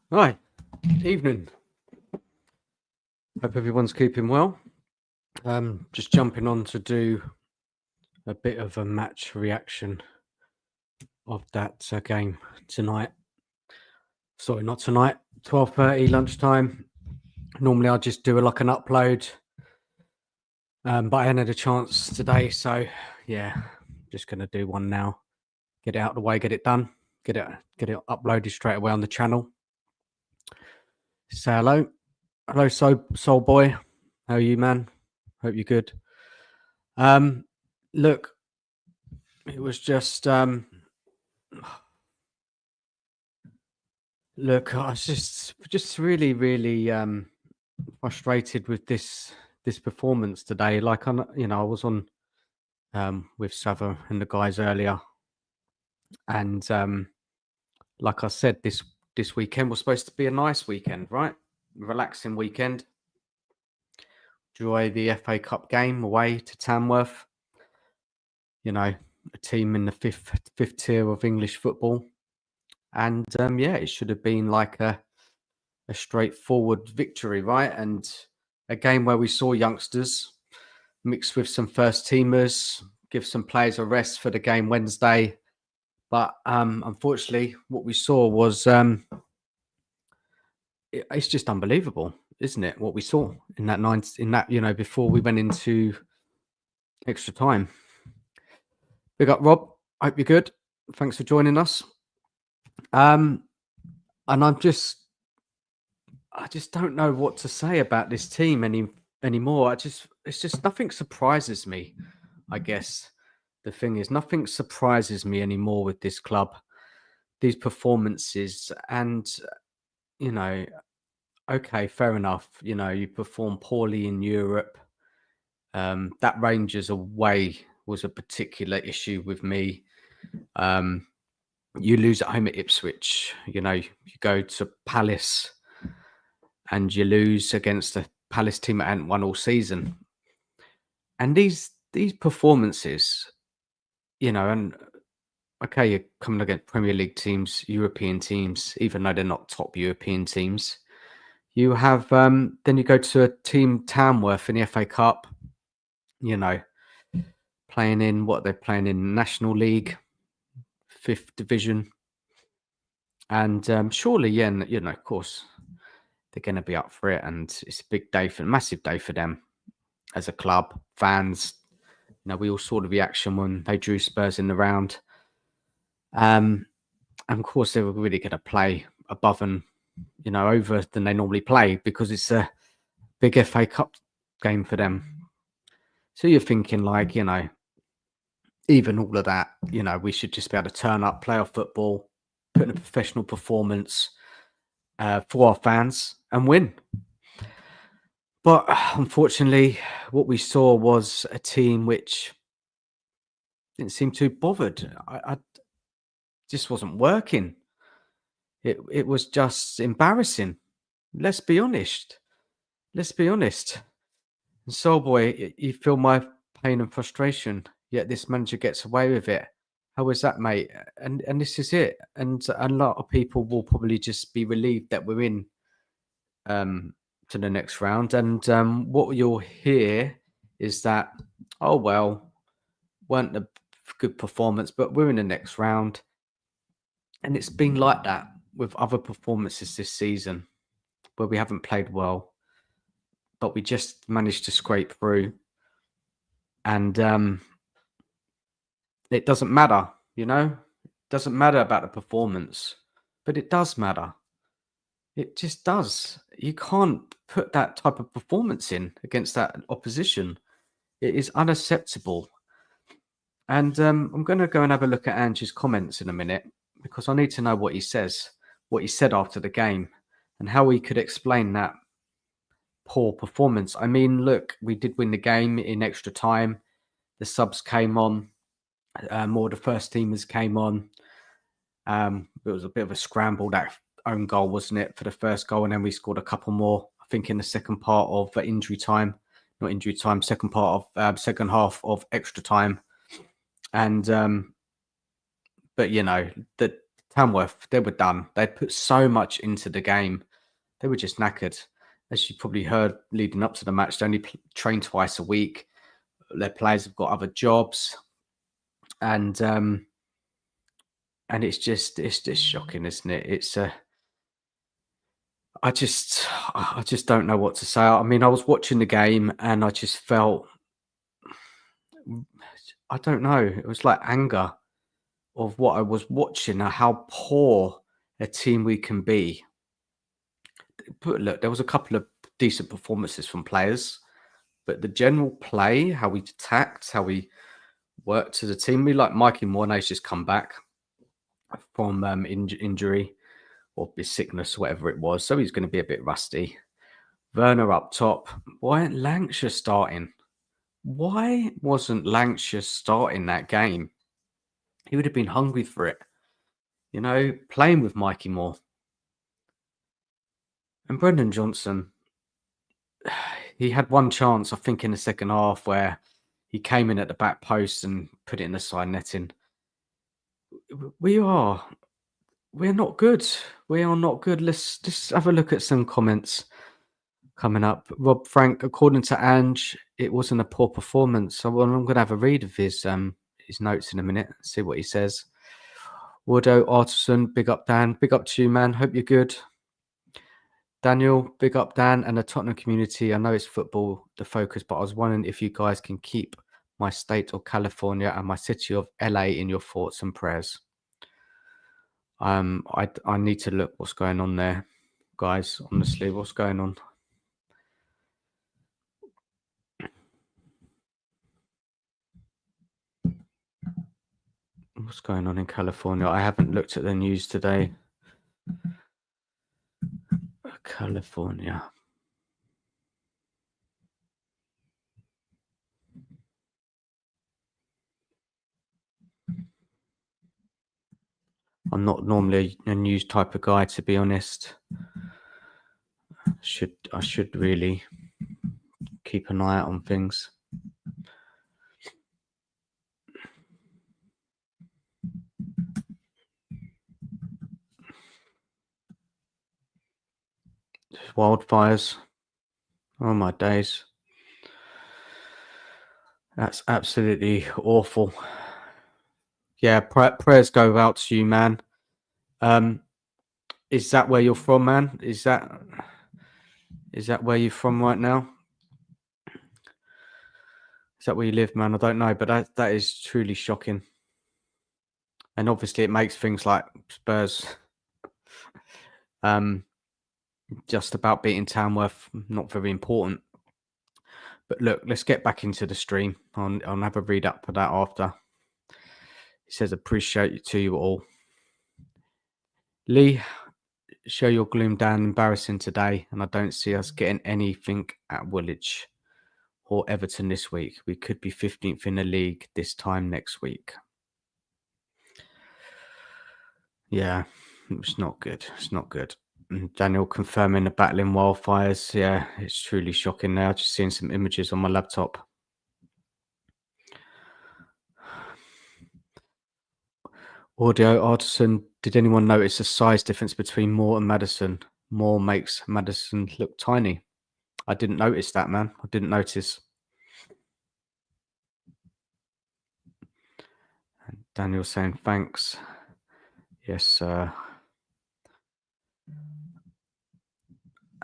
Hi, evening. Hope everyone's keeping well. Just jumping on to do a bit of a match reaction of that game tonight. Sorry, not tonight. 12:30 lunchtime. Normally I just do like an upload, but I hadn't had a chance today, so yeah, just gonna do one now. Get it out of the way, get it done, get it uploaded straight away on the channel. Say hello, soul boy. How are you, man? Hope you're good. Look, it was just look, I was just really frustrated with this performance today. Like I was on with Sava and the guys earlier, and like I said, this weekend was supposed to be a nice weekend, right? Relaxing weekend. Enjoy the FA Cup game away to Tamworth. You know, a team in the fifth tier of English football. And yeah, it should have been like a straightforward victory, right? And a game where we saw youngsters mixed with some first teamers, give some players a rest for the game Wednesday. But unfortunately, what we saw was it's just unbelievable, isn't it? What we saw in that before we went into extra time. Big up, Rob. Hope you're good. Thanks for joining us. And I just don't know what to say about this team anymore. It's just nothing surprises me. I guess the thing is, nothing surprises me anymore with this club, these performances, and you know, okay, fair enough. You perform poorly in Europe. That Rangers away was a particular issue with me. You lose at home at Ipswich. You go to Palace and you lose against a Palace team that hadn't won all season. And these performances, and okay, you're coming against Premier League teams, European teams, even though they're not top European teams. You have then you go to a team Tamworth in the FA Cup, playing in what they're playing in National League, 5th Division. And surely, yeah, of course, they're going to be up for it. And it's a big day, massive day for them as a club, fans. We all saw the reaction when they drew Spurs in the round. And of course, they were really going to play above and, over than they normally play because it's a big FA Cup game for them. So you're thinking like, even all of that, we should just be able to turn up, play our football, put in a professional performance for our fans and win. But unfortunately, what we saw was a team which didn't seem too bothered. I just wasn't working. It was just embarrassing. Let's be honest. And Soul Boy, you feel my pain and frustration, yet this manager gets away with it. How is that, mate? And this is it. And a lot of people will probably just be relieved that we're in to the next round. And what you'll hear is that, oh well, weren't a good performance, but we're in the next round. And it's been like that with other performances this season where we haven't played well, but we just managed to scrape through. And it doesn't matter, It doesn't matter about the performance, but it does matter. It just does. You can't put that type of performance in against that opposition. It is unacceptable. And I'm going to go and have a look at Angie's comments in a minute because I need to know what he says, what he said after the game, and how he could explain that poor performance. I mean, look, we did win the game in extra time. The subs came on. More of the first teamers came on. It was a bit of a scramble, that own goal, wasn't it, for the first goal? And then we scored a couple more, I think, in the second part of second part of second half of extra time. And but the Tamworth, they were done. They'd put so much into the game. They were just knackered. As you probably heard leading up to the match, they only train twice a week. Their players have got other jobs, and it's just shocking, isn't it? It's I just don't know what to say. I mean, I was watching the game and I just felt, I don't know, it was like anger of what I was watching and how poor a team we can be. But look, there was a couple of decent performances from players, but the general play, how we attacked, how we worked as a team, we like Mikey Mornay's just come back from injury or sickness, whatever it was, so he's going to be a bit rusty. Werner up top. Why ain't Lancashire starting? Why wasn't Lancashire starting that game? He would have been hungry for it. You know, playing with Mikey Moore. And Brendan Johnson, he had one chance, I think, in the second half where he came in at the back post and put it in the side netting. We're not good. We are not good. Let's just have a look at some comments coming up. Rob Frank, according to Ange, it wasn't a poor performance. So I'm going to have a read of his notes in a minute, see what he says. Wardo Artisan, big up Dan, big up to you, man. Hope you're good. Daniel, big up Dan and the Tottenham community. I know it's football, the focus, but I was wondering if you guys can keep my state of California and my city of LA in your thoughts and prayers. I need to look what's going on there, guys. Honestly, what's going on? What's going on in California? I haven't looked at the news today. California. I'm not normally a news type of guy, to be honest. I should really keep an eye out on things. Wildfires. Oh my days. That's absolutely awful. Yeah, prayers go out to you, man. Is that where you're from, man? Is that where you're from right now? Is that where you live, man? I don't know, but that is truly shocking. And obviously it makes things like Spurs just about beating Tamworth not very important. But look, let's get back into the stream. I'll have a read up for that after. He says, appreciate you to you all. Lee, show your gloom down, embarrassing today, and I don't see us getting anything at Woolwich or Everton this week. We could be 15th in the league this time next week. Yeah, it's not good. It's not good. And Daniel confirming the battling wildfires. Yeah, it's truly shocking now. Just seeing some images on my laptop. Audio Artisan, did anyone notice the size difference between Moore and Madison? Moore makes Madison look tiny. I didn't notice that, man. I didn't notice. And Daniel saying thanks. Yes, sir.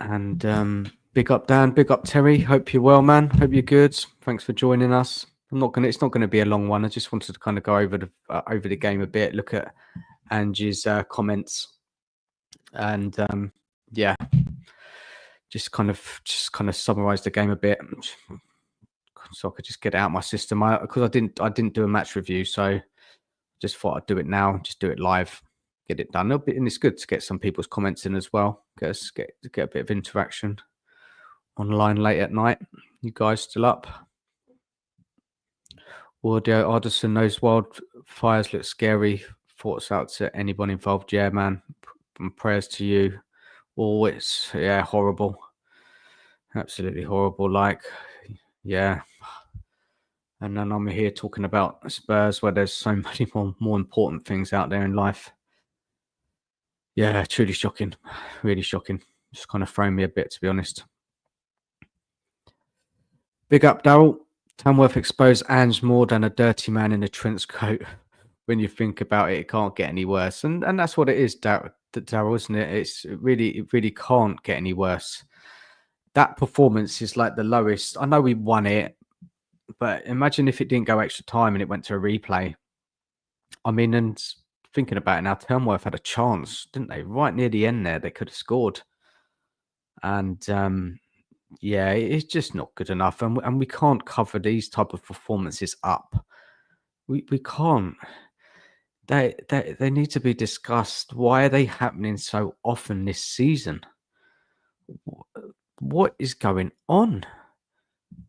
And big up Dan, big up Terry. Hope you're well, man. Hope you're good. Thanks for joining us. It's not gonna be a long one. I just wanted to kind of go over the game a bit, look at Angie's comments, and yeah, just kind of summarize the game a bit, so I could just get it out my system. Because I didn't do a match review, so just thought I'd do it now, just do it live, get it done. And it's good to get some people's comments in as well. Get a bit of interaction online late at night. You guys still up? Audio Artisan, those wildfires look scary. Thoughts out to anyone involved. Yeah, man. And prayers to you. Oh, it's horrible. Absolutely horrible. Like, yeah. And then I'm here talking about Spurs, where there's so many more important things out there in life. Yeah, truly shocking. Really shocking. Just kind of thrown me a bit, to be honest. Big up, Daryl. Tamworth exposed Ange more than a dirty man in a trench coat. When you think about it, it can't get any worse, and that's what it is, Daryl, isn't it? It really can't get any worse. That performance is like the lowest. I know we won it, but imagine if it didn't go extra time and it went to a replay. I mean, and thinking about it now, Tamworth had a chance, didn't they? Right near the end there, they could have scored, and yeah, it's just not good enough, and we can't cover these type of performances up. We can't. They need to be discussed. Why are they happening so often this season? What is going on?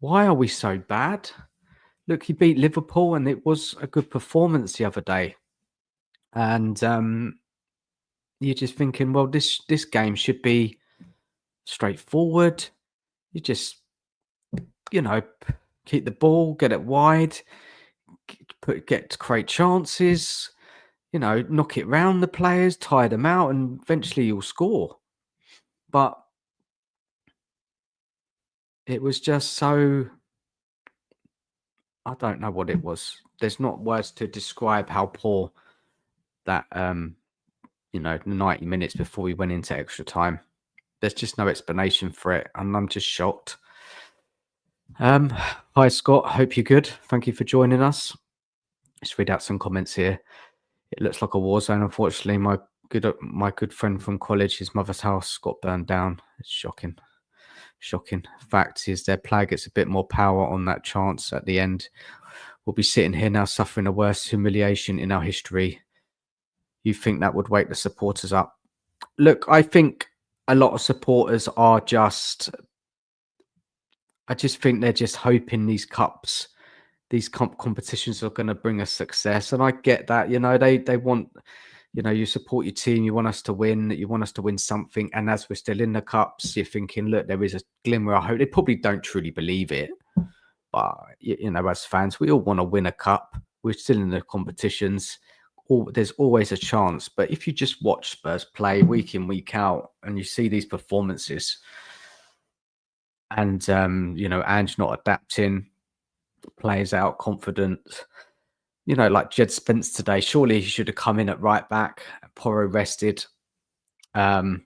Why are we so bad? Look, he beat Liverpool, and it was a good performance the other day. And you're just thinking, well, this game should be straightforward. You just, keep the ball, get it wide, get to create chances. Knock it round the players, tire them out, and eventually you'll score. But it was just so, I don't know what it was. There's not words to describe how poor that, the 90 minutes before we went into extra time. There's just no explanation for it, and I'm just shocked. Hi, Scott. Hope you're good. Thank you for joining us. Let's read out some comments here. It looks like a war zone. Unfortunately, my good friend from college, his mother's house got burned down. It's shocking. Fact is, their plague gets a bit more power on that chance at the end. We'll be sitting here now suffering the worst humiliation in our history. You think that would wake the supporters up? Look, I think a lot of supporters are I just think they're just hoping these competitions are going to bring us success. And I get that, they want, you support your team, you want us to win something. And as we're still in the cups, you're thinking, look, there is a glimmer of hope. They probably don't truly believe it. But, as fans, we all want to win a cup. We're still in the competitions. There's always a chance. But if you just watch Spurs play week in, week out, and you see these performances, and, Ange not adapting, players out confident, like Jed Spence today, surely he should have come in at right back, Porro rested. It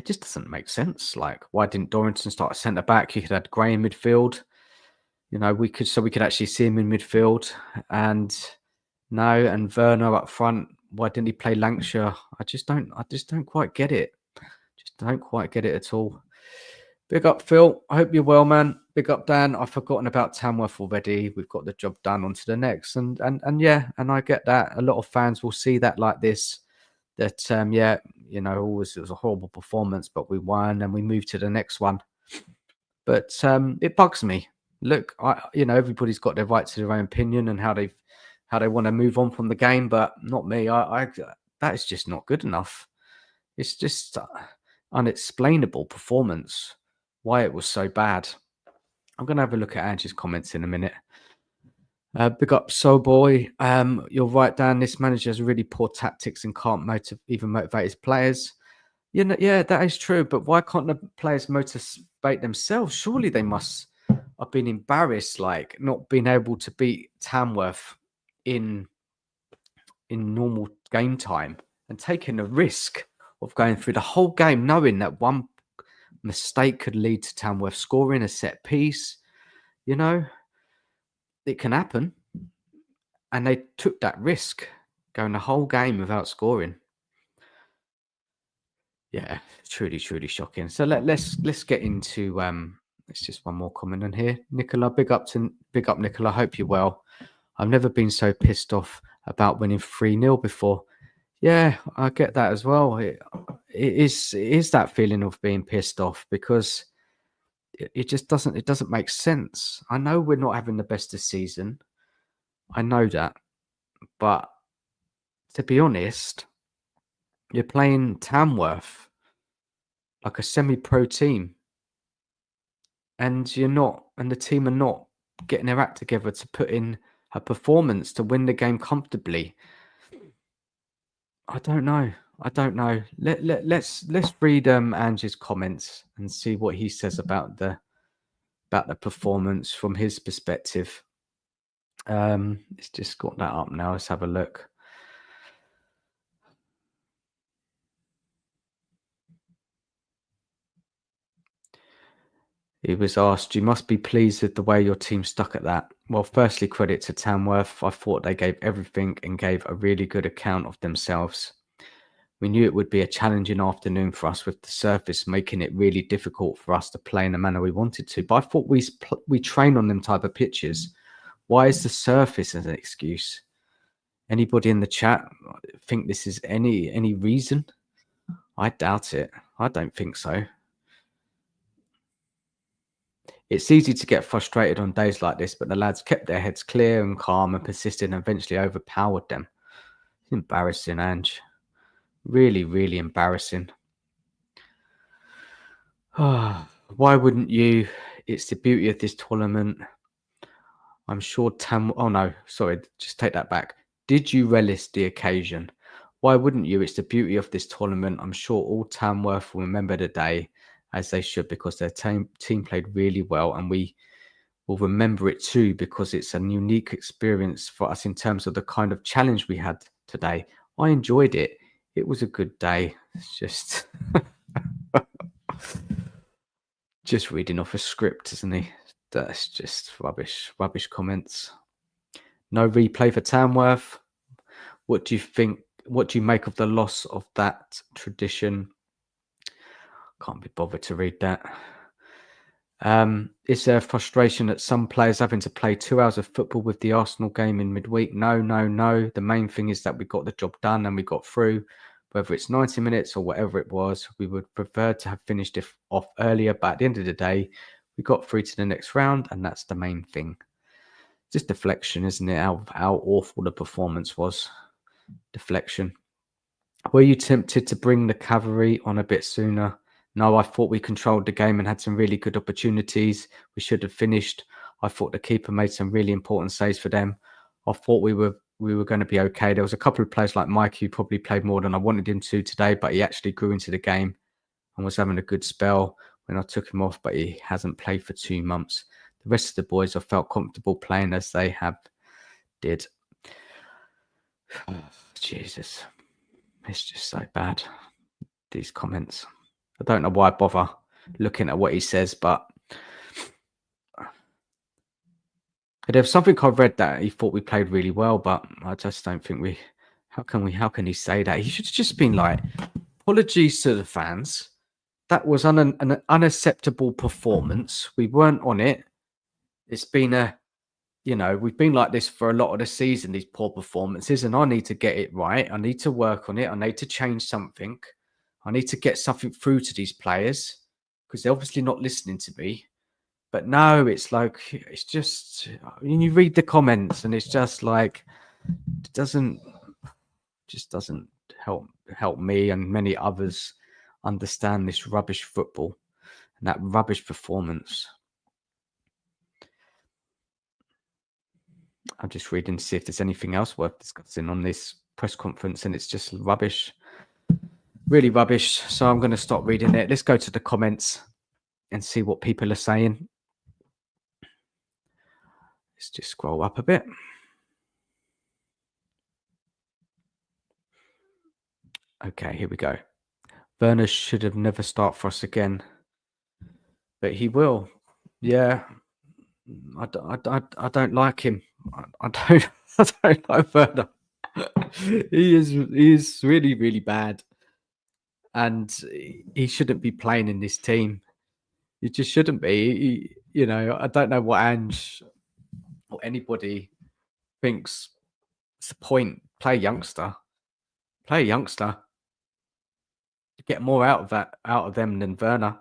just doesn't make sense. Like, why didn't Dorrington start at centre back? You could have Gray in midfield. We could actually see him in midfield. And no, and Werner up front. Why didn't he play Lancashire? I just don't quite get it. Just don't quite get it at all. Big up, Phil. I hope you're well, man. Big up, Dan. I've forgotten about Tamworth already. We've got the job done. On to the next. And yeah, and I get that. A lot of fans will see that like this. That always it was a horrible performance, but we won and we moved to the next one. But it bugs me. Look, everybody's got their right to their own opinion and how they want to move on from the game, but not me. That is just not good enough. It's just unexplainable performance. Why it was so bad. I'm going to have a look at Angie's comments in a minute. Big up, Soul Boy. You're right, Dan. This manager has really poor tactics and can't even motivate his players. Yeah, that is true. But why can't the players motivate themselves? Surely they must have been embarrassed, like not being able to beat Tamworth in normal game time and taking the risk of going through the whole game, knowing that one mistake could lead to Tamworth scoring a set piece. It can happen. And they took that risk, going the whole game without scoring. Yeah, truly shocking. So let's get into it's just one more comment on here. Nicola, big up Nicola. Hope you're well. I've never been so pissed off about winning 3-0 before. Yeah, I get that as well. It is that feeling of being pissed off because it just doesn't make sense. I know we're not having the best of season. I know that. But to be honest, you're playing Tamworth, like a semi-pro team, and the team are not getting their act together to put in a performance to win the game comfortably. I don't know. I don't know. Let's read Angie's comments and see what he says about the performance from his perspective. It's just got that up now. Let's have a look. He was asked, "You must be pleased with the way your team stuck at that." Well, firstly, credit to Tamworth. I thought they gave everything and gave a really good account of themselves. We knew it would be a challenging afternoon for us with the surface making it really difficult for us to play in the manner we wanted to. But I thought we train on them type of pitches. Why is the surface an excuse? Anybody in the chat think this is any reason? I doubt it. I don't think so. It's easy to get frustrated on days like this, but the lads kept their heads clear and calm and persisted and eventually overpowered them. It's embarrassing, Ange. Really, really embarrassing. Why wouldn't you? It's the beauty of this tournament. I'm sure oh no, sorry, just take that back. Did you relish the occasion? Why wouldn't you? It's the beauty of this tournament. I'm sure all Tamworth will remember the day as they should because their team played really well, and we will remember it too because it's a unique experience for us in terms of the kind of challenge we had today. I enjoyed it. It was a good day. It's just just reading off a script, isn't he? That's just rubbish comments. No replay for Tamworth. What do you think? What do you make of the loss of that tradition? Can't be bothered to read that. Is there frustration at some players having to play 2 hours of football with the Arsenal game in midweek? No. The main thing is that we got the job done and we got through. Whether it's 90 minutes or whatever it was, we would prefer to have finished it off earlier. But at the end of the day, we got through to the next round, and that's the main thing. Just deflection, isn't it? How awful the performance was. Deflection. Were you tempted to bring the cavalry on a bit sooner? No, I thought we controlled the game and had some really good opportunities. We should have finished. I thought the keeper made some really important saves for them. I thought we were going to be okay. There was a couple of players like Mike who probably played more than I wanted him to today, but he actually grew into the game and was having a good spell when I took him off, but he hasn't played for 2 months. The rest of the boys I felt comfortable playing as they did. Oh, Jesus. It's just so bad, these comments. I don't know why I bother looking at what he says, but there was something I read that he thought we played really well, but I just don't think how can he say that? He should have just been like, apologies to the fans. That was an unacceptable performance. We weren't on it. It's been we've been like this for a lot of the season, these poor performances, and I need to get it right. I need to work on it. I need to change something. I need to get something through to these players because they're obviously not listening to me. But no, it's like, it's just, when you read the comments and it's just like, it doesn't help me and many others understand this rubbish football and that rubbish performance. I'm just reading to see if there's anything else worth discussing on this press conference, and it's just rubbish. Really rubbish. So I'm going to stop reading it. Let's go to the comments and see what people are saying. Let's just scroll up a bit. Okay, here we go. Werner should have never started for us again, but he will. Yeah, I don't like him. I don't like Werner. He is really, really bad, and he shouldn't be playing in this team. He just shouldn't be. I don't know what Ange or anybody thinks. It's the point. Play youngster. Get more out of them than Werner.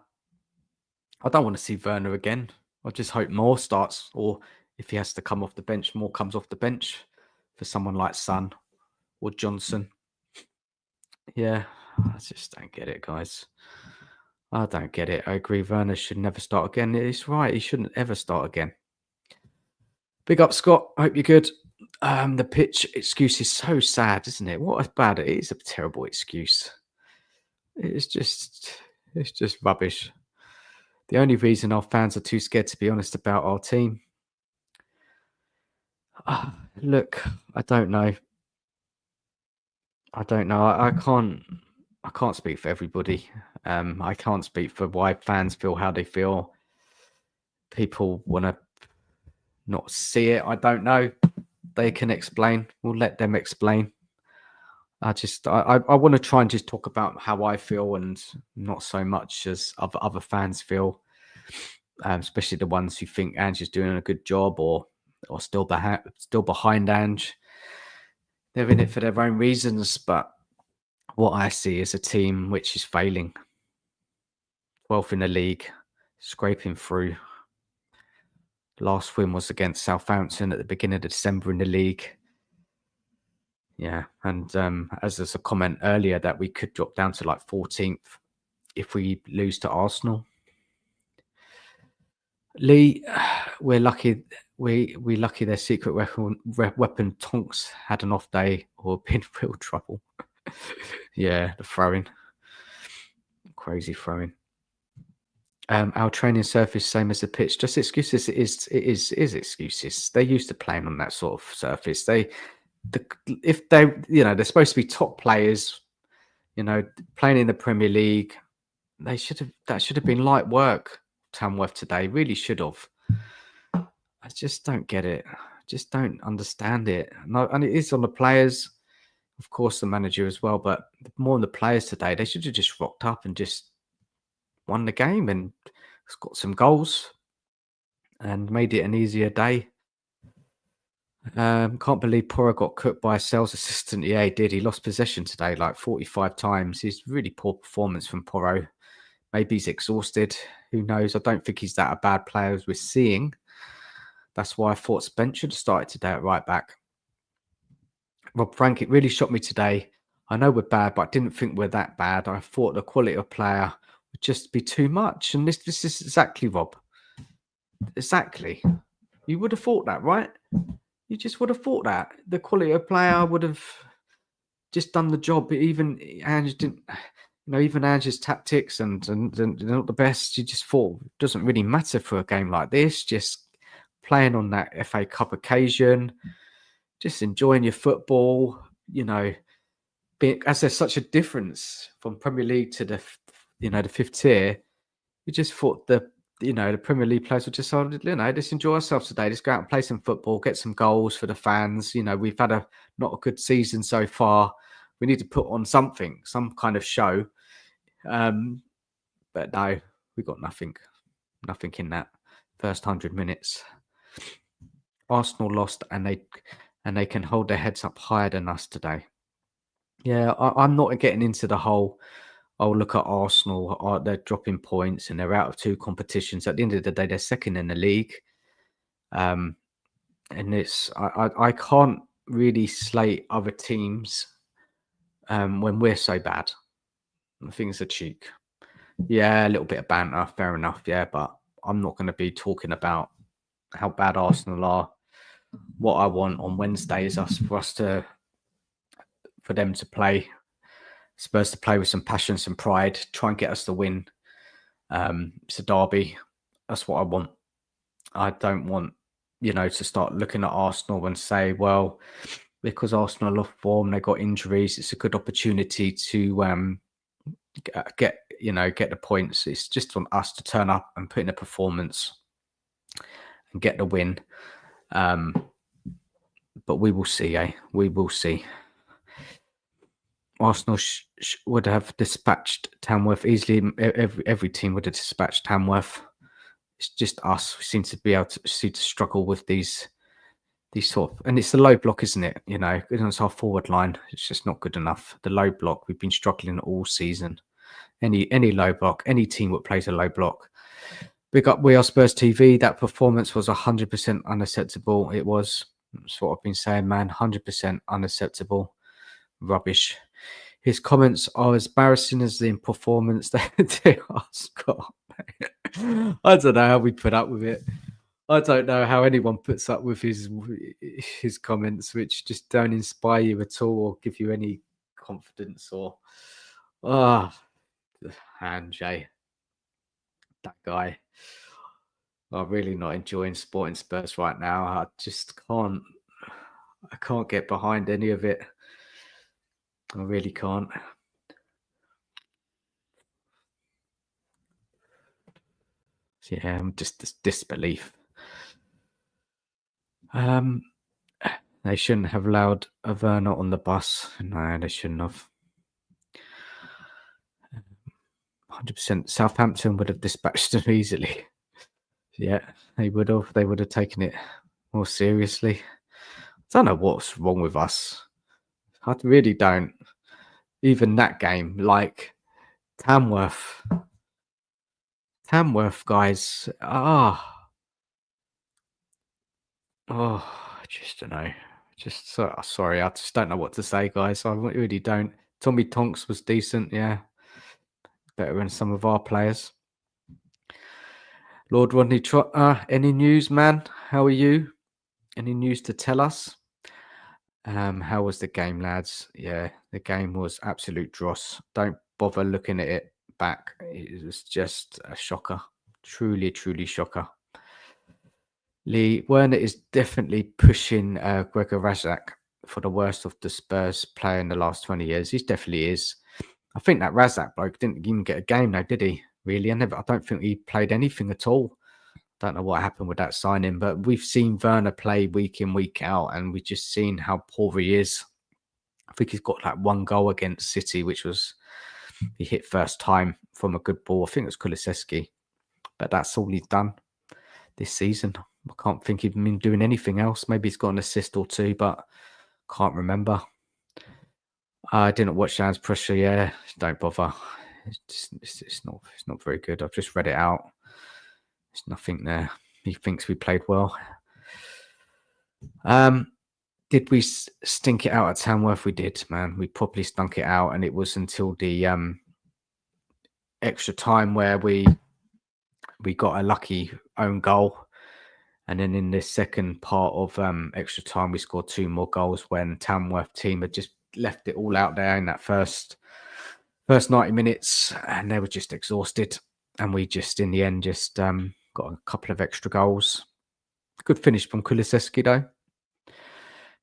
I don't want to see Werner again. I just hope more starts, or if he has to come off the bench, more comes off the bench for someone like Son or Johnson. Yeah, I just don't get it, guys. I don't get it. I agree. Werner should never start again. It's right. He shouldn't ever start again. Big up, Scott. Hope you're good. The pitch excuse is so sad, isn't it? What a bad it is a terrible excuse. It's just it's just rubbish. The only reason our fans are too scared to be honest about our team. Look, I don't know. I don't know. I can't speak for everybody. I can't speak for why fans feel how they feel. People want to not see it. I don't know. They can explain. We'll let them explain. I want to try and just talk about how I feel and not so much as other fans feel, especially the ones who think Ange is doing a good job or still behind Ange. They're in it for their own reasons, but what I see is a team which is failing. 12th in the league, scraping through. Last win was against Southampton at the beginning of December in the league. Yeah, and as there's a comment earlier that we could drop down to like 14th if we lose to Arsenal. Lee, we're lucky. We lucky their secret weapon Tonks had an off day or been real trouble. Yeah, the throwing, crazy throwing. Our training surface same as the pitch, just excuses. It is excuses. They're used to playing on that sort of surface. If they, they're supposed to be top players, playing in the Premier League. That should have been light work. Tamworth today really should have. I just don't get it. Just don't understand it. No, and it is on the players, of course, the manager as well, but more on the players today. They should have just rocked up and just won the game and got some goals and made it an easier day. Can't believe Porro got cooked by a sales assistant. Yeah, he did. He lost possession today like 45 times. It's really poor performance from Porro. Maybe he's exhausted. Who knows? I don't think he's that a bad player as we're seeing. That's why I thought Spence should have started today at right back. Rob Frank, it really shocked me today. I know we're bad, but I didn't think we're that bad. I thought the quality of player would just be too much. And this is exactly, Rob. Exactly. You would have thought that, right? You just would have thought that. The quality of player would have just done the job. But even Ange didn't... even Ange's tactics and not the best. You just thought it doesn't really matter for a game like this. Just playing on that FA Cup occasion, just enjoying your football. As there's such a difference from Premier League to the fifth tier, you just thought the Premier League players would just just enjoy ourselves today. Just go out and play some football, get some goals for the fans. We've had not a good season so far. We need to put on something, some kind of show. But no, we got nothing in that first 100 minutes. Arsenal lost, and they can hold their heads up higher than us today. Yeah, I'm not getting into the whole. Oh, look at Arsenal. They're dropping points and they're out of 2 competitions. At the end of the day, they're second in the league. And I can't really slate other teams when we're so bad. I think it's a cheek. Yeah, a little bit of banter, fair enough. Yeah, but I'm not going to be talking about how bad Arsenal are. What I want on Wednesday is for them to play, Spurs to play with some passion, some pride, try and get us the win. It's a derby. That's what I want. I don't want, to start looking at Arsenal and say, well, because Arsenal are off form, they got injuries. It's a good opportunity to get the points. It's just on us to turn up and put in a performance and get the win. But we will see, we will see. Arsenal would have dispatched Tamworth easily. Every team would have dispatched Tamworth. It's just us. We seem to be able to struggle with these sort of, and it's the low block, isn't it? It's our forward line. It's just not good enough. The low block, we've been struggling all season. Any low block, any team that plays a low block. We are Spurs TV. That performance was 100% unacceptable. It was. That's what I've been saying, man. 100% unacceptable. Rubbish. His comments are as embarrassing as the performance they are, Scott. I don't know how we put up with it. I don't know how anyone puts up with his comments, which just don't inspire you at all or give you any confidence or ah, and Jay, that guy. I'm really not enjoying sporting Spurs right now. I just can't. I can't get behind any of it. I really can't. Yeah, I'm just disbelief. They shouldn't have allowed a Werner on the bus. No, they shouldn't have. 100%. Southampton would have dispatched them easily. Yeah, they would have. They would have taken it more seriously. I don't know what's wrong with us. I really don't. Even that game, like Tamworth, guys. I just don't know. Just sorry. I just don't know what to say, guys. I really don't. Tommy Tonks was decent. Yeah, better than some of our players. Lord Rodney Trotter, any news, man? How are you? Any news to tell us? How was the game, lads? Yeah, the game was absolute dross. Don't bother looking at it back. It was just a shocker. Truly, truly shocker. Lee Werner is definitely pushing Gregor Razak for the worst of the Spurs player in the last 20 years. He definitely is. I think that Razak bloke didn't even get a game now, did he? Really? I don't think he played anything at all. Don't know what happened with that signing, but we've seen Werner play week in, week out, and we've just seen how poor he is. I think he's got like one goal against City, which was he hit first time from a good ball. I think it was Kulusevski, but that's all he's done this season. I can't think he'd been doing anything else. Maybe he's got an assist or two, but can't remember. I didn't watch Dan's pressure. Yeah, don't bother. It's not very good. I've just read it out. There's nothing there. He thinks we played well. Did we stink it out at Tamworth? We did, man. We properly stunk it out, and it was until the extra time where we got a lucky own goal, and then in the second part of extra time, we scored 2 more goals when Tamworth team had just left it all out there in that first 90 minutes, and they were just exhausted. And we just, in the end, just got a couple of extra goals. Good finish from Kulusevski, though.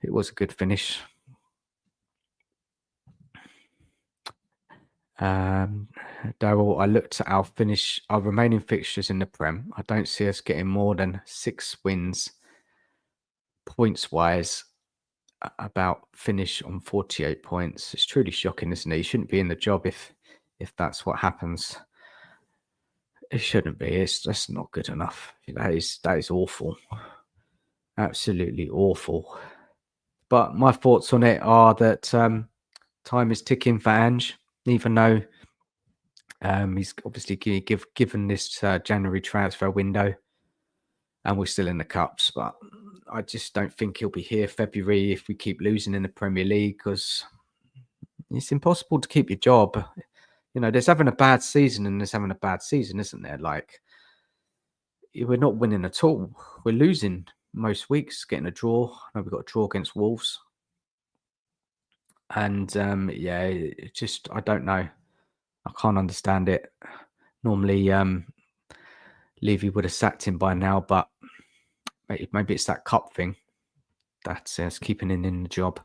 It was a good finish. Daryl, I looked at our remaining fixtures in the Prem. I don't see us getting more than 6 wins points-wise. About finish on 48 points. It's truly shocking, isn't it? You shouldn't be in the job if that's what happens. It shouldn't be. That's not good enough. That is awful. Absolutely awful. But my thoughts on it are that time is ticking for Ange, even though he's obviously given this January transfer window, and we're still in the cups. But I just don't think he'll be here February if we keep losing in the Premier League, because it's impossible to keep your job. You know, there's having a bad season and there's having a bad season, isn't there? Like, we're not winning at all. We're losing most weeks, getting a draw. I know we got a draw against Wolves. And yeah, it just, I don't know. I can't understand it. Normally, Levy would have sacked him by now, but maybe it's that cup thing that's keeping him in the job.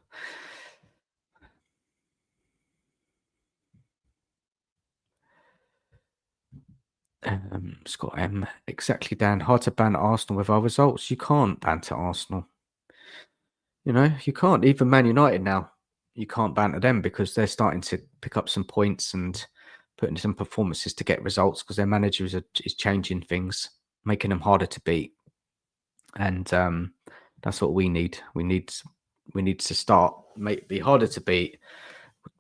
Scott M. Exactly, Dan. Hard to ban Arsenal with our results. You can't banter Arsenal. You know, you can't. Even Man United now, you can't banter them because they're starting to pick up some points and putting some performances to get results because their manager is changing things, making them harder to beat. And that's what we need. We need to start, be harder to beat,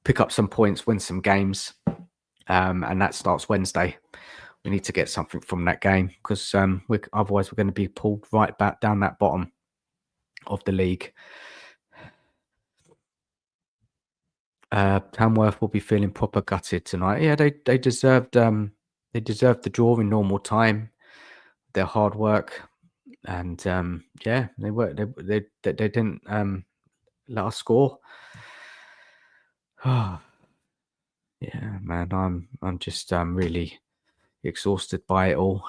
pick up some points, win some games, and that starts Wednesday. We need to get something from that game because otherwise we're going to be pulled right back down that bottom of the league. Tamworth will be feeling proper gutted tonight. Yeah, they deserved the draw in normal time. Their hard work. and yeah, they didn't let us score. Yeah, man, I'm just really exhausted by it all.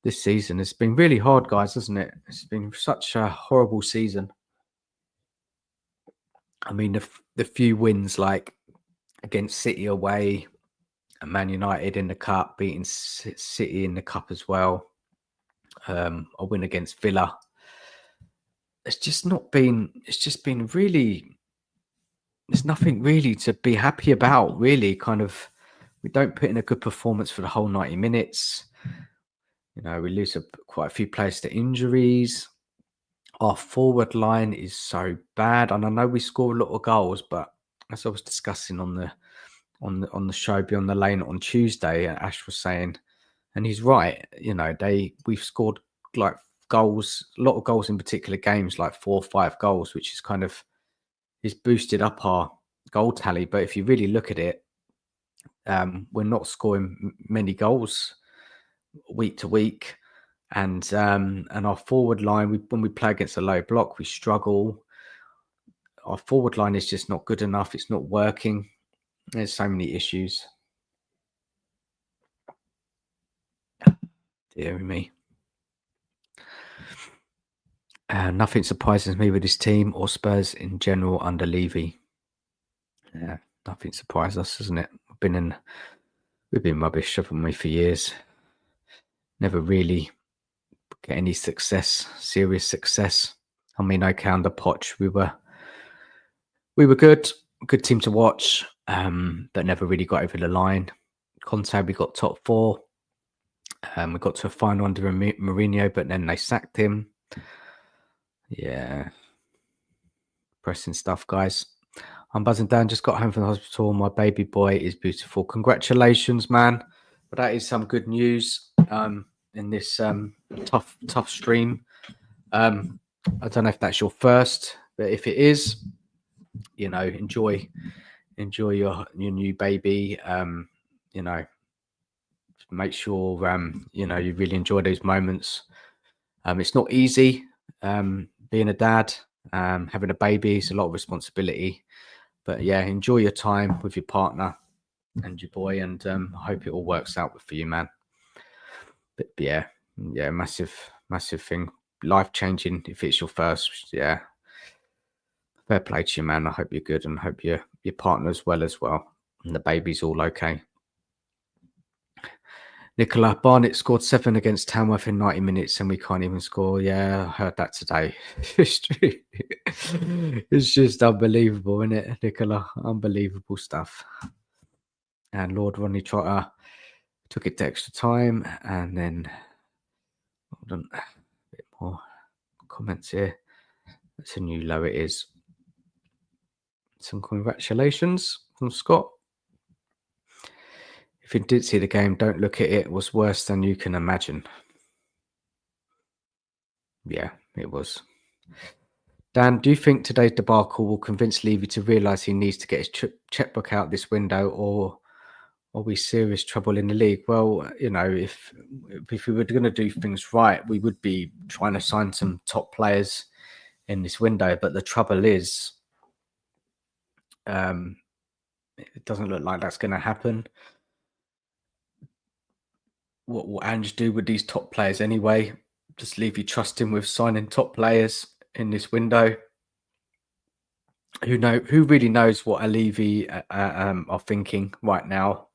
This season it's been really hard, guys, hasn't it? It's been such a horrible season. I mean, the few wins like against City away and Man United in the cup, beating City in the cup as well. A win against Villa. It's just been really. There's nothing really to be happy about. Really, kind of, we don't put in a good performance for the whole 90 minutes. You know, we lose quite a few players to injuries. Our forward line is so bad, and I know we score a lot of goals, but as I was discussing on the show Beyond the Lane on Tuesday, Ash was saying, and he's right. You know, we've scored like goals, a lot of goals in particular games, like 4 or 5 goals, which is kind of is boosted up our goal tally. But if you really look at it, we're not scoring many goals week to week, and our forward line, when we play against a low block, we struggle. Our forward line is just not good enough. It's not working. There's so many issues. Dear me. Nothing surprises me with this team or Spurs in general under Levy. Yeah, nothing surprises us, isn't it? We've been rubbish, haven't we, for years? Never really get any success, serious success. I mean, okay, under Poch, we were good team to watch, but never really got over the line. Conte, we got top 4. We got to a final under Mourinho, but then they sacked him. Yeah, pressing stuff, guys. I'm buzzing down. Just got home from the hospital. My baby boy is beautiful. Congratulations, man! But that is some good news in this tough stream. I don't know if that's your first, but if it is, you know, enjoy your new baby. You know, make sure you know, you really enjoy those moments. It's not easy being a dad. Having a baby is a lot of responsibility, but yeah, enjoy your time with your partner and your boy, and I hope it all works out for you, man. But yeah, massive thing, life changing if it's your first. Yeah, fair play to you, man. I hope you're good, and hope your partner's well as well, and the baby's all okay. Nicola Barnett scored 7 against Tamworth in 90 minutes, and we can't even score. Yeah, I heard that today. It's just unbelievable, isn't it, Nicola? Unbelievable stuff. And Lord Ronnie Trotter took it to extra time, and then hold on, a bit more comments here. That's a new low. It is. Some congratulations from Scott. If you did see the game, don't look at it. It was worse than you can imagine. Yeah, it was. Dan, do you think today's debacle will convince Levy to realise he needs to get his checkbook out this window, or are we serious trouble in the league? Well, you know, if we were going to do things right, we would be trying to sign some top players in this window. But the trouble is, it doesn't look like that's going to happen. What will Ange do with these top players anyway? Just Levy trust him with signing top players in this window? Who really knows what Levy are thinking right now?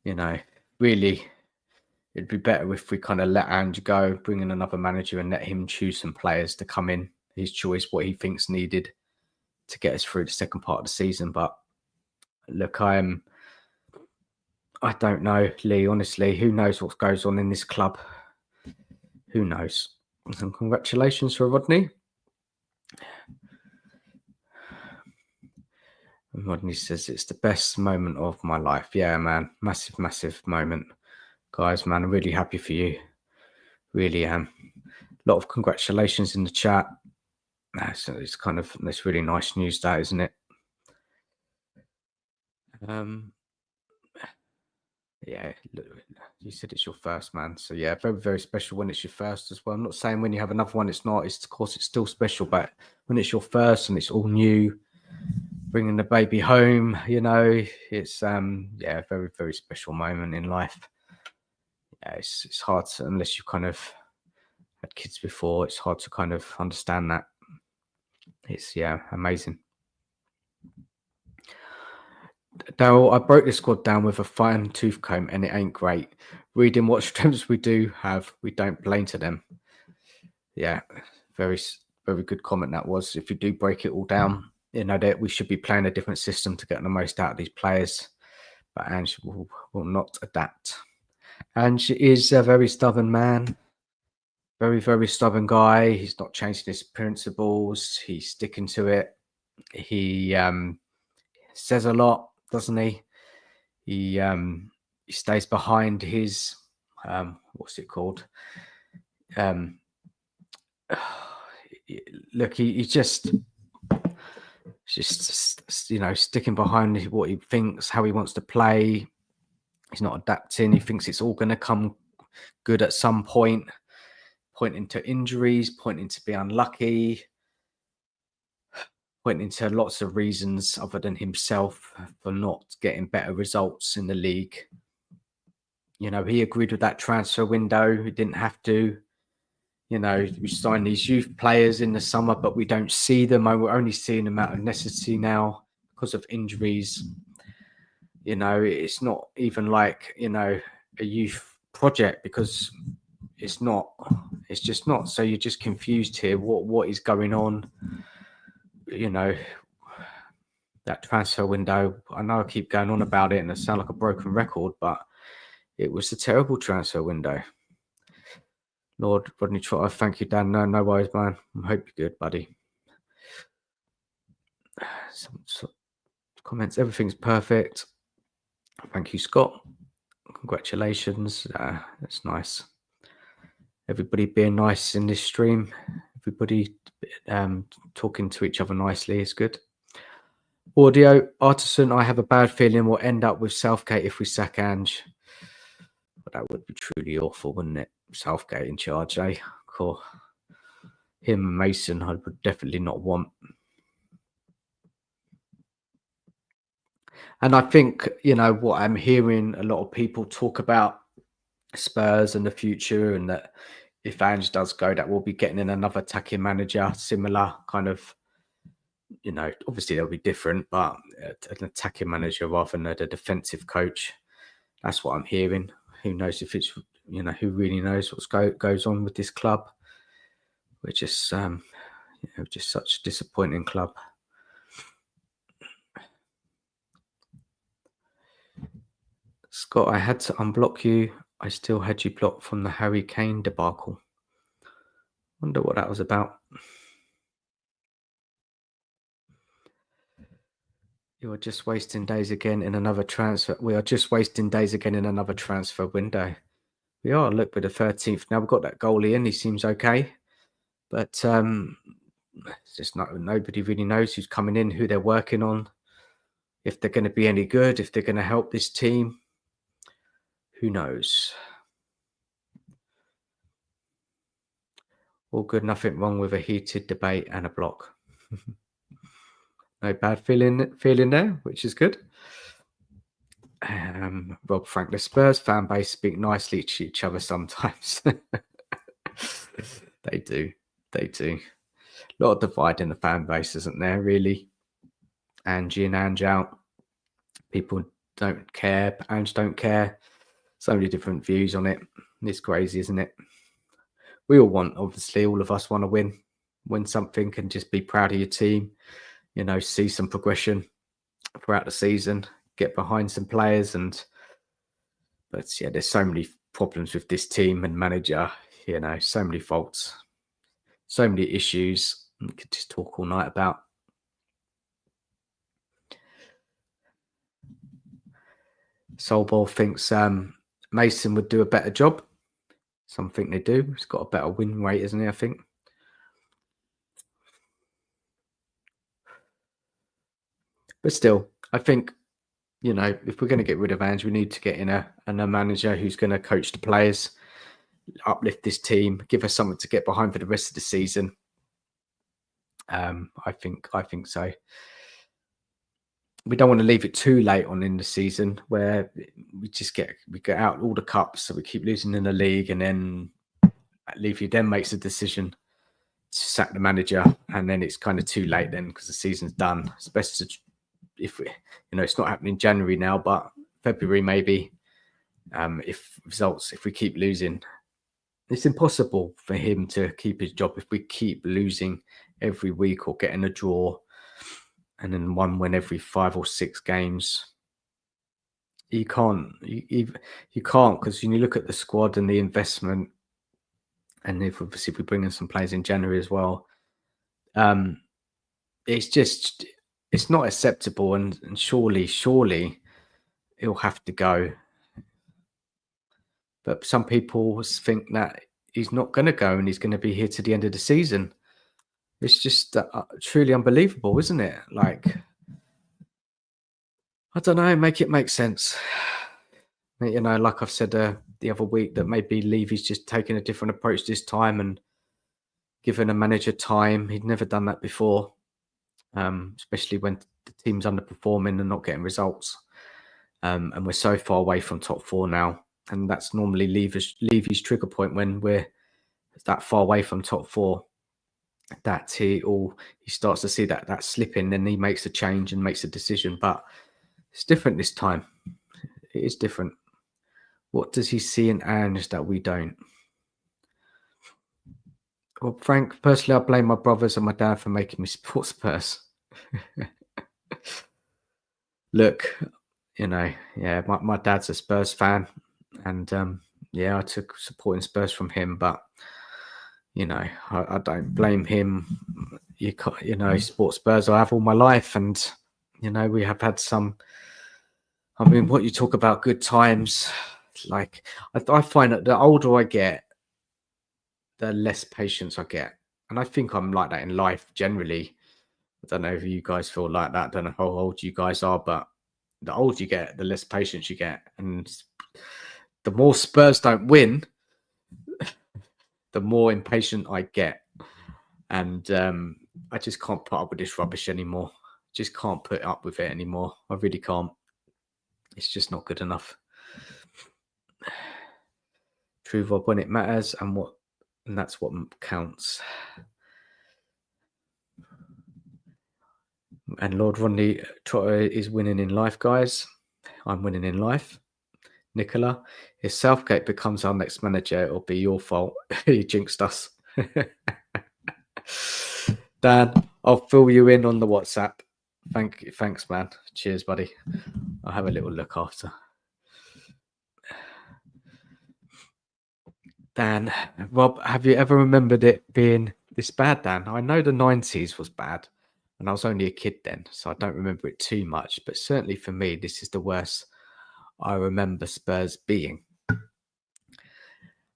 You know, really, it'd be better if we kind of let Ange go, bring in another manager, and let him choose some players to come in, his choice, what he thinks needed to get us through the second part of the season. But look, I don't know, Lee, honestly. Who knows what goes on in this club? Who knows? Some congratulations for Rodney. And Rodney says, it's the best moment of my life. Yeah, man. Massive moment. Guys, man, I'm really happy for you. Really am. A lot of congratulations in the chat. So it's really nice news, that, isn't it? Yeah, you said it's your first, man. So yeah, very, very special when it's your first as well. I'm not saying when you have another one, it's not. It's, of course, it's still special, but when it's your first and it's all new, bringing the baby home, it's yeah, a very, very special moment in life. Yeah, it's hard to, unless you kind of had kids before, it's hard to kind of understand that. It's amazing. Daryl, I broke this squad down with a fine tooth comb and it ain't great. Reading what strengths we do have, we don't blame to them. Yeah, very, very good comment that was. If you do break it all down, that we should be playing a different system to get the most out of these players. But Ange will not adapt. Ange is a very stubborn man. Very, very stubborn guy. He's not changing his principles. He's sticking to it. He says a lot, doesn't he? He stays behind his what's it called? Look, he's just sticking behind what he thinks, how he wants to play. He's not adapting. He thinks it's all going to come good at some point, pointing to injuries, pointing to be unlucky, pointing to lots of reasons other than himself for not getting better results in the league. He agreed with that transfer window. He didn't have to. We signed these youth players in the summer, but we don't see them. We're only seeing them out of necessity now because of injuries. It's not even like, a youth project, because it's not. It's just not. So you're just confused here. What is going on? That transfer window, I know I keep going on about it and I sound like a broken record, but it was a terrible transfer window. Lord Rodney Trotter, thank you, Dan. No worries, man. I hope you're good, buddy. Some comments, everything's perfect. Thank you, Scott. Congratulations. That's nice. Everybody being nice in this stream. Everybody talking to each other nicely is good. Audio, Artisan, I have a bad feeling we'll end up with Southgate if we sack Ange. But that would be truly awful, wouldn't it? Southgate in charge, eh? Cool. Him and Mason, I would definitely not want. And I think, what I'm hearing a lot of people talk about Spurs and the future, and that if Ange does go, that we'll be getting in another attacking manager, similar kind of, obviously they'll be different, but an attacking manager rather than a defensive coach. That's what I'm hearing. Who knows if it's, who really knows what goes on with this club? We're just, just such a disappointing club. Scott, I had to unblock you. I still had you blocked from the Harry Kane debacle. Wonder what that was about. You are just wasting days again in another transfer. We are just wasting days again in another transfer window. We are. Look, with the 13th now, we've got that goalie in. He seems okay, but it's just nobody really knows who's coming in, who they're working on, if they're going to be any good, if they're going to help this team. Who knows? All good, nothing wrong with a heated debate and a block. No bad feeling there, which is good. Rob Frank, the Spurs fan base speak nicely to each other sometimes. They do. A lot of divide in the fan base, isn't there, really? Angie and Ange out. People don't care. Ange don't care. So many different views on it. It's crazy, isn't it? We all want, obviously, all of us want to win something and just be proud of your team. See some progression throughout the season, get behind some players, but yeah, there's so many problems with this team and manager. So many faults, so many issues. We could just talk all night about. Soulball thinks Mason would do a better job. Some think they do. He's got a better win rate, isn't he? I think. But still, I think if we're going to get rid of Ange, we need to get in a manager who's going to coach the players, uplift this team, give us something to get behind for the rest of the season. I think so. We don't want to leave it too late on in the season where we get out all the cups, so we keep losing in the league, and then Levy then makes a decision to sack the manager, and then it's kind of too late then because the season's done. It's best to, if we, it's not happening in January now, but February maybe. If we keep losing, it's impossible for him to keep his job if we keep losing every week or getting a draw and then one win every 5 or 6 games. You can't because when you look at the squad and the investment, and if we bring in some players in January as well, it's not acceptable, and surely he'll have to go. But some people think that he's not going to go and he's going to be here to the end of the season. It's just truly unbelievable, isn't it? Like, I don't know, make it make sense. Like I've said the other week, that maybe Levy's just taking a different approach this time and giving a manager time. He'd never done that before, especially when the team's underperforming and not getting results. And we're so far away from top 4 now. And that's normally Levy's trigger point when we're that far away from top 4. That he starts to see that slipping, then he makes a change and makes a decision. But it's different this time. It is different. What does he see in Ange that we don't? Well, Frank, personally, I blame my brothers and my dad for making me support Spurs. Look, my dad's a Spurs fan, and I took supporting Spurs from him, but I don't blame him. He support Spurs. I have all my life, and we have had some. I mean, what you talk about good times, like I find that the older I get, the less patience I get, and I think I'm like that in life generally. I don't know if you guys feel like that. I don't know how old you guys are, but the older you get, the less patience you get, and the more Spurs don't win, the more impatient I get. And I just can't put up with this rubbish anymore. Just can't put up with it anymore. I really can't. It's just not good enough. True, Rob, when it matters, and that's what counts. And Lord Rodney Trotter is winning in life, guys. I'm winning in life. Nicola, if Southgate becomes our next manager, it'll be your fault. He jinxed us. Dan, I'll fill you in on the WhatsApp. Thanks, man. Cheers, buddy. I'll have a little look after. Dan, Rob, have you ever remembered it being this bad, Dan? I know the 90s was bad, and I was only a kid then, so I don't remember it too much. But certainly for me, this is the worst I remember Spurs being.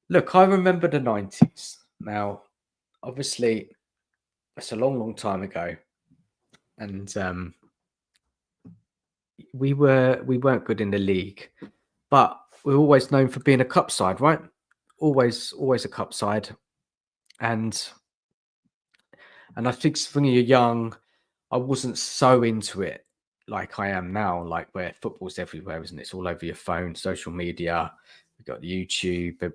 Look, I remember the 90s. Now, obviously, it's a long time ago, and we weren't good in the league, but we're always known for being a cup side, right? Always a cup side, and I think when you're young, I wasn't so into it like I am now, like where football's everywhere, isn't it? It's all over your phone, social media. We've got YouTube,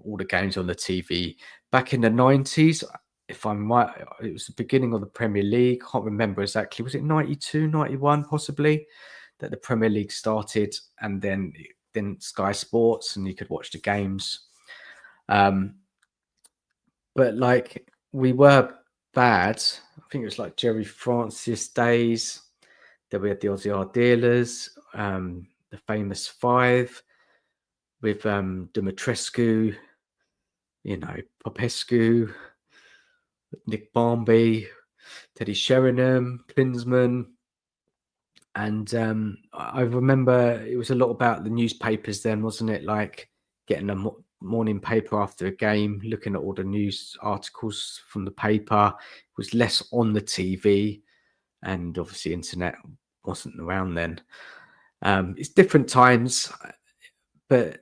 all the games on the TV. Back in the 90s, if I'm right, it was the beginning of the Premier League. I can't remember exactly. Was it 92, 91 possibly that the Premier League started, and then Sky Sports, and you could watch the games. But like we were bad. I think it was like Jerry Francis days. Then we had the Aussie Art Dealers, the famous 5 with Dumitrescu, Popescu, Nick Barmby, Teddy Sheringham, Klinsmann. And I remember it was a lot about the newspapers then, wasn't it? Like getting a morning paper after a game, looking at all the news articles from the paper. It was less on the TV, and obviously internet wasn't around then. It's different times, but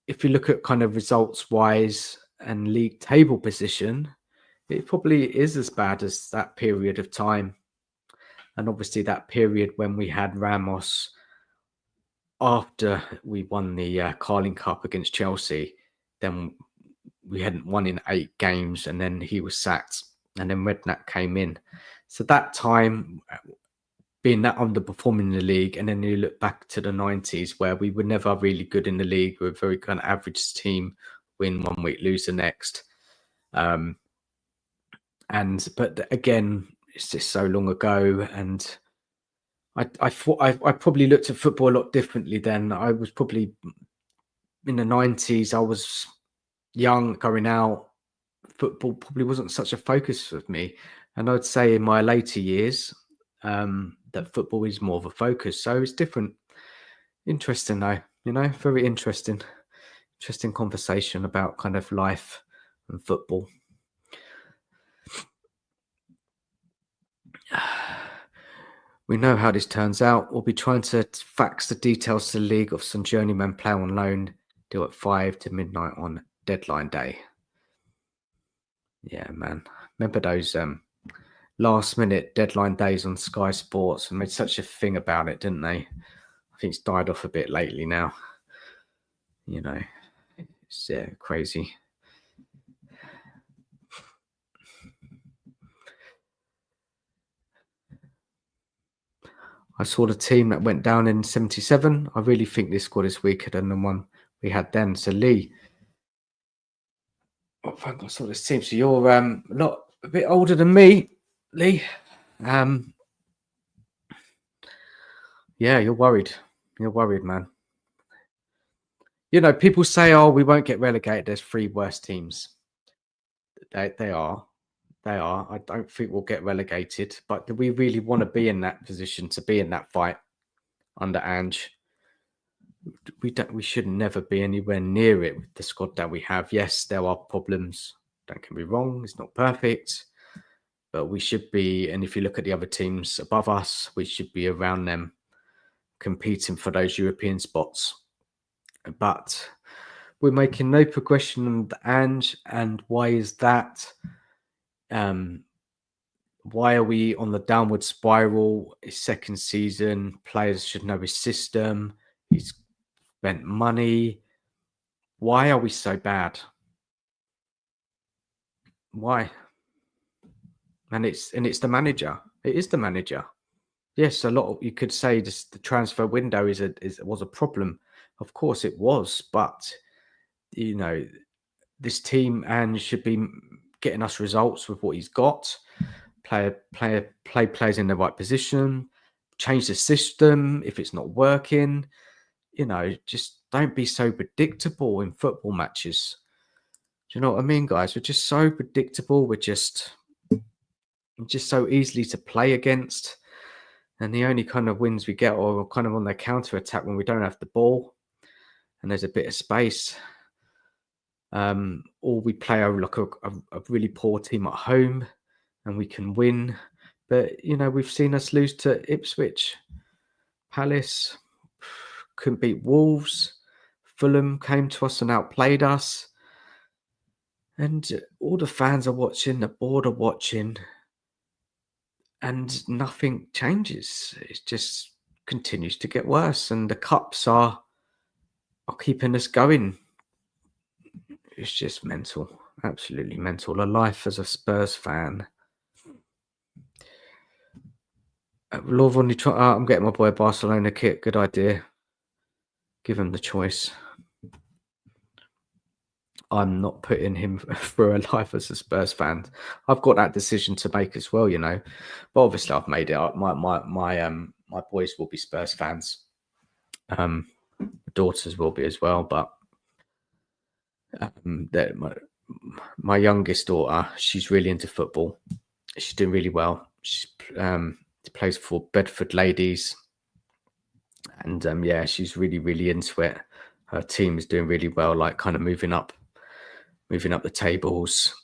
if you look at kind of results wise and league table position, it probably is as bad as that period of time. And obviously that period when we had Ramos after we won the Carling Cup against Chelsea, then we hadn't won in 8 games, and then he was sacked, and then Redknapp came in. So that time, being that underperforming in the league, and then you look back to the 90s where we were never really good in the league. We were a very kind of average team, win one week, lose the next. But again, it's just so long ago, and I thought I probably looked at football a lot differently then. I was probably in the 90s. I was young, going out. Football probably wasn't such a focus of me, and I'd say in my later years that football is more of a focus. So it's different. Interesting though, very interesting conversation about kind of life and football. We know how this turns out. We'll be trying to fax the details to the league of some journeyman player on loan, deal at 5 to midnight on deadline day. Yeah, man. Remember those last minute deadline days on Sky Sports, and made such a thing about it, didn't they? I think it's died off a bit lately now. It's crazy. I saw the team that went down in 77. I really think this squad is weaker than the one we had then. So Lee, I saw this team. So you're a bit older than me, Lee. Yeah, you're worried. You're worried, man. People say, "Oh, we won't get relegated. There's 3 worst teams." They are. I don't think we'll get relegated, but do we really want to be in that position, to be in that fight under Ange? We should never be anywhere near it with the squad that we have. Yes, there are problems. Don't get me wrong. It's not perfect, but we should be. And if you look at the other teams above us, we should be around them, competing for those European spots. But we're making no progression under Ange. And why is that? Why are we on the downward spiral? His second season, players should know his system. He's spent money. Why are we so bad? Why? And it's the manager. It is the manager. Yes, you could say the transfer window was a problem. Of course it was, but this team and should be getting us results with what he's got. Play players in the right position, change the system if it's not working. Just don't be so predictable in football matches. Do you know what I mean, guys? We're just so predictable. We're just so easily to play against. And the only kind of wins we get are kind of on their counter attack when we don't have the ball and there's a bit of space. Or we play a really poor team at home and we can win. But, we've seen us lose to Ipswich, Palace, couldn't beat Wolves. Fulham came to us and outplayed us. And all the fans are watching, the board are watching, and nothing changes. It just continues to get worse. And the cups are keeping us going. It's just mental. Absolutely mental. A life as a Spurs fan. Love on the I'm getting my boy a Barcelona kit. Good idea. Give him the choice. I'm not putting him through a life as a Spurs fan. I've got that decision to make as well, But obviously, I've made it up. My boys will be Spurs fans. My daughters will be as well. But my youngest daughter, she's really into football. She's doing really well. She plays for Bedford Ladies, and she's really, really into it. Her team is doing really well, like kind of moving up the tables.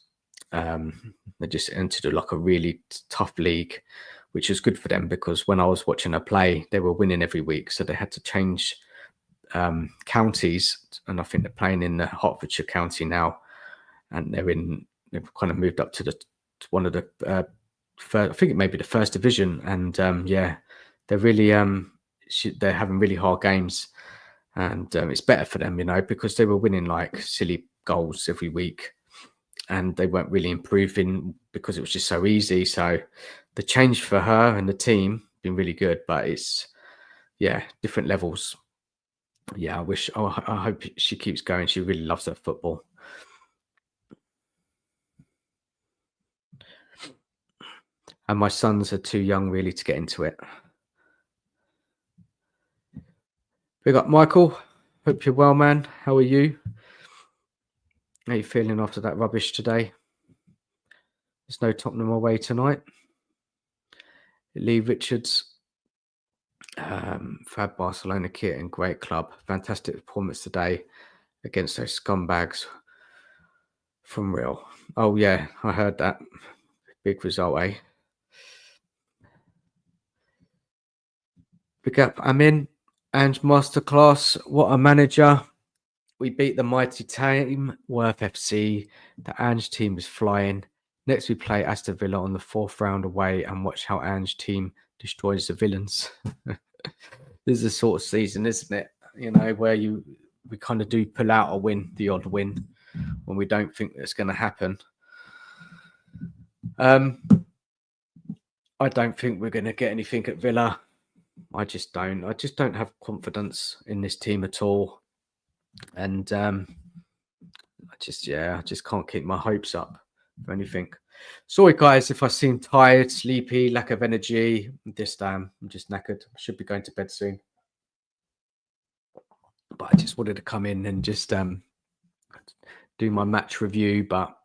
They just entered a really tough league which is good for them because when I was watching her play, they were winning every week. So they had to change counties. And I think they're playing in the Hertfordshire county now. And they've kind of moved up to one of the, I think it may be the first division. And yeah, they're really, they're having really hard games. And it's better for them, because they were winning like silly goals every week. And they weren't really improving because it was just so easy. So the change for her and the team been really good, but it's different levels. Yeah, I hope she keeps going. She really loves her football. And my sons are too young really to get into it. We got Michael. Hope you're well, man. How are you? How are you feeling after that rubbish today? There's no Tottenham away tonight. Lee Richards, Fab Barcelona kit and great club. Fantastic performance today against those scumbags from Real. Oh yeah, I heard that. Big result, eh? Big up, Amin. And masterclass. What a manager. We beat the mighty team, Worth FC. The Ange team is flying. Next, we play Aston Villa on the 4th round away and watch how Ange team destroys the villains. This is the sort of season, isn't it? Where we kind of do pull out a win, the odd win, when we don't think it's going to happen. I don't think we're going to get anything at Villa. I just don't have confidence in this team at all. And I just can't keep my hopes up for anything. Sorry, guys, if I seem tired, sleepy, lack of energy. I'm just knackered. I should be going to bed soon. But I just wanted to come in and just do my match review, but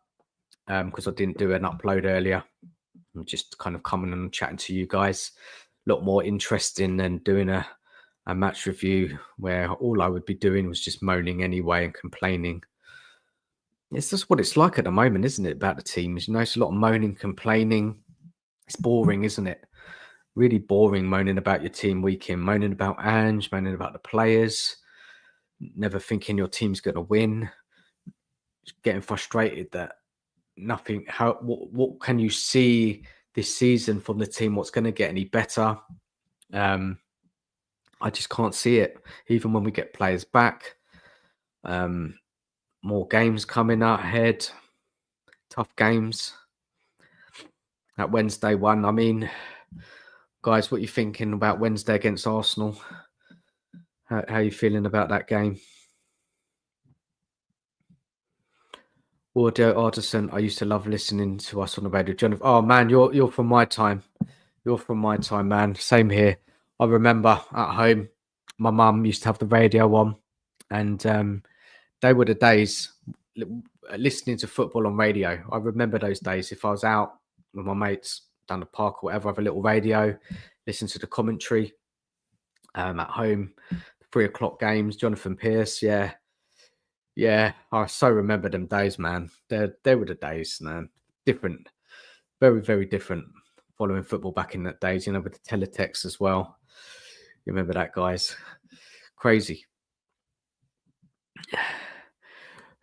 because I didn't do an upload earlier, I'm just kind of coming and chatting to you guys. A lot more interesting than doing a match review where all I would be doing was just moaning anyway and complaining. It's just what it's like at the moment, isn't it, about the teams? It's a lot of moaning, complaining. It's boring, isn't it? Really boring moaning about your team week in, moaning about Ange, moaning about the players, never thinking your team's going to win, just getting frustrated that nothing. What can you see this season from the team? What's going to get any better? I just can't see it. Even when we get players back, more games coming up ahead, tough games. That Wednesday one, I mean, guys, what are you thinking about Wednesday against Arsenal? How are you feeling about that game? Audio Artisan, I used to love listening to us on the radio. Jonathan, oh man, you're from my time. You're from my time, man. Same here. I remember at home, my mum used to have the radio on, and they were the days listening to football on radio. I remember those days. If I was out with my mates down the park or whatever, have a little radio, listen to the commentary at home, 3 o'clock games, Jonathan Pierce. Yeah, I so remember them days, man. They were the days, man. Different, very, very different. Following football back in that days, with the teletext as well. You remember that, guys? Crazy.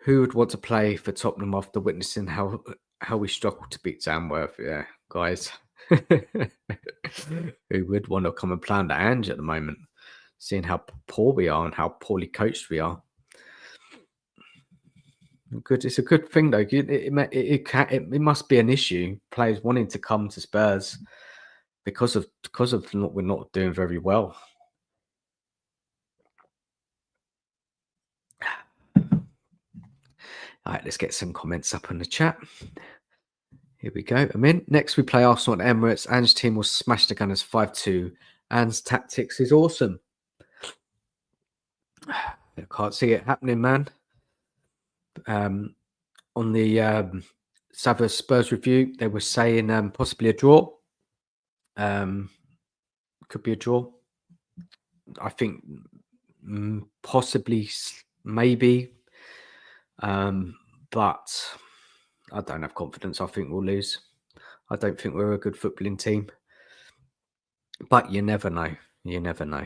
Who would want to play for Tottenham after witnessing how we struggled to beat Tamworth? Yeah, guys. Who would want to come and play under Ange at the moment, seeing how poor we are and how poorly coached we are? Good. It's a good thing though. It must be an issue. Players wanting to come to Spurs because of we're not doing very well. All right, let's get some comments up in the chat. Here we go. Next, we play Arsenal at Emirates. Ange's team will smash the Gunners 5-2. Ange's tactics is awesome. I can't see it happening, man. On the Savas Spurs review, they were saying possibly a draw. Could be a draw. I think possibly, maybe. But I don't have confidence. I think we'll lose. I don't think we're a good footballing team. But you never know. You never know.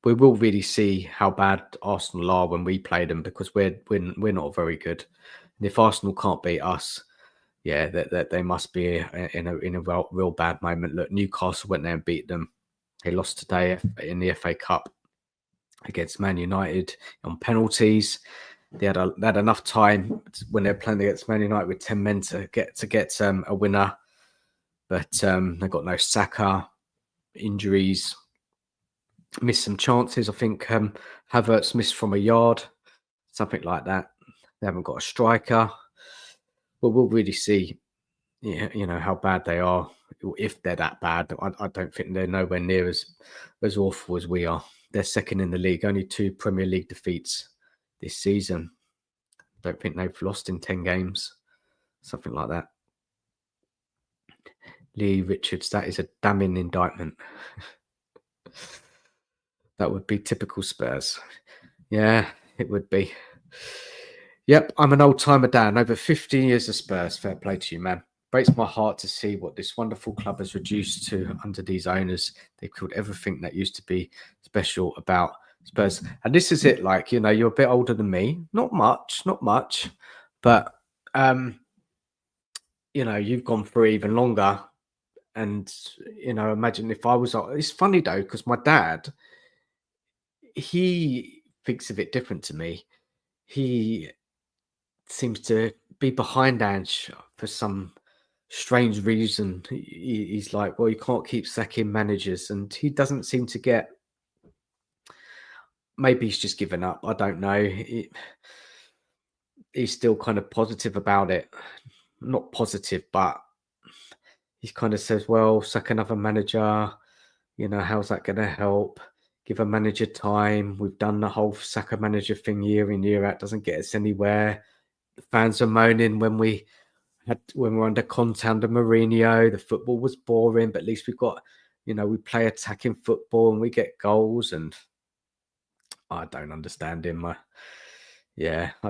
We will really see how bad Arsenal are when we play them, because we're not very good. And if Arsenal can't beat us, yeah, that they must be in a real bad moment. Look, Newcastle went there and beat them. They lost today in the FA Cup against Man United on penalties. They had enough time when they're playing against Man United with 10 men to get a winner, but they got no Saka, injuries, missed some chances. I think Havertz missed from a yard, something like that. They haven't got a striker. But we'll really see, how bad they are, if they're that bad. I don't think they're nowhere near as awful as we are. They're second in the league, only 2 Premier League defeats this season. Don't think they've lost in 10 games, something like that. Lee Richards, that is a damning indictment. That would be typical Spurs. Yeah, it would be. Yep, I'm an old timer, Dan. Over 15 years of Spurs. Fair play to you, man. Breaks my heart to see what this wonderful club has reduced to under these owners. They killed everything that used to be special about Spurs. And this is it. Like, you're a bit older than me. Not much, but you've gone through even longer. And imagine if I was. It's funny though, because my dad, he thinks of it different to me. He seems to be behind Ange for some strange reason. He's like, well, you can't keep sacking managers, and he doesn't seem to get. Maybe he's just given up. I don't know. He's still kind of positive about it. Not positive, but he kind of says, well, sack another manager. How's that going to help? Give a manager time. We've done the whole sack a manager thing year in, year out. Doesn't get us anywhere. The fans are moaning when we were under Conte, under Mourinho. The football was boring, but at least we've got, we play attacking football and we get goals. And I don't understand him. I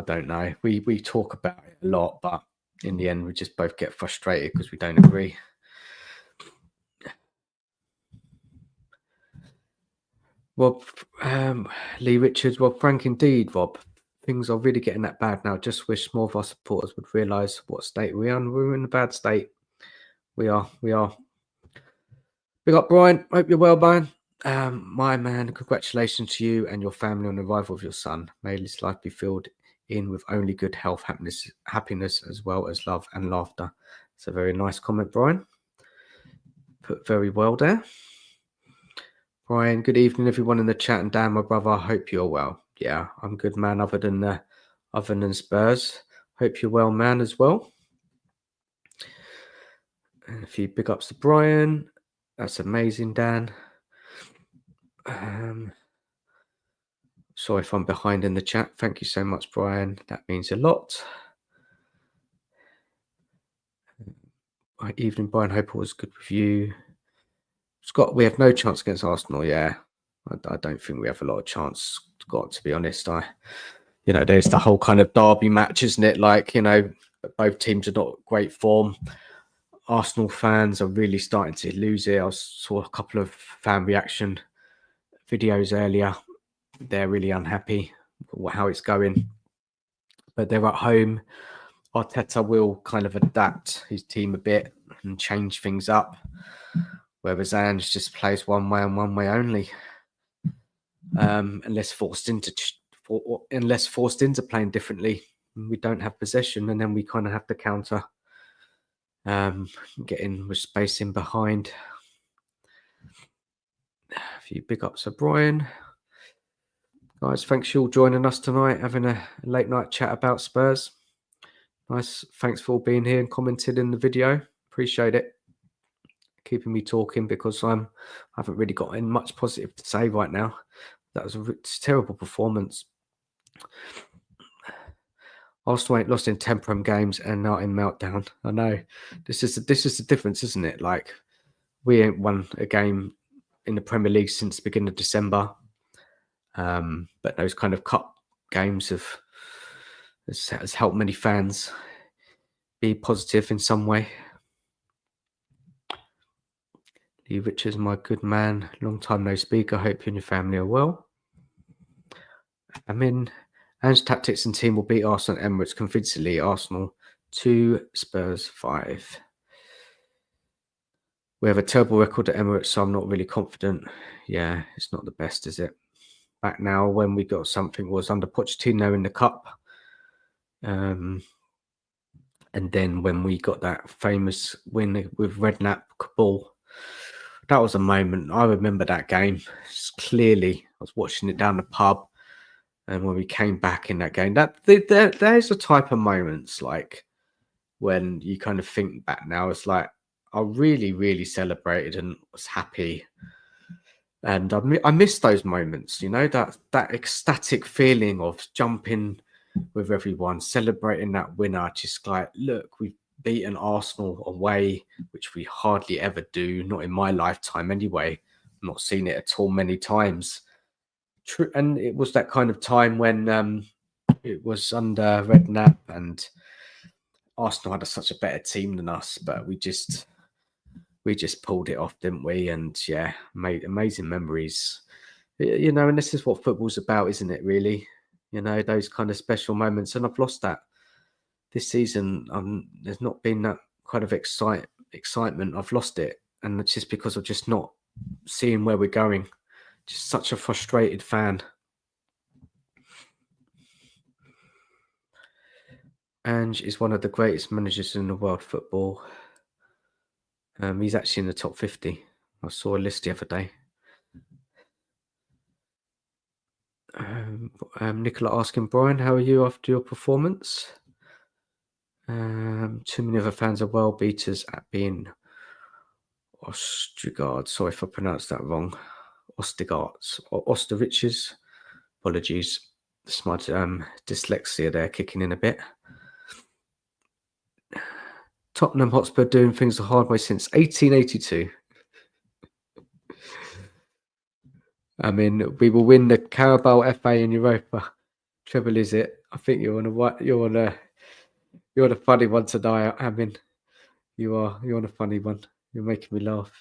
don't know. We talk about it a lot, but in the end, we just both get frustrated because we don't agree. Rob, Lee Richards, Rob Frank, indeed, Rob. Things are really getting that bad now. Just wish more of our supporters would realise what state we're in. We're in a bad state. We are. Big up, Brian. Hope you're well, Brian. My man, congratulations to you and your family on the arrival of your son. May his life be filled in with only good health, happiness, as well as love and laughter. It's a very nice comment, Brian. Put very well there. Brian, good evening, everyone in the chat, and Dan, my brother. Hope you're well. Yeah, I'm good, man. Other than Spurs, hope you're well, man, as well. And a few big ups to Brian. That's amazing, Dan. Sorry if I'm behind in the chat. Thank you so much, Brian. That means a lot. Evening, Brian. Hope all was good with you. Scott, we have no chance against Arsenal. Yeah, I don't think we have a lot of chance, Scott, to be honest. There's the whole kind of derby match, isn't it? Like, both teams are not great form. Arsenal fans are really starting to lose it. I saw a couple of fan reaction videos earlier. They're really unhappy with how it's going. But they're at home. Arteta will kind of adapt his team a bit and change things up, whereas Ange just plays one way and one way only, unless forced into playing differently. We don't have possession, and then we kind of have to counter, getting with space in behind. A few big ups for Brian. Guys, thanks you all joining us tonight, having a late night chat about Spurs. Nice. Thanks for all being here and commented in the video. Appreciate it. Keeping me talking, because I haven't really got much positive to say right now. That was a terrible performance. Arsenal ain't lost in 10 Prem games and not in meltdown. I know. This is the difference, isn't it? Like, we ain't won a game in the Premier League since the beginning of December. But those kind of cup games has helped many fans be positive in some way. Lee Richards, my good man. Long time no speak. I hope you and your family are well. I'm in. Ange's tactics and team will beat Arsenal and Emirates convincingly. Arsenal 2, Spurs 5. We have a terrible record at Emirates, so I'm not really confident. Yeah, it's not the best, is it? Back now, when we got something was under Pochettino in the cup. And then when we got that famous win with Redknapp Kabul, that was a moment. I remember that game clearly. I was watching it down the pub, and when we came back in that game, there's a type of moments like when you kind of think back now. It's like I really, really celebrated and was happy, and I miss those moments. You know, that ecstatic feeling of jumping with everyone, celebrating that winner. Just like, look, we've beaten Arsenal away, which we hardly ever do, not in my lifetime anyway. I've not seen it at all many times. True, and it was that kind of time when it was under Redknapp and Arsenal had such a better team than us, but we just pulled it off, didn't we? And yeah, made amazing memories. You know, and this is what football's about, isn't it? Really, you know, those kind of special moments. And I've lost that this season. There's not been that kind of excitement. I've lost it, and it's just because of just not seeing where we're going. Just such a frustrated fan. Ange is one of the greatest managers in the world football. He's actually in the top 50. I saw a list the other day. Nicola asking, Brian, how are you after your performance? Too many other fans are well beaters at being Ostergaard. Sorry if I pronounced that wrong. Ostergaards or Osterriches. Apologies. It's my dyslexia there kicking in a bit. Tottenham Hotspur doing things the hard way since 1882. I mean, we will win the Carabao, FA, and Europa. Trouble is it? I think you're on a funny one today. I mean, you're on a funny one. You're making me laugh.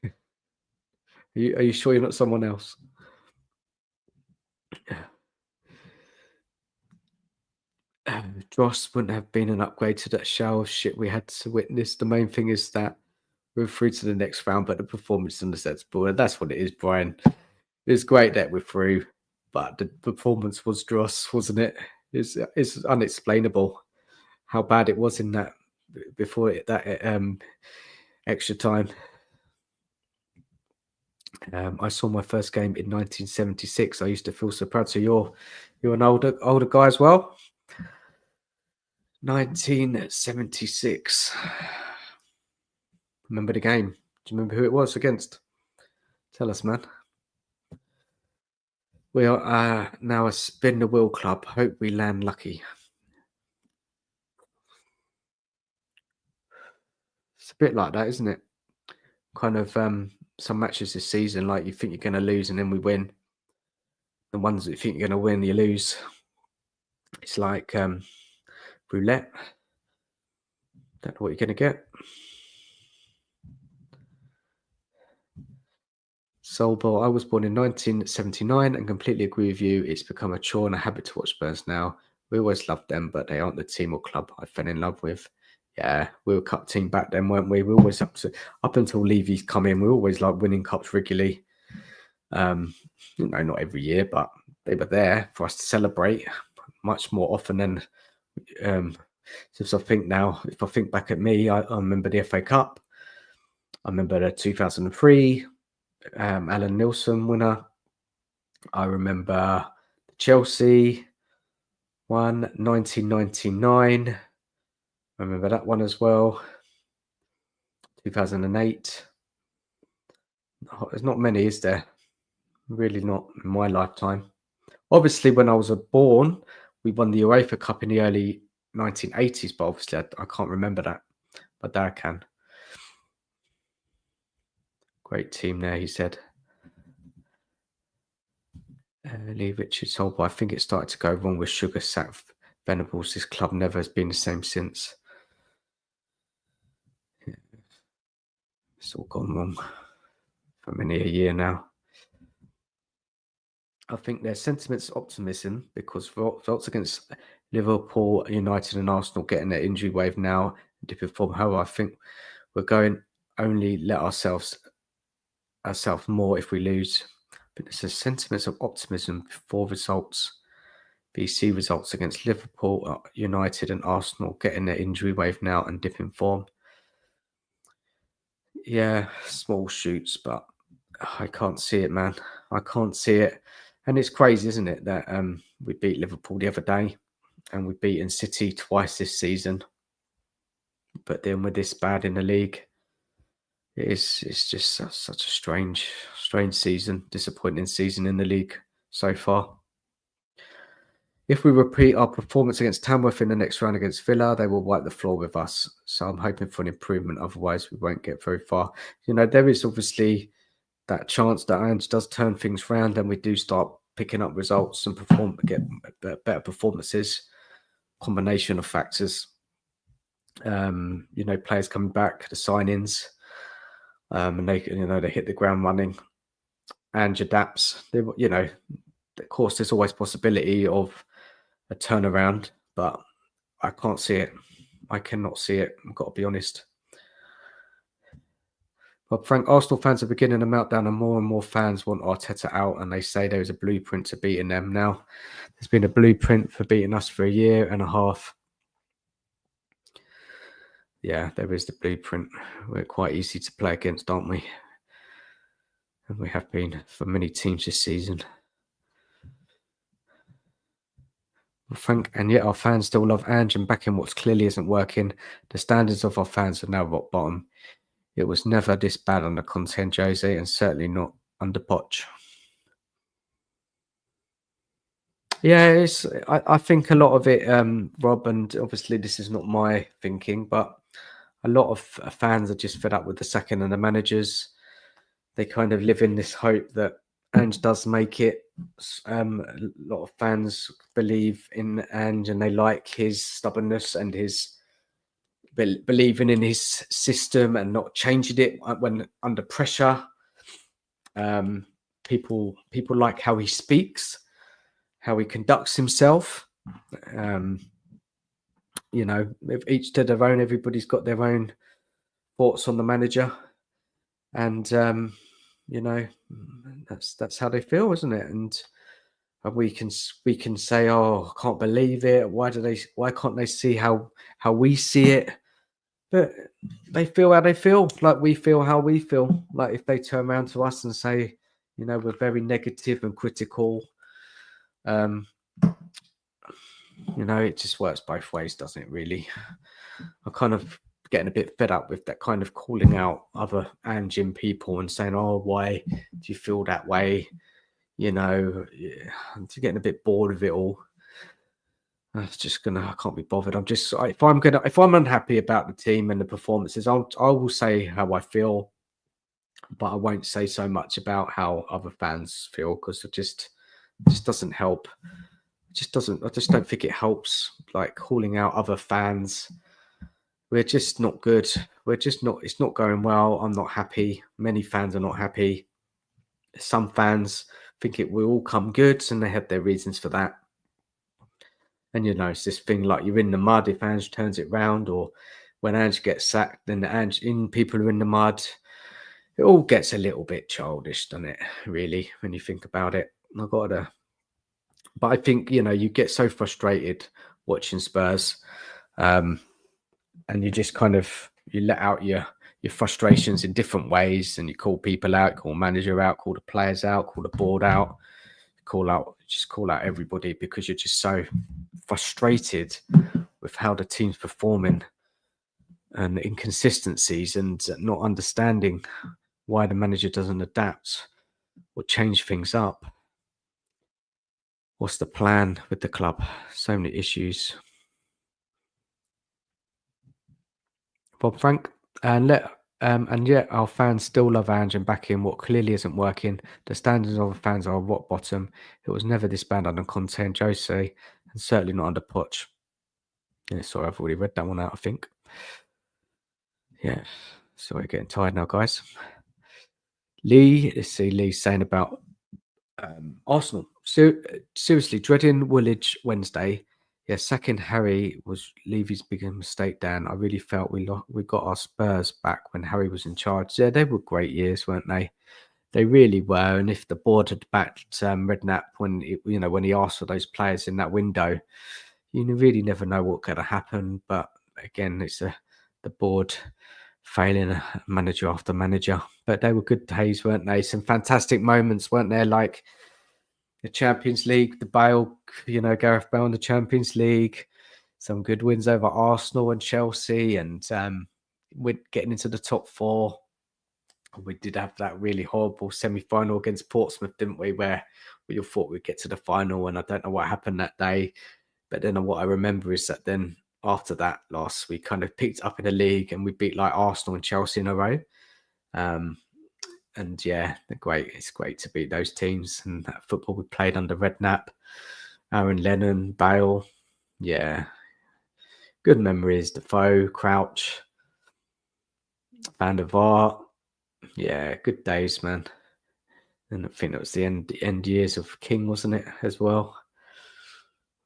Are you sure you're not someone else? Dross wouldn't have been an upgrade to that shower of shit we had to witness. The main thing is that we're through to the next round, but the performance is unacceptable. And that's what it is, Brian. It's great that we're through, but the performance was dross, wasn't it? It's unexplainable how bad it was in that before that extra time. I saw my first game in 1976. I used to feel so proud. So you're an older guy as well. 1976. Remember the game? Do you remember who it was against? Tell us, man. We are now a spin the wheel club. Hope we land lucky. It's a bit like that, isn't it? Kind of some matches this season, like you think you're going to lose and then we win. The ones that you think you're going to win, you lose. It's like roulette. Don't know what you're going to get. Soulball, I was born in 1979 and completely agree with you. It's become a chore and a habit to watch Spurs now. We always loved them, but they aren't the team or club I fell in love with. Yeah, we were a cup team back then, weren't we? We were always up until Levy's come in. We were always like winning cups regularly. Not every year, but they were there for us to celebrate much more often than. Since I think now, if I think back at me, I remember the FA Cup. I remember the 2003 Alan Nilsson winner. I remember Chelsea one, 1999. I remember that one as well. 2008. There's not many, is there? Really not in my lifetime. Obviously, when I was born, we won the UEFA Cup in the early 1980s, but obviously I can't remember that. But Dad can. Great team there, he said. Lee Richards Holber, I think it started to go wrong with Sugar Sack Venables. This club never has been the same since. It's all gone wrong for many a year now. I think there's sentiments of optimism because results against Liverpool, United, and Arsenal getting their injury wave now, different form. However, I think we're going only let ourselves more if we lose. But there's a sentiments of optimism before results. BC results against Liverpool, United, and Arsenal getting their injury wave now and dipping form. Yeah, small shoots, but I can't see it, man. I can't see it. And it's crazy, isn't it, that we beat Liverpool the other day and we've beaten City twice this season. But then we're this bad in the league. It's just such a strange season, disappointing season in the league so far. If we repeat our performance against Tamworth in the next round against Villa, they will wipe the floor with us. So I'm hoping for an improvement. Otherwise, we won't get very far. There is obviously that chance that Ange does turn things around and we do start picking up results and get better performances. Combination of factors. Players coming back, the signings, and they hit the ground running. Ange adapts. Of course, there's always possibility of a turnaround, but I can't see it. I cannot see it. I've got to be honest. But Frank, Arsenal fans are beginning a meltdown, and more fans want Arteta out, and they say there is a blueprint to beating them. Now, there's been a blueprint for beating us for a year and a half. Yeah, there is the blueprint. We're quite easy to play against, aren't we? And we have been for many teams this season. Frank, and yet our fans still love Ange and backing what clearly isn't working. The standards of our fans are now rock bottom. It was never this bad under Conte and Jose, and certainly not under Poch. Yeah, I think a lot of it, Rob, and obviously this is not my thinking, but a lot of fans are just fed up with the second and the managers. They kind of live in this hope that Ange does make it. A lot of fans believe in Ange and they like his stubbornness and his believing in his system and not changing it when under pressure. People like how he speaks, how he conducts himself. Each to their own. Everybody's got their own thoughts on the manager, and that's how they feel, isn't it? And we can say, "Oh, I can't believe it. Why can't they see how we see it?" But they feel how they feel, like we feel how we feel. Like if they turn around to us and say, we're very negative and critical, it just works both ways, doesn't it, really? I'm kind of getting a bit fed up with that kind of calling out other Anjin people and saying, "Oh, why do you feel that way?" I'm getting a bit bored of it all. I can't be bothered. If I'm unhappy about the team and the performances, I will say how I feel, but I won't say so much about how other fans feel because it just doesn't help. I just don't think it helps. Like calling out other fans, we're just not good. It's not going well. I'm not happy. Many fans are not happy. Some fans think it will all come good, and they have their reasons for that. And it's this thing like you're in the mud if Ange turns it round, or when Ange gets sacked, then people are in the mud. It all gets a little bit childish, doesn't it? Really, when you think about it. But I think you get so frustrated watching Spurs, and you just kind of you let out your frustrations in different ways, and you call people out, call manager out, call the players out, call the board out, call out everybody because you're just so frustrated with how the team's performing and inconsistencies and not understanding why the manager doesn't adapt or change things up. What's the plan with the club? So many issues. Bob Frank, and yet our fans still love Ange and back in what clearly isn't working. The standards of the fans are rock bottom. It was never this bad under Conte and Jose, and certainly not under Poch. Yeah, sorry, I've already read that one out, I think. Yeah, Sorry, getting tired now, guys. Lee, let's see, Lee's saying about Arsenal. Seriously, dreading Woolwich Wednesday. Yeah, sacking Harry was Levy's biggest mistake, Dan. I really felt we got our Spurs back when Harry was in charge. Yeah, they were great years, weren't they? They really were. And if the board had backed Redknapp when when he asked for those players in that window, you really never know what could have happened. But again, it's the board failing manager after manager. But they were good days, weren't they? Some fantastic moments, weren't there? Like the Champions League, the Bale, Gareth Bale in the Champions League, some good wins over Arsenal and Chelsea, and we're getting into the top four. We did have that really horrible semi-final against Portsmouth, didn't we? Where we all thought we'd get to the final, and I don't know what happened that day. But then what I remember is that then after that loss, we kind of picked up in the league and we beat like Arsenal and Chelsea in a row. And yeah, it's great to beat those teams. And that football we played under Redknapp, Aaron Lennon, Bale. Yeah. Good memories. Defoe, Crouch, Van der Vaart. Yeah, good days, man. And I think that was the end years of King, wasn't it, as well?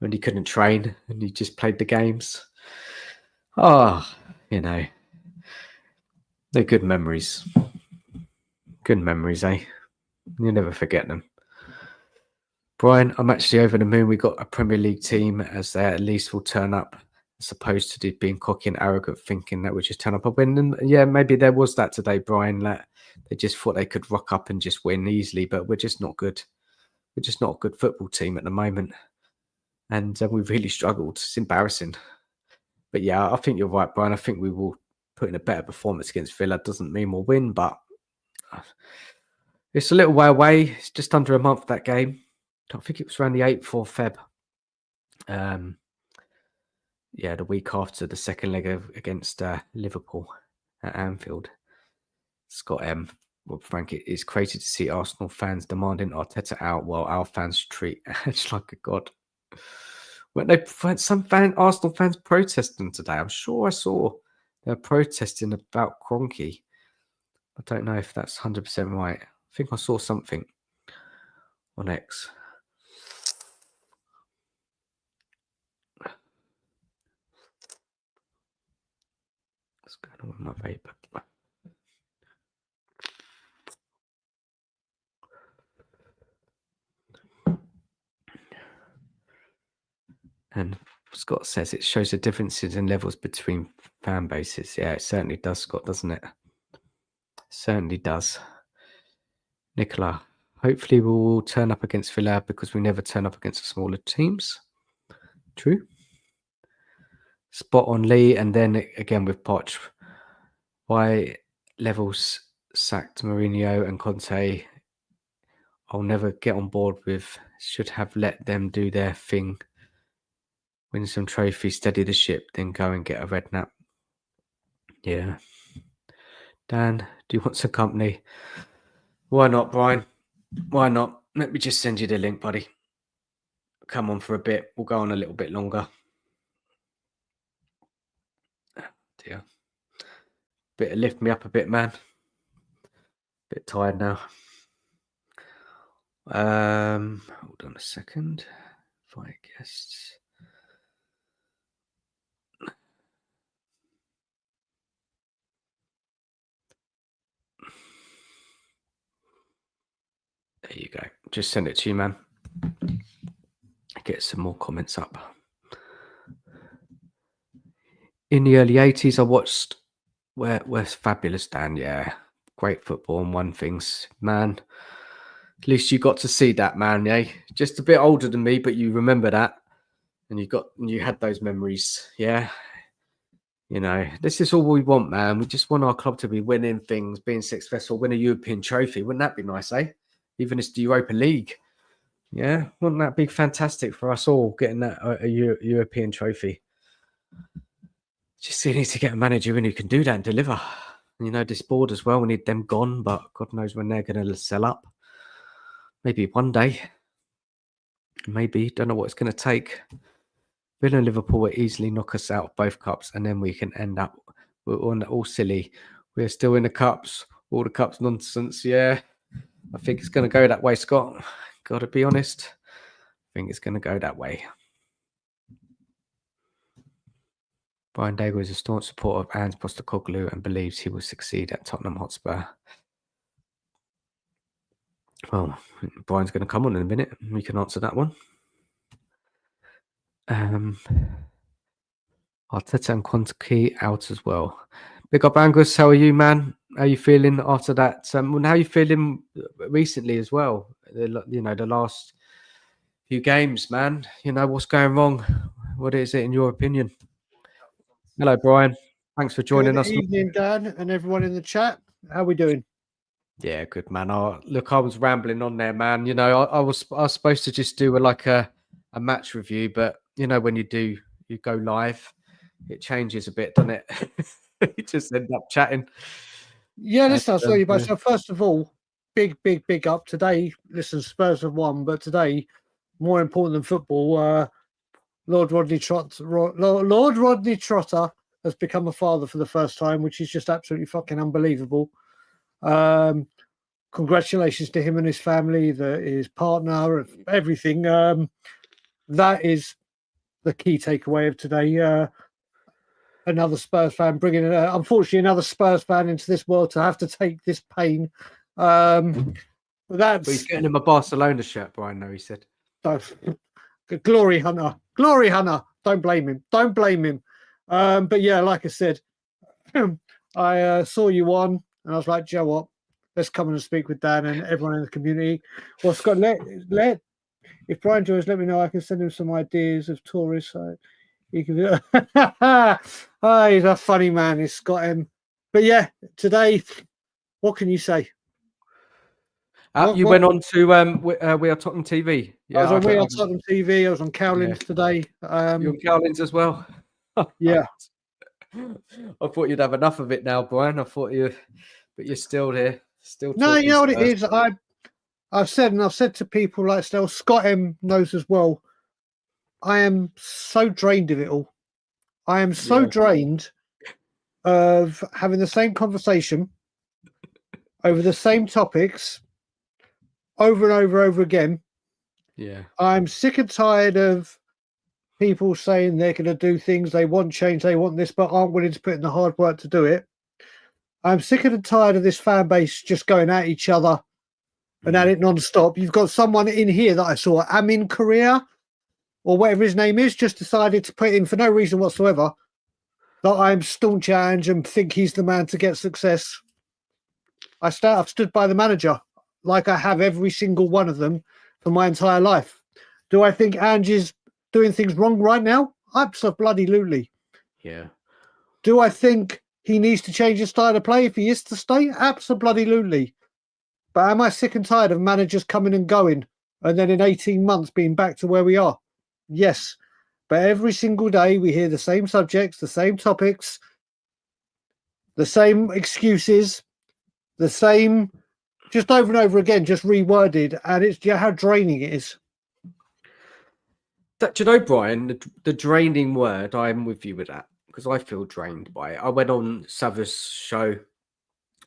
When he couldn't train and he just played the games. Oh, they're good memories. Good memories, eh? You'll never forget them. Brian, I'm actually over the moon. We got a Premier League team as they at least will turn up, as opposed to being cocky and arrogant, thinking that we just turn up and win. And yeah, maybe there was that today, Brian. That they just thought they could rock up and just win easily, but we're just not good. We're just not a good football team at the moment, and we've really struggled. It's embarrassing. But yeah, I think you're right, Brian. I think we will put in a better performance against Villa. Doesn't mean we'll win, but it's a little way away. It's just under a month, that game. I think it was around the 8th of Feb. Yeah, the week after the second leg against Liverpool at Anfield. Scott M. Well, Frank, it is crazy to see Arsenal fans demanding Arteta out while our fans treat Edge like a god. Weren't some Arsenal fans protesting today? I'm sure I saw they're protesting about Kroenke. I don't know if that's 100% right. I think I saw something on X. What's going on with my vape? And Scott says it shows the differences in levels between fan bases. Yeah, it certainly does, Scott, doesn't it? Certainly does. Nicola, hopefully we will turn up against Villa because we never turn up against the smaller teams. True. Spot on, Lee. And then again with Poch. Why Levels sacked Mourinho and Conte? I'll never get on board with. Should have let them do their thing. Win some trophies, steady the ship, then go and get a Redknapp. Yeah. Dan, do you want some company? Why not, Brian? Why not? Let me just send you the link, buddy. Come on for a bit. We'll go on a little bit longer. Oh, dear. Bit of lift me up a bit, man. Bit tired now. Hold on a second. Invite guests. There you go. Just send it to you, man. Get some more comments up. In the early 80s, I watched Where's Fabulous Dan? Yeah. Great football and won things. Man, at least you got to see that, man. Yeah. Just a bit older than me, but you remember that. And you had those memories. Yeah. This is all we want, man. We just want our club to be winning things, being successful, win a European trophy. Wouldn't that be nice, eh? Even if it's the Europa League. Yeah. Wouldn't that be fantastic for us all, getting that a European trophy? Just need to get a manager in who can do that and deliver. This board as well, we need them gone, but God knows when they're going to sell up. Maybe one day. Maybe. Don't know what it's going to take. Villa and Liverpool will easily knock us out of both cups, and then we can end up all silly We're still in the cups. All the cups nonsense. Yeah. I think it's going to go that way, Scott. Got to be honest. I think it's going to go that way. Brian Daigle is a staunch supporter of Ange Postecoglou and believes he will succeed at Tottenham Hotspur. Well, Brian's going to come on in a minute. We can answer that one. Arteta and Quantity out as well. Big up, Angus. How are you, man? How are you feeling after that? How are you feeling recently as well? The last few games, man. What's going wrong? What is it in your opinion? Hello, Brian. Thanks for joining us. Good evening, Dan, and everyone in the chat. How are we doing? Yeah, good, man. Look, I was rambling on there, man. I was supposed to just do a match review, but when you go live, it changes a bit, doesn't it? You just end up chatting. Yeah, listen, I'll tell you both. So first of all, big up today. Listen, Spurs have won, but today, more important than football, Lord Rodney Trotter has become a father for the first time, which is just absolutely fucking unbelievable. Congratulations to him and his family, his partner, everything. That is the key takeaway of today. Another Spurs fan bringing, unfortunately, another Spurs fan into this world to have to take this pain. But he's getting him a Barcelona shirt, Brian. No, he said. Glory hunter. Don't blame him. But yeah, like I said, I saw you on, and I was like, Joe, what? Let's come and speak with Dan and everyone in the community. Well, Scott, if Brian joins, let me know. I can send him some ideas of tourists. He can. He's a funny man. He's got him. But yeah, today, what can you say? You went on to We Are Tottenham TV. Yeah, I was on We Are Tottenham TV. I was on Cowlins today. You're on Cowlins as well. Yeah. I thought you'd have enough of it now, Brian. But you're still there. No, you know what it is. I've said to people like Scott M knows as well. I am so drained of it all. I am so drained of having the same conversation over the same topics over and over again. Yeah. I'm sick and tired of people saying they're going to do things, they want change, they want this, but aren't willing to put in the hard work to do it. I'm sick and tired of this fan base just going at each other and at it non-stop. You've got someone in here that I saw, Amin Korea, or whatever his name is, just decided to put in for no reason whatsoever that I'm staunch Ange and think he's the man to get success. I've stood by the manager like I have every single one of them for my entire life. Do I think Ange is doing things wrong right now? Absolutely. Yeah. Do I think he needs to change his style of play if he is to stay? Absolutely. But am I sick and tired of managers coming and going and then in 18 months being back to where we are? Yes. But every single day we hear the same subjects, the same topics, the same excuses, the same, just over and over again, just reworded. And it's how draining it is. Do you know, Brian, the draining word, I'm with you with that because I feel drained by it. I went on Savas' show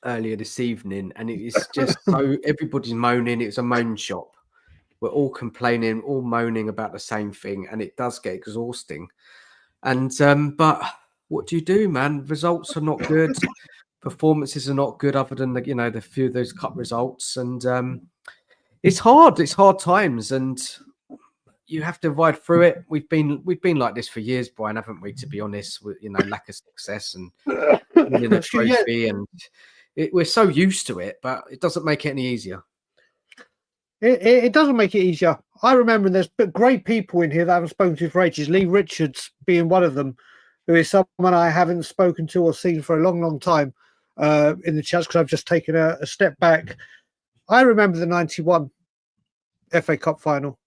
earlier this evening and it is just so everybody's moaning. It's a moan shop. We're all complaining, all moaning about the same thing, and it does get exhausting. And but what do you do, man? Results are not good. Performances are not good, other than the few of those cup results. And it's hard. It's hard times, and you have to ride through it. We've been like this for years, Brian, haven't we? To be honest, with lack of success and winning a trophy, and we're so used to it, but it doesn't make it any easier. It doesn't make it easier. I remember there's great people in here that I haven't spoken to for ages. Lee Richards being one of them, who is someone I haven't spoken to or seen for a long time in the chats because I've just taken a step back. I remember the 91 FA Cup final.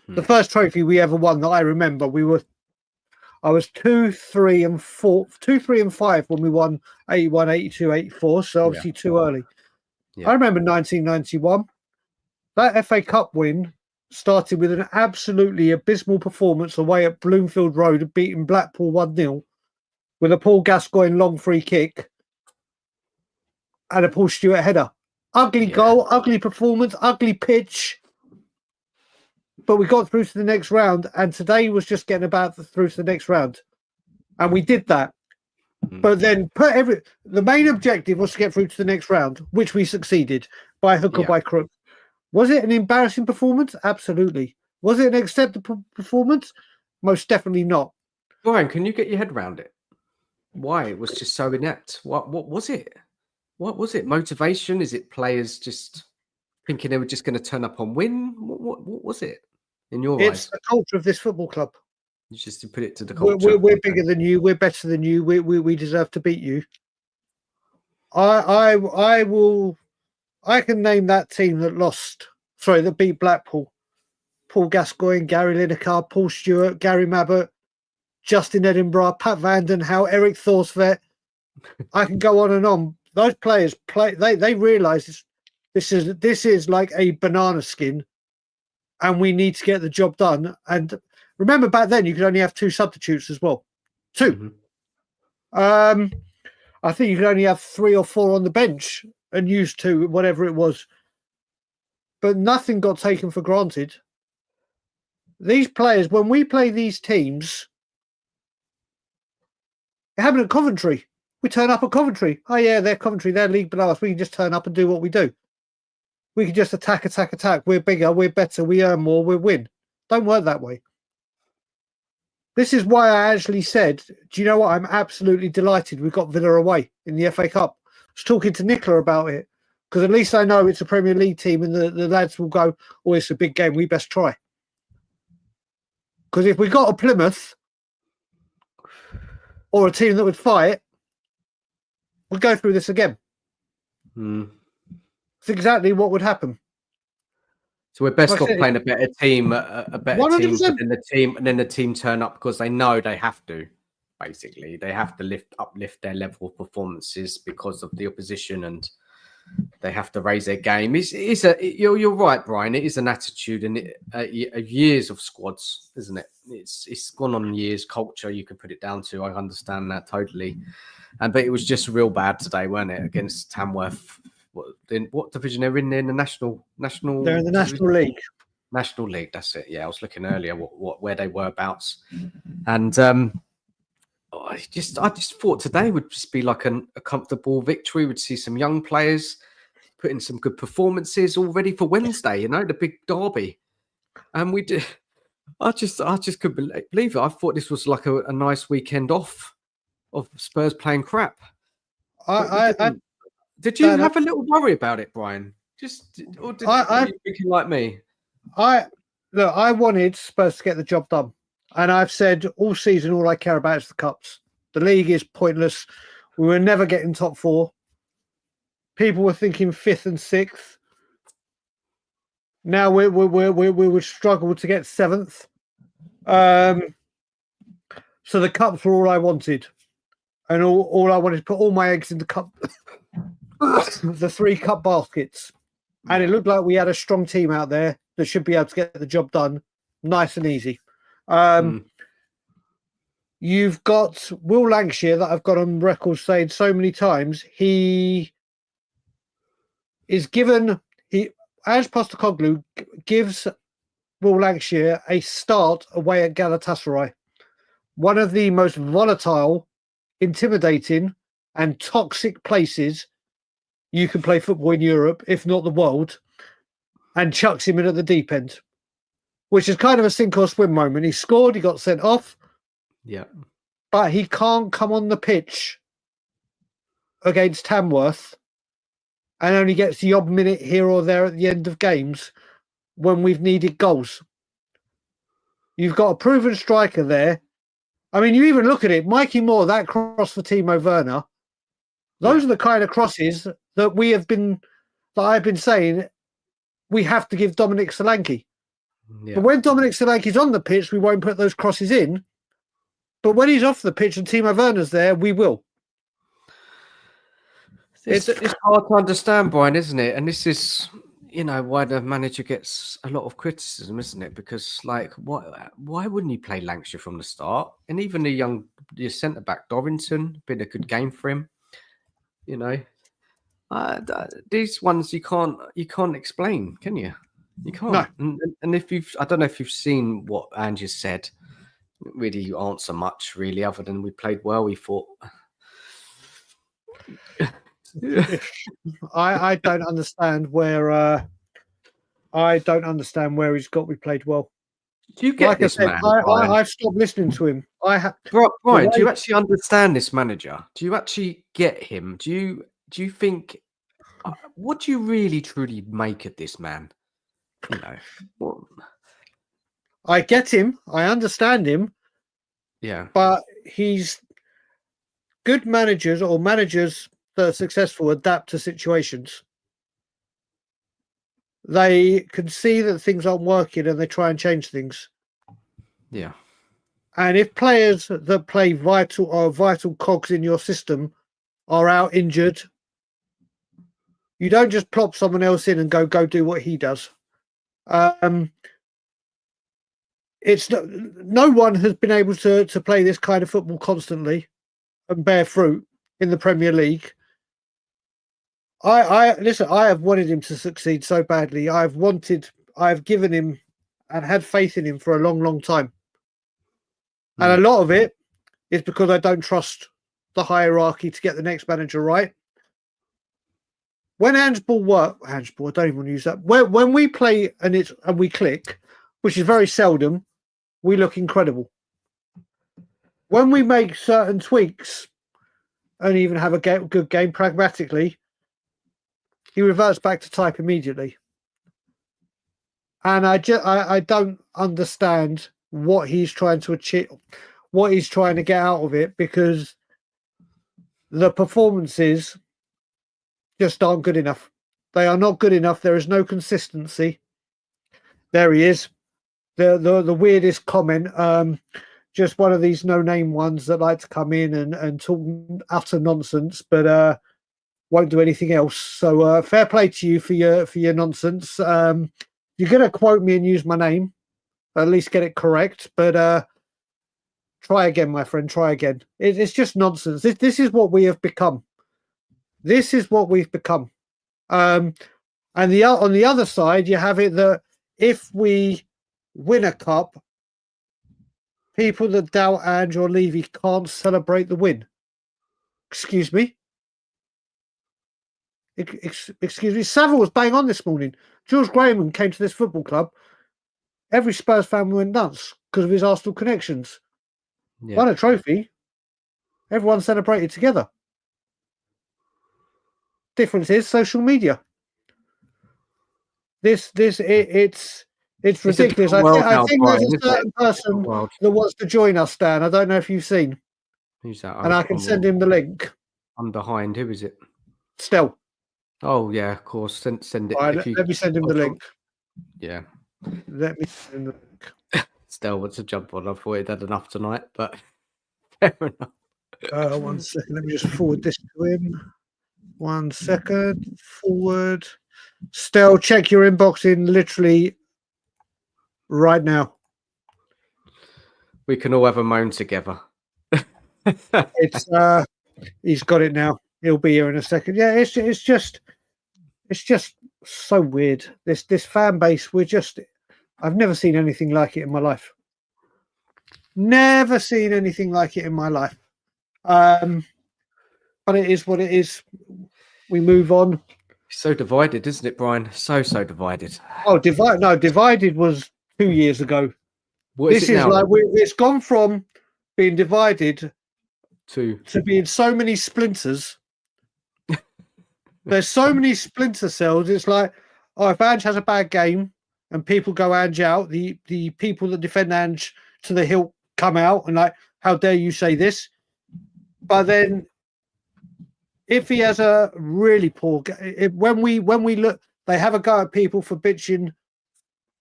The first trophy we ever won that I remember. I was 2, 3 and 5 when we won 81, 82, 84. So obviously too early. Yeah. I remember 1991. That FA Cup win started with an absolutely abysmal performance away at Bloomfield Road, beating Blackpool 1-0 with a Paul Gascoigne long free kick. and a Paul Stewart header. Ugly goal, ugly performance, ugly pitch. But we got through to the next round, and today was just getting through to the next round. And we did that. But then the main objective was to get through to the next round, which we succeeded by hook or by crook. Was it an embarrassing performance? Absolutely. Was it an acceptable performance? Most definitely not. Brian, can you get your head around it? Why it was just so inept? What was it? What was it? Motivation? Is it players just thinking they were just going to turn up and win? What was it in your eyes? It's the culture of this football club. Just to put it to the culture. We're bigger than you. We're better than you. We deserve to beat you. I can name that team that beat Blackpool. Paul Gascoigne, Gary Lineker, Paul Stewart, Gary Mabbott, Justin Edinburgh, Pat Vanden Houwe, Eric Thorsvet. I can go on and on. Those players they realise this is like a banana skin, and we need to get the job done. And remember, back then you could only have 2 substitutes as well. 2. I think you could only have 3 or 4 on the bench and use 2, whatever it was. But nothing got taken for granted. These players, when we play these teams, it happened at Coventry. We turn up at Coventry. Oh yeah, they're Coventry, they're league below us. We can just turn up and do what we do. We can just attack. We're bigger, we're better, we earn more, we win. Don't work that way. This is why I actually said, do you know what? I'm absolutely delighted we got Villa away in the FA Cup. I was talking to Nicola about it, because at least I know it's a Premier League team and the lads will go, oh, it's a big game, we best try. Because if we got a Plymouth or a team that would fight, we'll go through this again. It's exactly what would happen. So we're best off playing a better team, a better 100%. team, and then the team turn up because they know they have to. Basically, they have to uplift their level of performances because of the opposition, and they have to raise their game. You're right, Brian. It is an attitude and years of squads, isn't it? It's gone on years. Culture, you can put it down to. I understand that totally, but it was just real bad today, weren't it, against Tamworth? What division they're in? They're in the national. They're in the National League. National League. That's it. Yeah, I was looking earlier where they were abouts, and I just thought today would just be like a comfortable victory. We'd see some young players put in some good performances all ready for Wednesday. You know, the big derby, and we did. I just couldn't believe it. I thought this was like a nice weekend off of Spurs playing crap. Did you have a little worry about it, Brian? Or did you thinking like me? I wanted Spurs to get the job done. And I've said all season, all I care about is the cups. The league is pointless. We were never getting top 4. People were thinking 5th and 6th. Now we would struggle to get 7th. So the cups were all I wanted. And all I wanted to put all my eggs in the cup. The 3 cup baskets, and it looked like we had a strong team out there that should be able to get the job done nice and easy. You've got Will Lancashire that I've got on record saying so many times he is given, as Postecoglou gives Will Lancashire a start away at Galatasaray, one of the most volatile, intimidating and toxic places you can play football in Europe, if not the world, and chucks him in at the deep end, which is kind of a sink or swim moment. He scored, he got sent off. Yeah. But he can't come on the pitch against Tamworth and only gets the odd minute here or there at the end of games when we've needed goals. You've got a proven striker there. I mean, you even look at it, Mikey Moore, that cross for Timo Werner. Those are the kind of crosses that I've been saying we have to give Dominic Solanke. Yeah. But when Dominic Solanke's on the pitch, we won't put those crosses in. But when he's off the pitch and Timo Werner's there, we will. It's hard to understand, Brian, isn't it? And this is, why the manager gets a lot of criticism, isn't it? Because, why wouldn't you play Lancashire from the start? And even the centre-back, Dorrington, been a good game for him. These ones you can't explain, can you? You can't. And if I don't know if you've seen what Ange said. Really, you answer much really, other than we played well. We thought. I don't understand where. I don't understand where he's got. We played well. Do you get this man? I've stopped listening to him. Brian, do you actually understand this manager? Do you actually get him? Do you think? What do you really truly make of this man? You know, what? I get him. I understand him. Yeah, but he's good managers or managers that are successful adapt to situations. They can see that things aren't working and they try and change things. Yeah. And if players that play vital cogs in your system are out injured, you don't just plop someone else in and go do what he does. It's no one has been able to play this kind of football constantly and bear fruit in the Premier League. Listen, I have wanted him to succeed so badly. I've given him and had faith in him for a long time. And a lot of it is because I don't trust the hierarchy to get the next manager right. When Ange Ball, I don't even want to use that. When we play and we click, which is very seldom, we look incredible. When we make certain tweaks and even have a good game pragmatically, he reverts back to type immediately. And I don't understand what he's trying to achieve, what he's trying to get out of it, because the performances just aren't good enough. They are not good enough. There is no consistency. There he is. The weirdest comment. Just one of these no-name ones that like to come in and talk utter nonsense, but won't do anything else. So fair play to you for your nonsense. You're going to quote me and use my name, at least get it correct. But try again, my friend. Try again. It's just nonsense. This is what we have become. This is what we've become. And on the other side, you have it that if we win a cup, people that doubt Ange or Levy can't celebrate the win. Excuse me. Excuse me. Savile was bang on this morning. George Graham came to this football club. Every Spurs fan went nuts because of his Arsenal connections. Yeah. Won a trophy. Everyone celebrated together. Difference is social media. It's ridiculous. I think there's a certain person that wants to join us, Dan. I don't know if you've seen. Who's that? And I can send him the link. I'm behind. Who is it? Stell. Oh yeah, of course. Send it. Right, let me send him the link. Yeah. Let me send him the link. Stell wants to jump on. I thought he'd had enough tonight, but fair enough. 1 second. Let me just forward this to him. 1 second. Forward. Stell, check your inbox in literally right now. We can all have a moan together. It's he's got it now. He'll be here in a second. Yeah, it's just so weird. This fan base, I've never seen anything like it in my life. Never seen anything like it in my life. But it is what it is. We move on. So divided, isn't it, Brian? So divided. Oh, divided was 2 years ago. This is like it's gone from being divided to being so many splinters. There's so many splinter cells. It's like, if Ange has a bad game and people go Ange out, the people that defend Ange to the hilt come out and like, how dare you say this? But then, if he has a really poor game, when we look, they have a go at people for bitching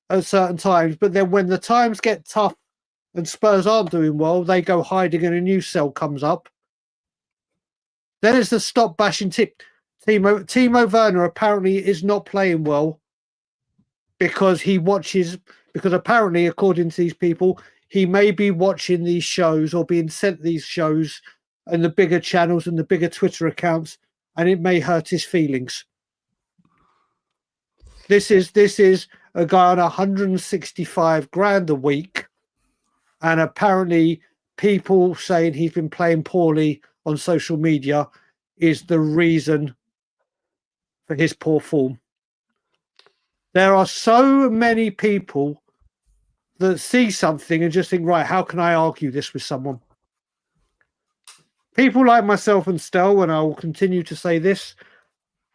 at certain times. But then when the times get tough and Spurs aren't doing well, they go hiding and a new cell comes up. Then it's the stop bashing tip. Timo Werner apparently is not playing well because because apparently, according to these people, he may be watching these shows or being sent these shows and the bigger channels and the bigger Twitter accounts, and it may hurt his feelings. This is a guy on 165 grand a week, and apparently people saying he's been playing poorly on social media is the reason for his poor form. There are so many people that see something and just think, right, how can I argue this with someone? People like myself and Stel, and I will continue to say this,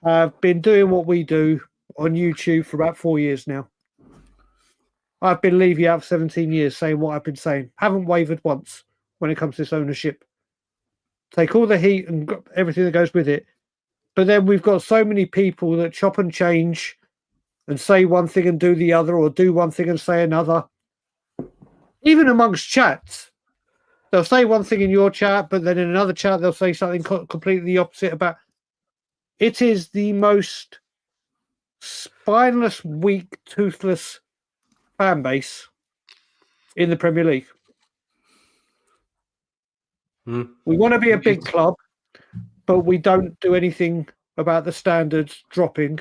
have been doing what we do on YouTube for about 4 years now. I've been leaving out 17 years saying what I've been saying. Haven't wavered once when it comes to this ownership. Take all the heat and everything that goes with it. But then we've got so many people that chop and change and say one thing and do the other, or do one thing and say another. Even amongst chats, they'll say one thing in your chat, but then in another chat, they'll say something completely the opposite about. It is the most spineless, weak, toothless fan base in the Premier League. We want to be a big club, but we don't do anything about the standards dropping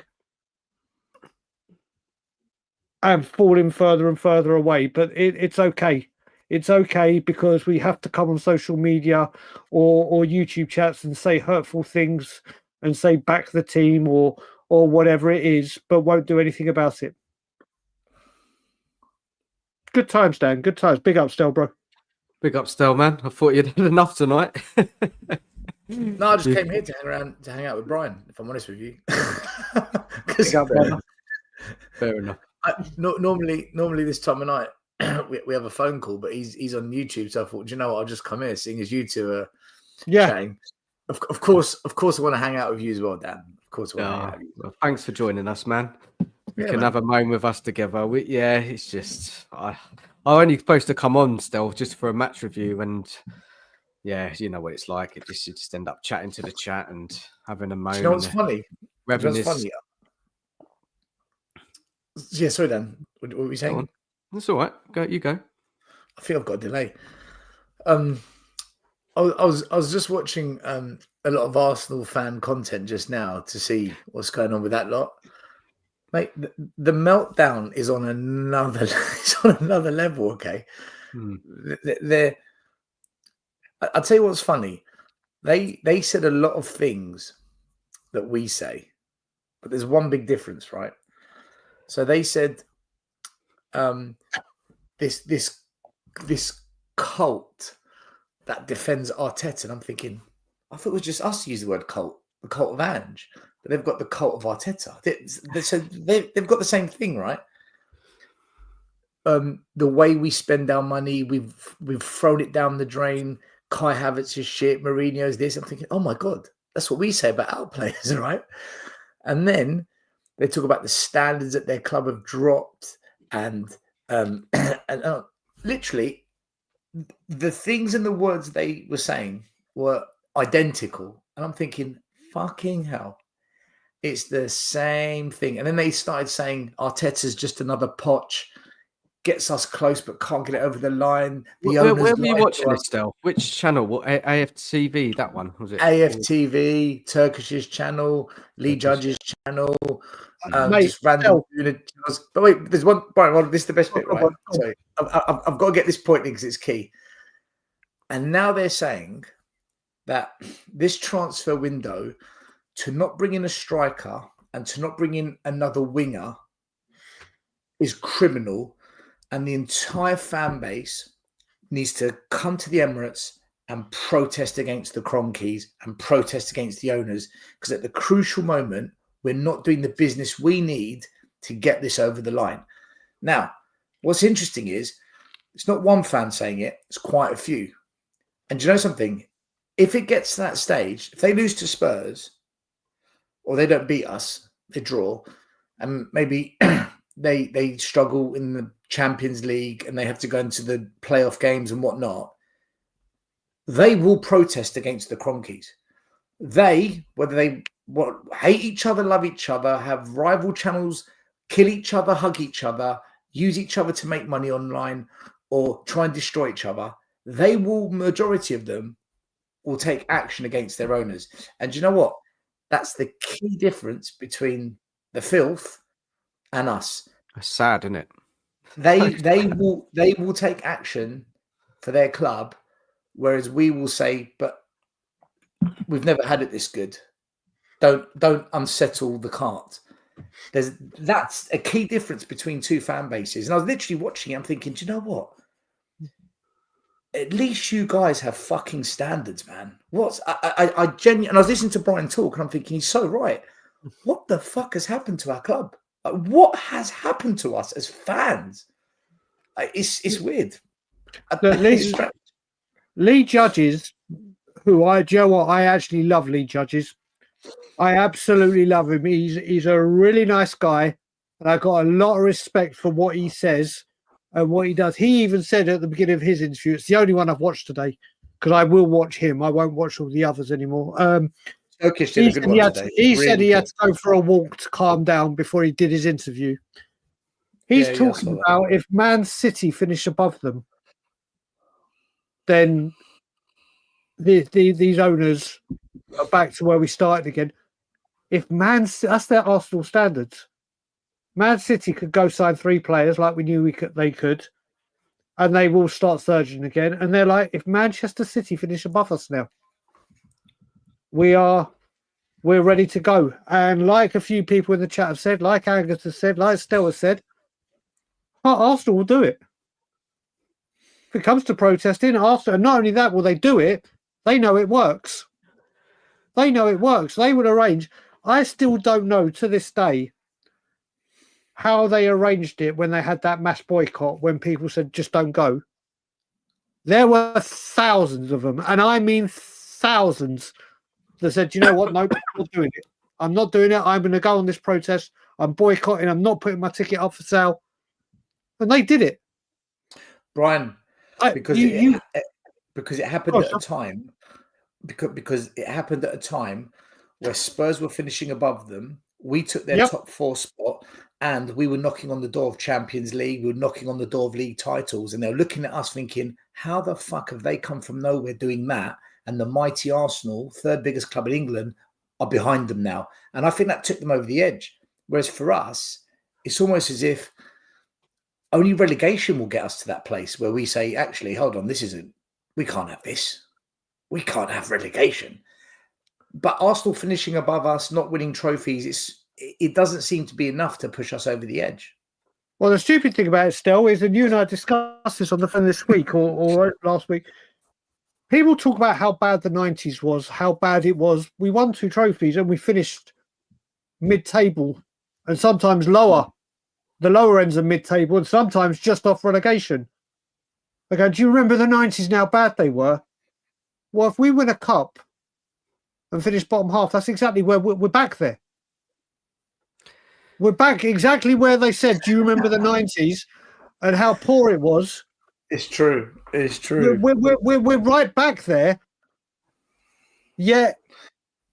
and falling further and further away. But it's okay. It's okay, because we have to come on social media or YouTube chats and say hurtful things and say back the team or whatever it is, but won't do anything about it. Good times, Dan. Good times. Big up, Stel, bro. Big up, Stel, man. I thought you'd had enough tonight. No, I just came here to hang out with Brian, if I'm honest with you. Fair enough. Normally this time of night we have a phone call, but he's on YouTube, so I thought, do you know what? I'll just come here, seeing as you two are chatting. Of course, I want to hang out with you as well, Dan. Of course, I want to hang out with you. Well, thanks for joining us, man. You can man. have a moment with us together. It's just I only supposed to come on still just for a match review, and you know what it's like. You just end up chatting to the chat and having a moment. Do you know what's funny? Yeah, sorry, Dan. What were you saying? That's all right. You go. I think I've got a delay. I was just watching a lot of Arsenal fan content just now to see what's going on with that lot. Mate, the meltdown is on another level. Okay, I'll tell you what's funny. They said a lot of things that we say, but there's one big difference, right? So they said this cult that defends Arteta, and I'm thinking, I thought it was just us to use the word cult, the cult of Ange, but they've got the cult of Arteta. They've got the same thing, right? The way we spend our money, we've thrown it down the drain. Kai Havertz is shit. Mourinho's this. I'm thinking, oh my God, that's what we say about our players, right? And then they talk about the standards that their club have dropped, and literally the things and the words they were saying were identical. And I'm thinking, fucking hell, it's the same thing. And then they started saying Arteta's just another Poch, gets us close but can't get it over the line. Where were you watching this, Stel? Which channel? What, AFTV? That one was it? AFTV, Turkish's channel, Lee Judge's channel. Just random. But wait, there's one. Brian, this is the best bit, right? So I've got to get this point in because it's key. And now they're saying that this transfer window, to not bring in a striker and to not bring in another winger, is criminal, and the entire fan base needs to come to the Emirates and protest against the Cronkies and protest against the owners, because at the crucial moment, we're not doing the business we need to get this over the line. Now, what's interesting is it's not one fan saying it, it's quite a few. And do you know something? If it gets to that stage, if they lose to Spurs or they don't beat us, they draw, and maybe they struggle in the Champions League and they have to go into the playoff games and whatnot, they will protest against the Cronkies. Whether they hate each other, love each other, have rival channels, kill each other, hug each other, use each other to make money online, or try and destroy each other, majority of them will take action against their owners. And do you know what? That's the key difference between the filth and us. It's sad, isn't it? They will take action for their club, whereas we will say, but we've never had it this good. Don't unsettle the cart. That's a key difference between two fan bases. And I was literally watching it, I'm thinking, do you know what? At least you guys have fucking standards, man. I genuinely, and I was listening to Brian talk, and I'm thinking, he's so right. What the fuck has happened to our club? Like, what has happened to us as fans? It's weird. Lee Judges, I actually love Lee Judges. I absolutely love him. He's a really nice guy, and I got a lot of respect for what he says and what he does. He even said at the beginning of his interview, it's the only one I've watched today, because I will watch him. I won't watch all the others anymore. He said he had to go for a walk to calm down before he did his interview. He's talking about if Man City finish above them, then these owners are back to where we started again. If that's their Arsenal standards. Man City could go sign 3 players like we knew they could, and they will start surging again. And they're like, if Manchester City finish above us now, we're ready to go. And like a few people in the chat have said, like Angus has said, like Stella said, Arsenal will do it. If it comes to protesting, Arsenal, and not only that will they do it, they know it works. They know it works. They would arrange. I still don't know to this day how they arranged it when they had that mass boycott, when people said, just don't go. There were thousands of them, and I mean thousands, that said, you know what, no, I'm not doing it. I'm not doing it. I'm going to go on this protest. I'm boycotting. I'm not putting my ticket up for sale. And they did it. Brian, because it happened at a time, because it happened at a time where Spurs were finishing above them. We took their top 4 spot, and we were knocking on the door of Champions League. We were knocking on the door of league titles, and they were looking at us thinking, how the fuck have they come from nowhere doing that? And the mighty Arsenal, 3rd biggest club in England, are behind them now. And I think that took them over the edge. Whereas for us, it's almost as if only relegation will get us to that place where we say, actually, hold on, we can't have this. We can't have relegation. But Arsenal finishing above us, not winning trophies, it doesn't seem to be enough to push us over the edge. Well, the stupid thing about it, Stel, is, and you and I discussed this on the phone this week or last week, people talk about how bad the 90s was, how bad it was. We won 2 trophies and we finished mid-table and sometimes lower. The lower ends of mid-table and sometimes just off relegation. Okay, do you remember the 90s and how bad they were? Well, if we win a cup and finish bottom half, that's exactly where we're back there. We're back exactly where they said, do you remember the 90s and how poor it was? It's true. It's true. We're right back there. Yet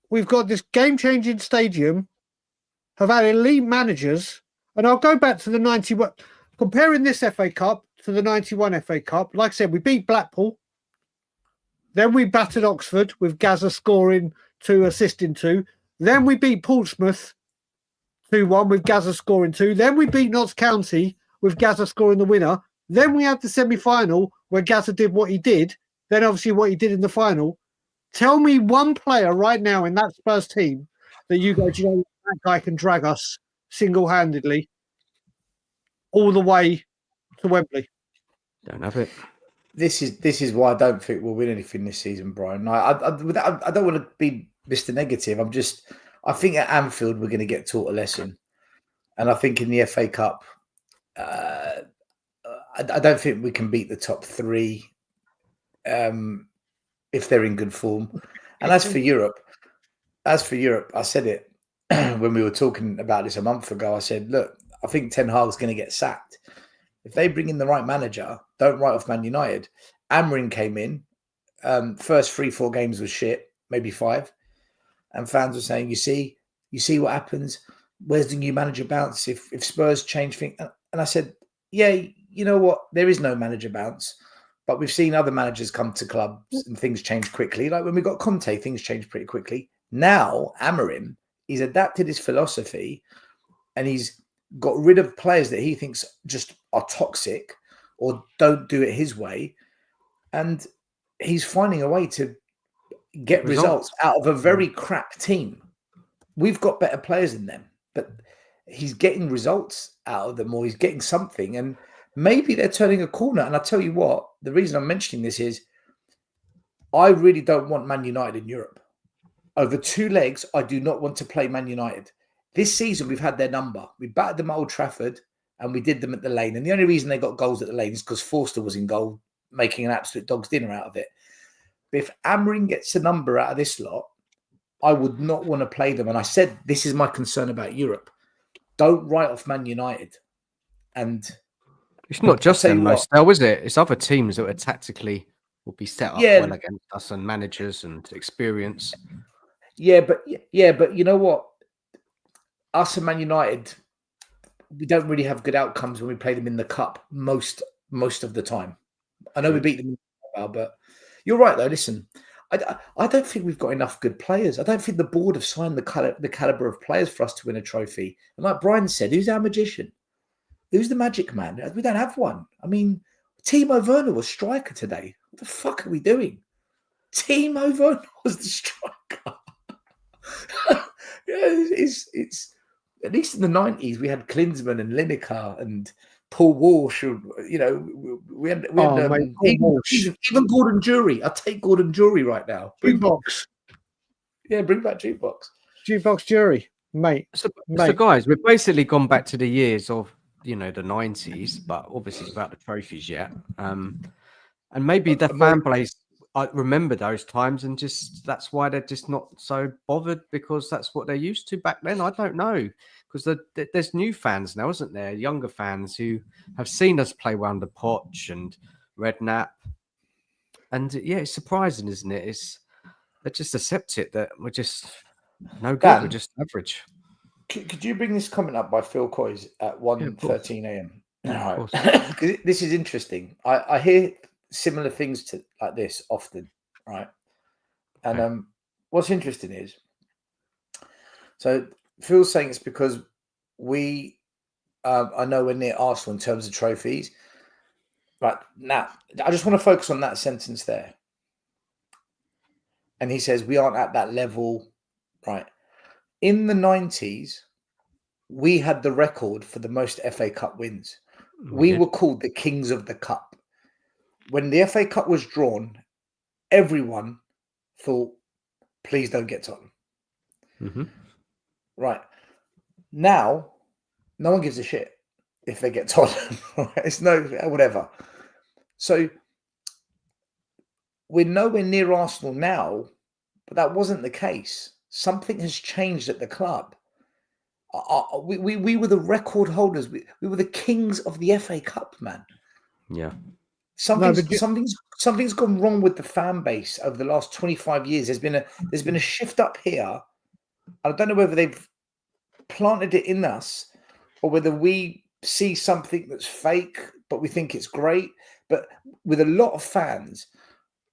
we've got this game-changing stadium, have had elite managers, and I'll go back to the 91. Comparing this FA Cup to the 91 FA Cup, like I said, we beat Blackpool. Then we battered Oxford with Gazza scoring 2, assisting 2. Then we beat Portsmouth 2-1 with Gazza scoring 2. Then we beat Notts County with Gazza scoring the winner. Then we had the semi-final where Gazza did what he did. Then obviously what he did in the final. Tell me one player right now in that Spurs team that you go, do you know, that guy can drag us single-handedly all the way to Wembley. Don't have it. This is why I don't think we'll win anything this season, Brian. I don't want to be Mr. Negative. I think at Anfield we're going to get taught a lesson, and I think in the FA Cup, I don't think we can beat the top 3 if they're in good form. And as for Europe, I said it when we were talking about this a month ago. I said, look, I think Ten Hag's going to get sacked. If they bring in the right manager, don't write off Man United. Amorim came in, first 3-4 games was shit, maybe 5. And fans were saying, you see what happens? Where's the new manager bounce if Spurs change things? And I said, yeah, you know what? There is no manager bounce. But we've seen other managers come to clubs and things change quickly. Like when we got Conte, things changed pretty quickly. Now, Amorim, he's adapted his philosophy and he's got rid of players that he thinks just are toxic or don't do it his way. And he's finding a way to get results out of a very crap team. We've got better players than them, but he's getting results out of them, or he's getting something. And maybe they're turning a corner. And I tell you what, the reason I'm mentioning this is I really don't want Man United in Europe. Over 2 legs, I do not want to play Man United. This season, we've had their number. We battered them at Old Trafford and we did them at the Lane. And the only reason they got goals at the Lane is because Forster was in goal, making an absolute dog's dinner out of it. But if Amorim gets a number out of this lot, I would not want to play them. And I said, this is my concern about Europe. Don't write off Man United. And it's not just them, though, still, is it? It's other teams that are tactically will be set up well against us, and managers and experience. Yeah, but you know what? Us and Man United, we don't really have good outcomes when we play them in the cup most of the time. I know we beat them well, but you're right though. Listen, I don't think we've got enough good players. I don't think the board have signed the caliber of players for us to win a trophy. And like Brian said, who's our magician? Who's the magic man? We don't have one. I mean, Timo Werner was striker today. What the fuck are we doing? Timo Werner was the striker. It's at least in the 90s we had Klinsmann and Lineker and Paul Walsh. You know, we had even Gordon Jury. I'll take Gordon Jury right now. Jukebox. Yeah, bring back Jukebox. Jukebox Jury, mate. So guys, we've basically gone back to the years of, you know, the 90s, but obviously without the trophies yet. And maybe the fan base, I remember those times, and just that's why they're just not so bothered, because that's what they're used to back then. I don't know, because there's new fans now, isn't there? Younger fans who have seen us play round the Poch and Redknapp, and yeah, it's surprising, isn't it? They just accept it that we're just no good. Dan, we're just average. Could you bring this comment up by Phil Coys at 1:13 a.m.? All right, because this is interesting. I hear similar things to like this often, right? And what's interesting is, so Phil's saying it's because we are nowhere near Arsenal in terms of trophies. Right now, I just want to focus on that sentence there. And he says we aren't at that level, right? In the 90s, we had the record for the most FA Cup wins. We were called the Kings of the Cup. When the FA Cup was drawn, everyone thought, please don't get Tottenham. Mm-hmm. Right. Now, no one gives a shit if they get Tottenham. It's no, whatever. So, we're nowhere near Arsenal now, but that wasn't the case. Something has changed at the club. We were the record holders. We were the kings of the FA Cup, man. Yeah. Something's gone wrong with the fan base over the last 25 years. There's been a shift up here. I don't know whether they've planted it in us or whether we see something that's fake, but we think it's great. But with a lot of fans,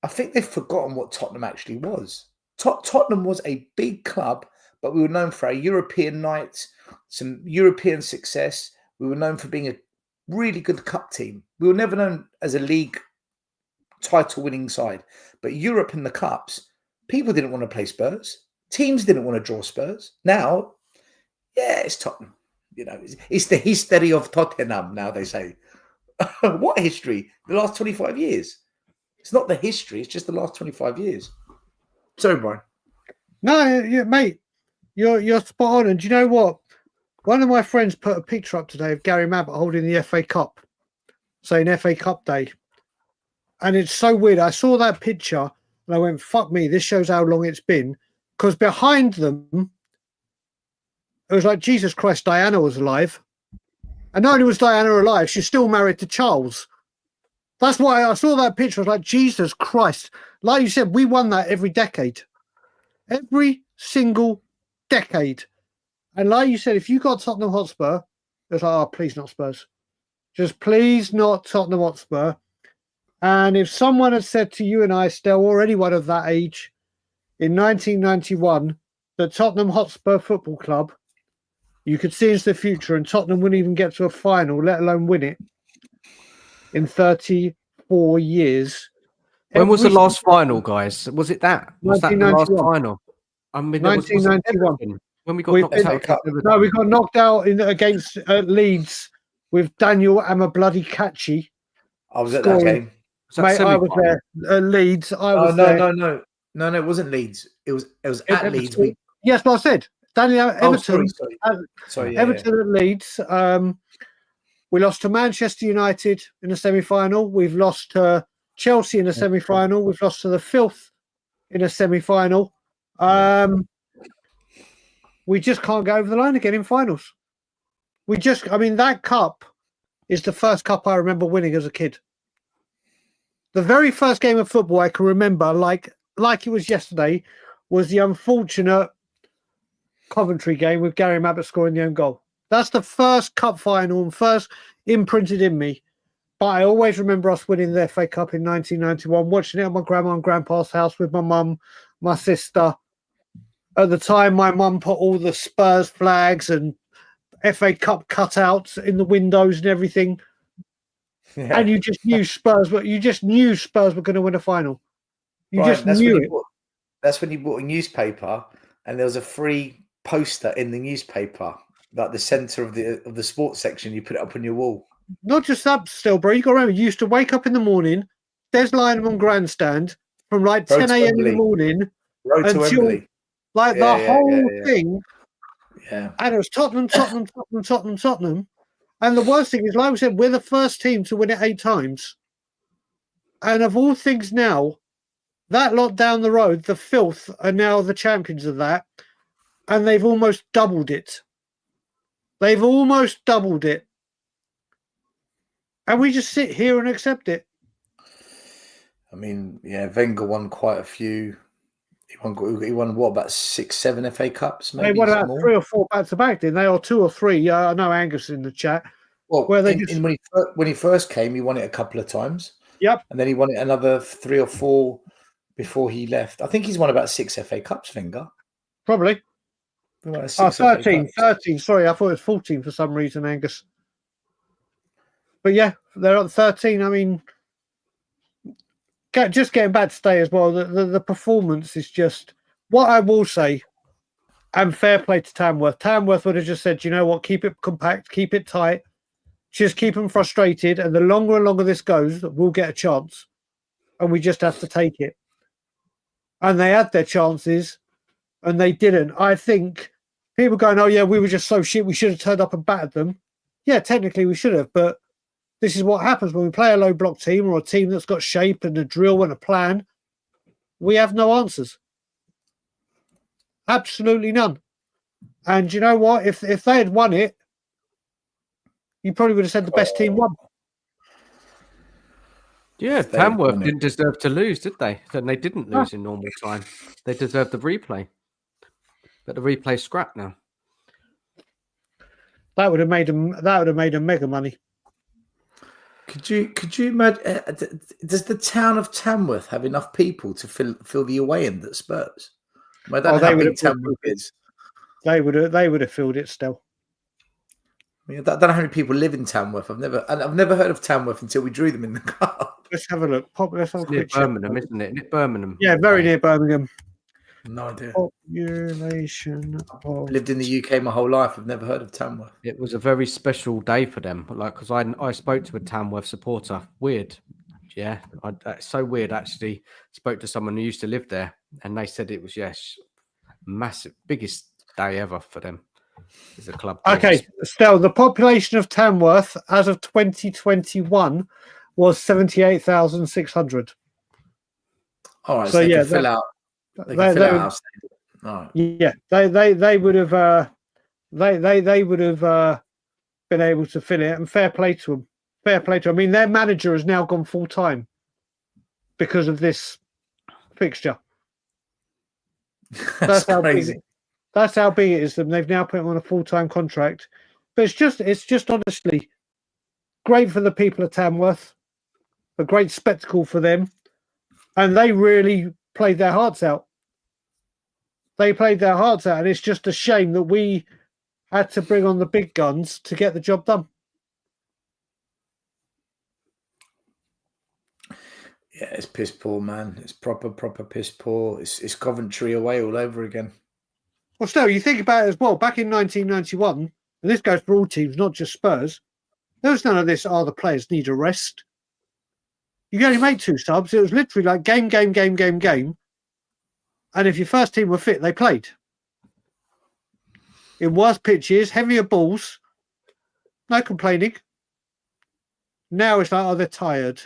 I think they've forgotten what Tottenham actually was. Tottenham was a big club, but we were known for our European nights, some European success. We were known for being a really good cup team. We were never known as a league title-winning side. But Europe in the cups, people didn't want to play Spurs. Teams didn't want to draw Spurs. Now, yeah, it's Tottenham. You know, it's the history of Tottenham, now they say. What history? The last 25 years. It's not the history, it's just the last 25 years. Sorry, Brian. No, mate, you're spot on. And do you know what? One of my friends put a picture up today of Gary Mabbott holding the FA Cup, saying FA Cup Day. And it's so weird. I saw that picture and I went, fuck me, this shows how long it's been. Because behind them, it was like, Jesus Christ, Diana was alive. And not only was Diana alive, she's still married to Charles. That's why I saw that picture. I was like, Jesus Christ. Like you said, we won that every decade. Every single decade. And like you said, if you got Tottenham Hotspur, it's like, oh, please not Spurs. Just please not Tottenham Hotspur. And if someone had said to you and I, Stell, or anyone of that age, in 1991, that Tottenham Hotspur Football Club, you could see into the future, and Tottenham wouldn't even get to a final, let alone win it, in 34 years. When was the last final, guys? Was it that? Was that the last final? I mean, 1991. When we got knocked out. No, we got knocked out against Leeds with Daniel Amabloody-Catchy. I was at that game. Mate, I was there at Leeds. No, it wasn't Leeds. It was at Leeds. Yes, what I said. Daniel Everton. Sorry. Everton at Leeds. We lost to Manchester United in the semi-final. We've lost to Chelsea in the semi-final. We've lost to the Filth in the semi-final. We just can't go over the line again in finals. That cup is the first cup I remember winning as a kid. The very first game of football I can remember, like it was yesterday, was the unfortunate Coventry game with Gary Mabbott scoring the own goal. That's the first cup final and first imprinted in me. But I always remember us winning the FA Cup in 1991, watching it at my grandma and grandpa's house with my mum, my sister. At the time, my mum put all the Spurs flags and FA Cup cutouts in the windows and everything. Yeah. And you just knew Spurs were going to win a final. You just knew it. That's when you bought a newspaper, and there was a free poster in the newspaper, like the centre of the sports section. You put it up on your wall. Not just that, still, bro. You got to remember, you used to wake up in the morning. There's Lionel grandstand from like 10 a.m. in the morning until the whole thing. Yeah, and it was Tottenham. And the worst thing is, like we said, we're the first team to win it 8 times. And of all things now, that lot down the road, the Filth, are now the champions of that. And they've almost doubled it. And we just sit here and accept it. I mean, yeah, Wenger won quite a few. He won what, about 6, 7 FA Cups, maybe? They won about 3 or 4 back-to-back, didn't they? Or 2 or 3. I know Angus in the chat. Well, when he first came, he won it a couple of times. Yep. And then he won it another 3 or 4 before he left. I think he's won about 6 FA Cups, Wenger. Probably. 13. Sorry, I thought it was 14 for some reason, Angus. But yeah, they're at 13. I mean, just getting back to stay as well, the performance is just what I will say. And fair play to Tamworth. Tamworth would have just said, you know what, keep it compact, keep it tight, just keep them frustrated. And the longer and longer this goes, we'll get a chance. And we just have to take it. And they had their chances and they didn't. I think people going, oh yeah, we were just so shit, we should have turned up and battered them. Yeah, technically we should have, but this is what happens when we play a low block team or a team that's got shape and a drill and a plan. We have no answers. Absolutely none. And you know what? If they had won it, you probably would have said the best team won. Yeah, Tamworth didn't deserve to lose, did they? And they didn't lose in normal time. They deserved the replay. But the replay's scrapped now. That would have made them mega money. Could you imagine? Does the town of Tamworth have enough people to fill the away end at Spurs? I don't know how big Tamworth is. They would have filled it still. I mean, I don't know how many people live in Tamworth. I've never heard of Tamworth until we drew them in the cup. Let's have a look. Let's have a quick check. Birmingham, isn't it? Near Birmingham. Yeah, very near Birmingham. No idea. Population. Lived in the UK my whole life. I've never heard of Tamworth. It was a very special day for them. Like, because I spoke to a Tamworth supporter. Weird. Yeah, it's so weird. Actually, spoke to someone who used to live there, and they said it was massive, biggest day ever for them as a club. Okay, Stel, the population of Tamworth as of 2021 was 78,600. All right, so yeah, fill out. Yeah, they would have they would have been able to fill it, and fair play to them. Fair play to them. I mean, their manager has now gone full time because of this fixture. That's crazy. That's how big it is. Them. They've now put him on a full-time contract. But it's just honestly great for the people of Tamworth, a great spectacle for them, and they really played their hearts out. They played their hearts out, and it's just a shame that we had to bring on the big guns to get the job done. Yeah, it's piss poor, man. It's proper piss poor. It's Coventry away all over again. Well, still, you think about it as well. Back in 1991, and this goes for all teams, not just Spurs, there was none of this, the players need a rest. You only made 2 subs. It was literally like game. And if your first team were fit, they played. In worse pitches, heavier balls, no complaining. Now it's like, they're tired.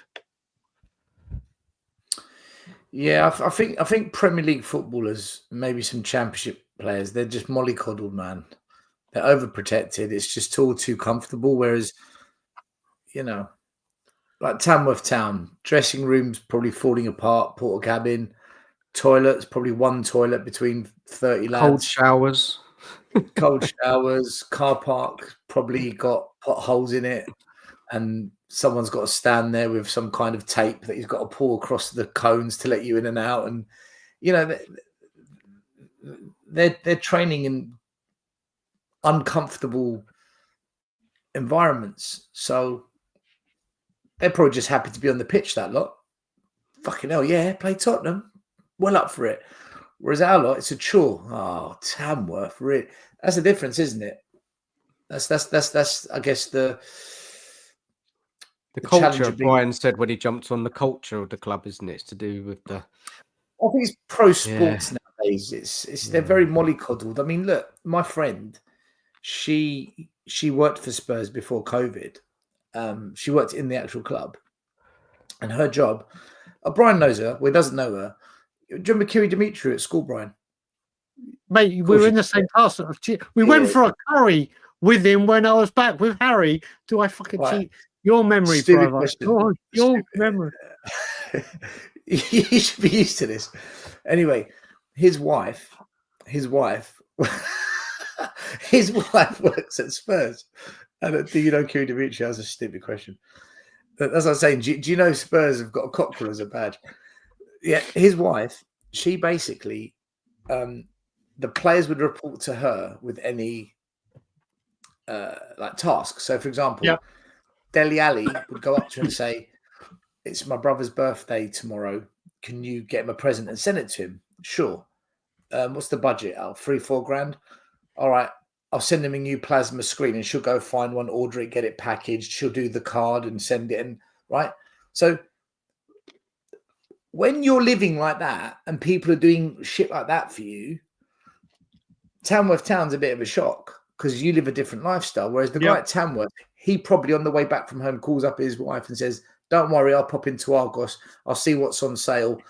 Yeah, I think Premier League footballers, maybe some Championship players, they're just mollycoddled, man. They're overprotected. It's just all too comfortable. Whereas, like Tamworth Town, dressing rooms probably falling apart, Portakabin, toilets, probably one toilet between 30 lads. Cold showers, car park probably got potholes in it, and someone's got to stand there with some kind of tape that he's got to pull across the cones to let you in and out. And they're training in uncomfortable environments, so they're probably just happy to be on the pitch. That lot, fucking hell, yeah, play Tottenham, well up for it. Whereas our lot, it's a chore. Oh, Tamworth, really? That's the difference, isn't it? That's I guess the culture. Brian said when he jumped on the culture of the club, isn't it? It's to do with the. I think it's pro sports nowadays. It's they're very mollycoddled. I mean, look, my friend, she worked for Spurs before COVID. She worked in the actual club, and her job. Brian knows her. Well, he doesn't know her. Do you remember Kiri Dimitri at school, Brian? Mate, we were in the same class. We went for a curry with him when I was back with Harry. Do I fucking cheat? Your memory, brother. Your memory. You should be used to this. Anyway, his wife works at Spurs. And do you know Kiri Dimitri? That's a stupid question. But as I was saying, do you know Spurs have got a cockerel as a badge? Yeah, his wife, she basically, the players would report to her with any like tasks. So, for example, Dele Alli would go up to her and say, "It's my brother's birthday tomorrow. Can you get him a present and send it to him?" Sure. What's the budget? 3-4 grand. All right. I'll send him a new plasma screen, and she'll go find one, order it, get it packaged. She'll do the card and send it in. Right. So when you're living like that and people are doing shit like that for you, Tamworth Town's a bit of a shock because you live a different lifestyle. Whereas the guy at Tamworth, he probably on the way back from home calls up his wife and says, "Don't worry, I'll pop into Argos. I'll see what's on sale.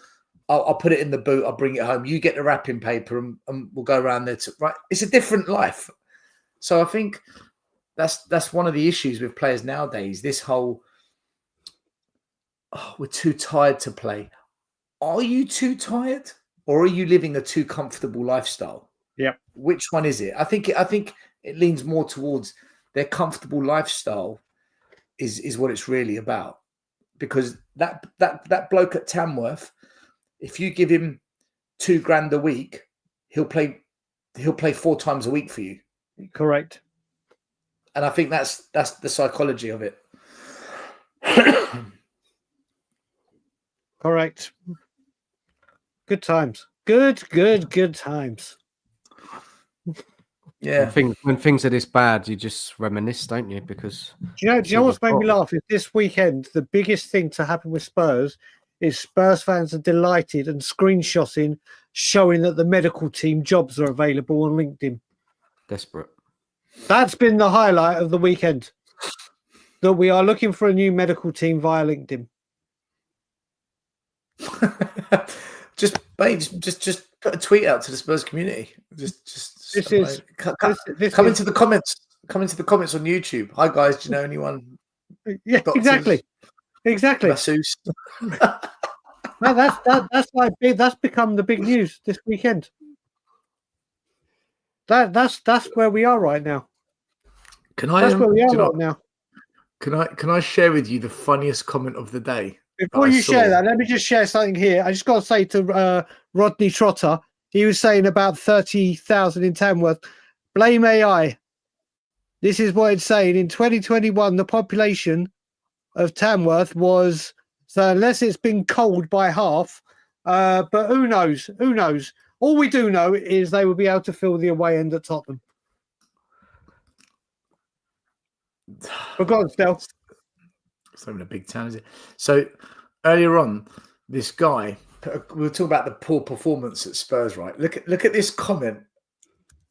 I'll put it in the boot. I'll bring it home. You get the wrapping paper and we'll go around there." Right. It's a different life. So I think that's one of the issues with players nowadays. This whole, we're too tired to play. Are you too tired, or are you living a too comfortable lifestyle? Yeah. Which one is it? I think it leans more towards their comfortable lifestyle is what it's really about. Because that bloke at Tamworth, if you give him $2,000 a week, he'll play 4 times a week for you. Correct. And I think that's the psychology of it. Correct. Good times. Good times. Yeah. When things are this bad, you just reminisce, don't you? Because do you know what's made me laugh is this weekend, the biggest thing to happen with Spurs is Spurs fans are delighted and screenshotting, showing that the medical team jobs are available on LinkedIn. Desperate. That's been the highlight of the weekend. That we are looking for a new medical team via LinkedIn. just put a tweet out to the Spurs community. Come into the comments. Come into the comments on YouTube. Hi guys, do you know anyone? Yeah, doctors? Exactly. Masseuse. No, that's become the big news this weekend. That's where we are right now. That's where we are right now. Can I share with you the funniest comment of the day? Before you share that, let me just share something here. I just got to say to Rodney Trotter, he was saying about 30,000 in Tamworth. Blame AI. This is what it's saying. In 2021, the population of Tamworth was, so unless it's been culled by half, but who knows? Who knows? All we do know is they will be able to fill the away end at Tottenham. For God's sake. It's not even a big town, is it? So earlier on, this guy, we'll talk about the poor performance at Spurs, right? Look at this comment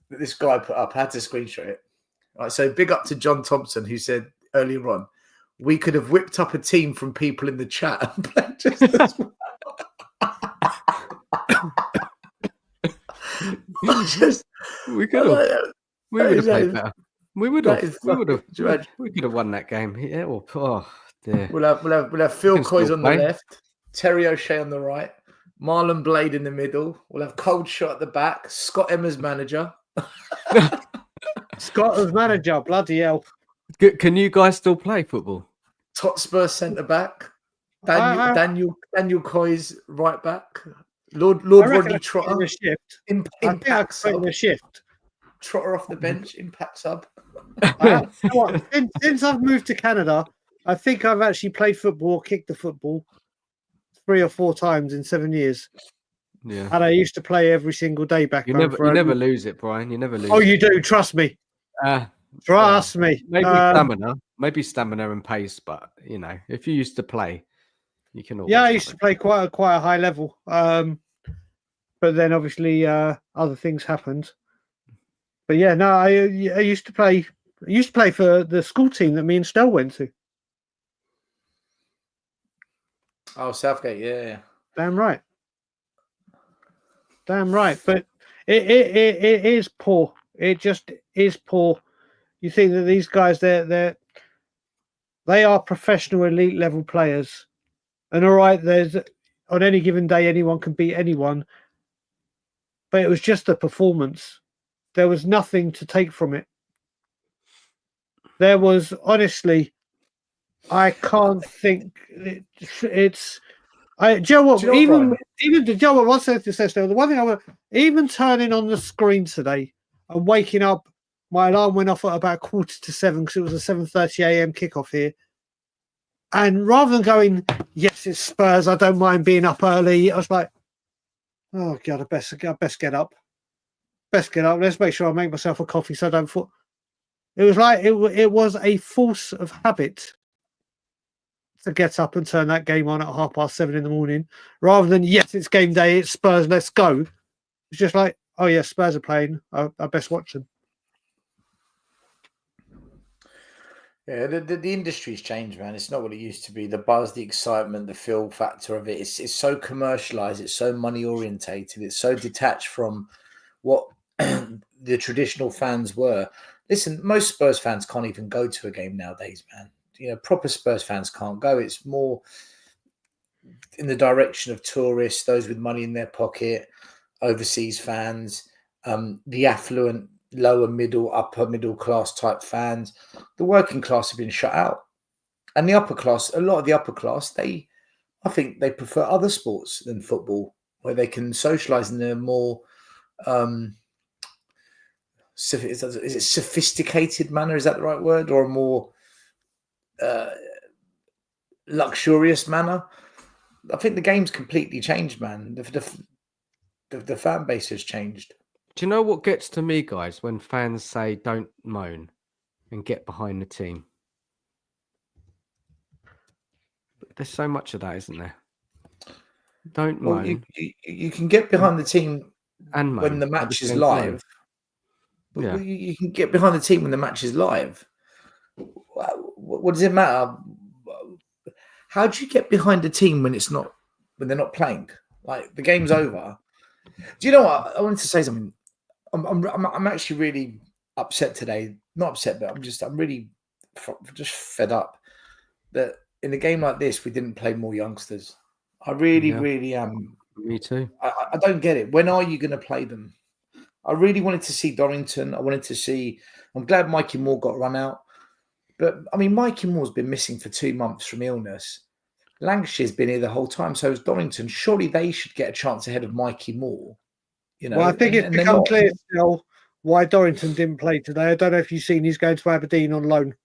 that this guy put up. I had to screenshot it. Right, so big up to John Thompson, who said earlier on, we could have whipped up a team from people in the chat and played just as well. We could have. We would have played better. We would have. We could have won that game. Yeah. Well, oh dear. We'll have Phil Coyes on the left, Terry O'Shea on the right, Marlon Blade in the middle. We'll have Cold Shot at the back. Scott Emma's manager. Scott as manager. Bloody hell. Can you guys still play football? Top Spurs centre back. Daniel Coyes right back. Lord Rodney Trotter. Impact sub. A shift. Trotter off the bench. Impact sub. Since I've moved to Canada, I think I've actually played football, kicked the football 3 or 4 times in 7 years. Yeah. And I used to play every single day back you home. You never lose it, Brian. You never lose. Oh, you do. Trust me. Trust me. Maybe stamina and pace, but you know, if you used to play, you can. Yeah, I used to play quite a high level, but then obviously other things happened. But yeah, no, I used to play. I used to play for the school team that me and Stell went to. Oh, Southgate, yeah. Damn right. But it is poor. It just is poor. You think that these guys, they are professional elite level players, and all right, there's on any given day anyone can beat anyone, but it was just a performance. There was nothing to take from it. There was honestly, I can't think. It's. Do you know what? Even the Joe, what's to say? The one thing I want, even turning on the screen today and waking up. My alarm went off at about 6:45 because it was a 7:30 a.m. kickoff here. And rather than going, yes, it's Spurs, I don't mind being up early, I was like, oh, God, I best get up. Let's make sure I make myself a coffee so I don't fall. It was like it was a force of habit to get up and turn that game on at 7:30 in the morning, rather than, yes, it's game day, it's Spurs, let's go. It's just like, oh, yeah, Spurs are playing, I best watch them. Yeah, the industry's changed, man. It's not what it used to be. The buzz, the excitement, the feel factor of it. It's so commercialized. It's so money orientated. It's so detached from what the traditional fans were. Listen, most Spurs fans can't even go to a game nowadays, man. You know, proper Spurs fans can't go. It's more in the direction of tourists, those with money in their pocket, overseas fans, the affluent, lower middle, upper middle class type fans. The working class have been shut out, and the upper class, a lot of the upper class, I think they prefer other sports than football, where they can socialize in a more is it sophisticated manner? Is that the right word? Or a more luxurious manner? I think the game's completely changed, man. The fan base has changed. Do you know what gets to me, guys, when fans say don't moan and get behind the team? There's so much of that, isn't there? Don't moan. You can get behind the team and when the match is live. Yeah. You can get behind the team when the match is live. What does it matter? How do you get behind a team when they're not playing? Like, the game's over. Do you know what? I wanted to say something. I'm actually really upset today. Not upset, but I'm really just fed up that in a game like this we didn't play more youngsters. I really am. Me too. I don't get it. When are you going to play them? I really wanted to see Dorrington. I'm glad Mikey Moore got run out. But, I mean, Mikey Moore's been missing for 2 months from illness. Lancashire's been here the whole time. So has Dorrington. Surely they should get a chance ahead of Mikey Moore. You know, well, I think it's become clear still why Dorrington didn't play today. I don't know if you've seen he's going to Aberdeen on loan.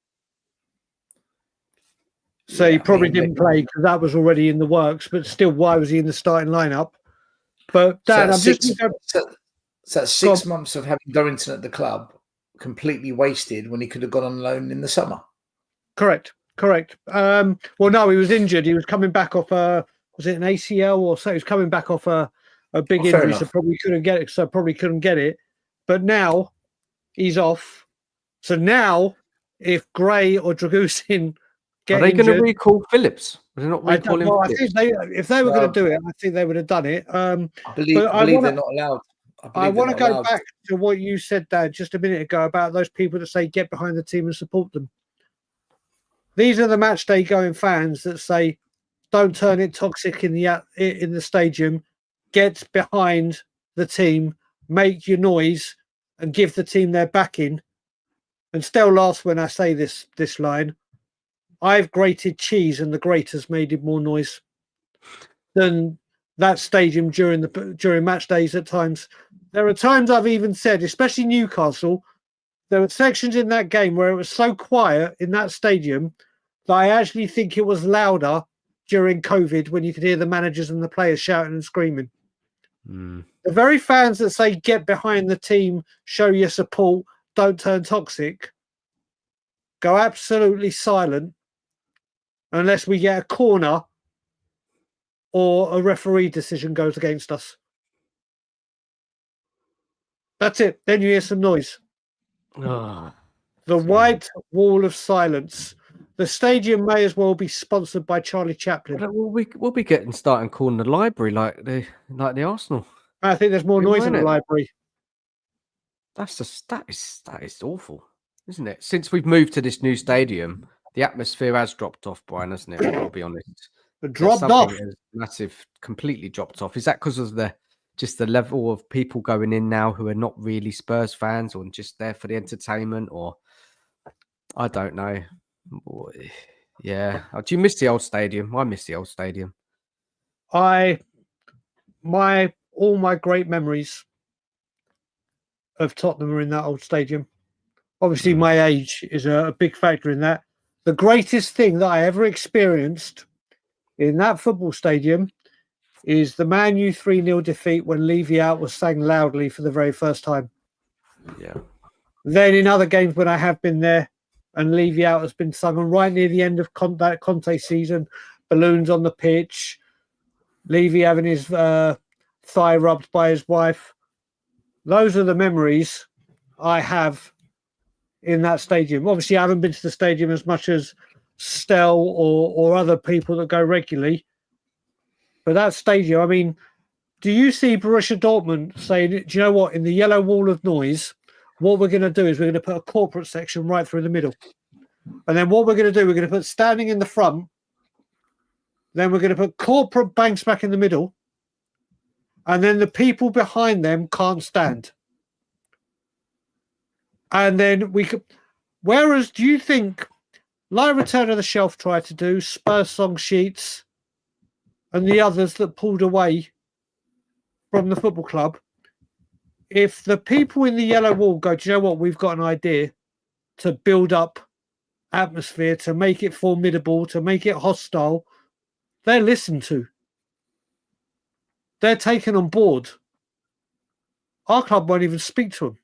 So he probably didn't play because that was already in the works. But still, why was he in the starting lineup? But Dan, so that's 6 months of having Dorrington at the club completely wasted when he could have gone on loan in the summer. Correct. Well, no, he was injured. He was coming back off was it an ACL or so? He was coming back off a big injury, so probably couldn't get it. But now he's off. So now, if Gray or Dragusin get are they going to recall Phillips? Are they not recalling Phillips? I think if they were going to do it, I think they would have done it. I believe they're not allowed. I want to go back to what you said, Dan, just a minute ago about those people that say get behind the team and support them. These are the match day going fans that say, don't turn it toxic in the stadium. Get behind the team, make your noise, and give the team their backing. And still laughs when I say this line. I've grated cheese, and the graters made it more noise than that stadium during match days. At times, there are times I've even said, especially Newcastle, there were sections in that game where it was so quiet in that stadium that I actually think it was louder during COVID when you could hear the managers and the players shouting and screaming. The very fans that say get behind the team, show your support, don't turn toxic, go absolutely silent unless we get a corner or a referee decision goes against us. That's it. Then you hear some noise. The white wall of silence. The stadium may as well be sponsored by Charlie Chaplin. We'll be starting calling the library like the Arsenal. I think there's more noise in the library. That is awful, isn't it? Since we've moved to this new stadium, the atmosphere has dropped off, Brian, hasn't it? I'll be honest. It dropped off. Massive, completely dropped off. Is that because of the level of people going in now who are not really Spurs fans or just there for the entertainment, or I don't know. Yeah. Do you miss the old stadium? I miss the old stadium. All my great memories of Tottenham are in that old stadium. Obviously, my age is a big factor in that. The greatest thing that I ever experienced in that football stadium is the Man U 3-0 defeat when Levy Out was sang loudly for the very first time. Yeah. Then in other games when I have been there and Levy Out has been sung, and right near the end of that Conte season, balloons on the pitch, Levy having his thigh rubbed by his wife. Those are the memories I have in that stadium. Obviously, I haven't been to the stadium as much as Stel or other people that go regularly. But that stadium, I mean, do you see Borussia Dortmund saying, do you know what, in the yellow wall of noise, what we're going to do is we're going to put a corporate section right through the middle. And then what we're going to do, we're going to put standing in the front. Then we're going to put corporate banks back in the middle. And then the people behind them can't stand. And then we could... Whereas, do you think, like Return of the Shelf tried to do, Spurs song sheets, and the others that pulled away from the football club, if the people in the yellow wall go, do you know what, we've got an idea to build up atmosphere, to make it formidable, to make it hostile, they're listened to. They're taken on board. Our club won't even speak to them.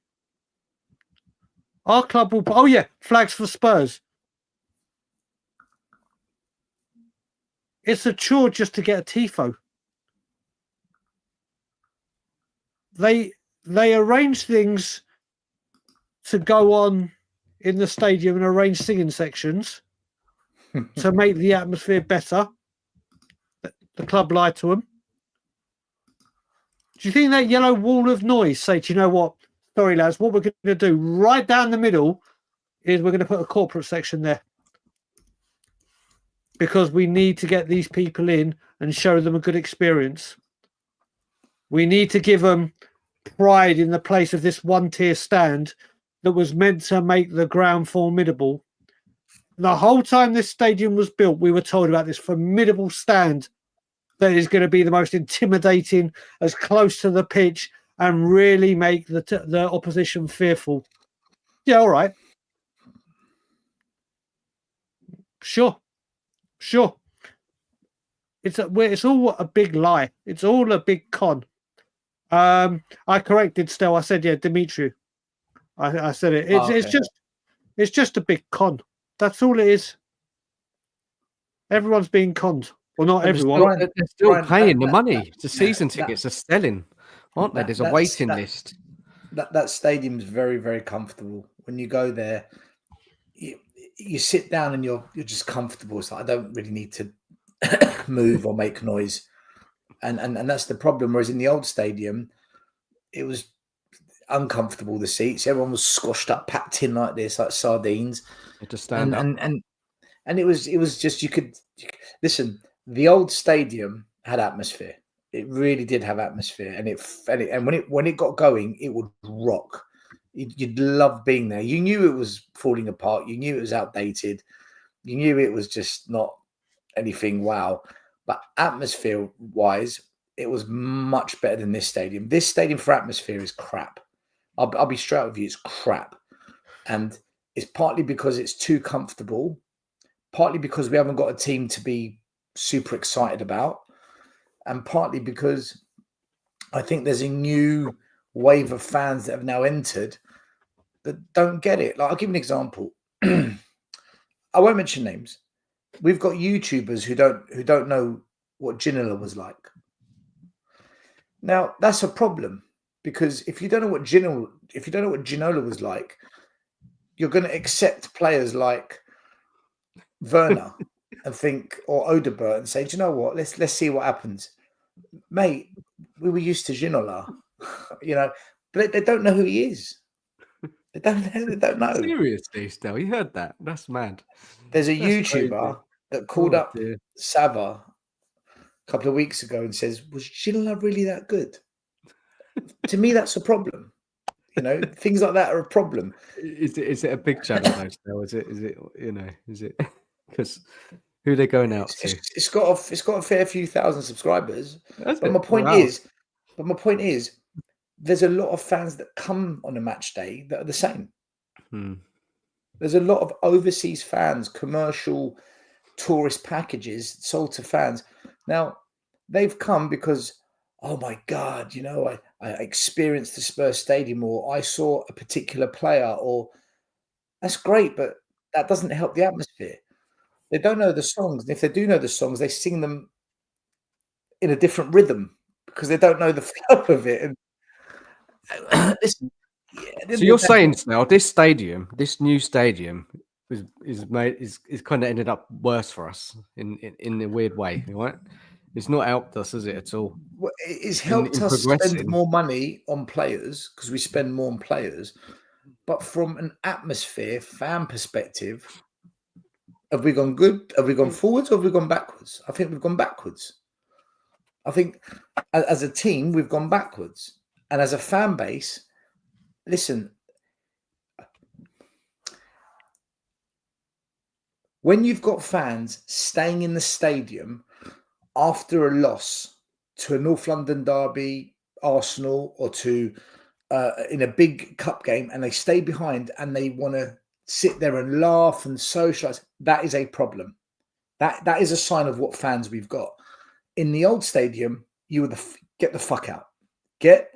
Our club will... Oh, yeah, flags for Spurs. It's a chore just to get a tifo. They arrange things to go on in the stadium and arrange singing sections to make the atmosphere better. The club lied to them. Do you think that yellow wall of noise say, do you know what? Sorry, lads, what we're going to do right down the middle is we're going to put a corporate section there. Because we need to get these people in and show them a good experience. We need to give them pride in the place of this one-tier stand that was meant to make the ground formidable. The whole time this stadium was built, we were told about this formidable stand that is going to be the most intimidating, as close to the pitch and really make the opposition fearful. Yeah, all right. Sure. It's all a big lie. It's all a big con. I corrected Stel. I said, yeah, Dimitri. I said it. It's just a big con. That's all it is. Everyone's being conned. Well, not everyone. They're still paying the money. The season tickets are selling, aren't they? There's a waiting list. That stadium's very, very comfortable. When you go there, you sit down and you're just comfortable. It's like, I don't really need to move or make noise. And that's the problem. Whereas in the old stadium, it was uncomfortable, the seats. Everyone was squashed up, packed in like this, like sardines. Just stand up. And it was just you could listen. The old stadium had atmosphere. It really did have atmosphere, and when it got going, it would rock. You'd love being there. You knew it was falling apart. You knew it was outdated. You knew it was just not anything wow. But atmosphere-wise, it was much better than this stadium. This stadium for atmosphere is crap. I'll be straight with you. It's crap, and it's partly because it's too comfortable. Partly because we haven't got a team to be super excited about, and partly because I think there's a new wave of fans that have now entered that don't get it. Like, I'll give you an example. I won't mention names. We've got YouTubers who don't know what Ginola was like. Now, that's a problem, because if you don't know what Ginola was like, you're going to accept players like Werner and think, or Odebert, and say, do you know what? Let's see what happens, mate. We were used to Ginola, but they don't know who he is. They don't know. Seriously, still, you heard that? That's mad. There's a YouTuber that called up Sava a couple of weeks ago and says, "Was Ginola really that good?" To me, that's a problem. Things like that are a problem. Is it a big channel though? Still, is it? Because who they're going out to? It's got a fair few thousand subscribers. But my point is, there's a lot of fans that come on a match day that are the same. There's a lot of overseas fans, commercial tourist packages sold to fans. Now, they've come because, oh my God, I experienced the Spurs stadium, or I saw a particular player, or that's great, but that doesn't help the atmosphere. They don't know the songs. And if they do know the songs, they sing them in a different rhythm because they don't know the flow of it. And listen, so you're saying now this new stadium is kind of ended up worse for us in a weird way, right? It's not helped us, is it, at all? Well, it's helped us spend more money on players because we spend more on players. But from an atmosphere, fan perspective, have we gone good? Have we gone forwards, or have we gone backwards? I think we've gone backwards. I think as a team, we've gone backwards. And as a fan base, listen, when you've got fans staying in the stadium after a loss to a North London derby, Arsenal, or to in a big cup game, and they stay behind and they want to sit there and laugh and socialize, that is a problem. That is a sign of what fans we've got. In the old stadium, you would get the fuck out. Get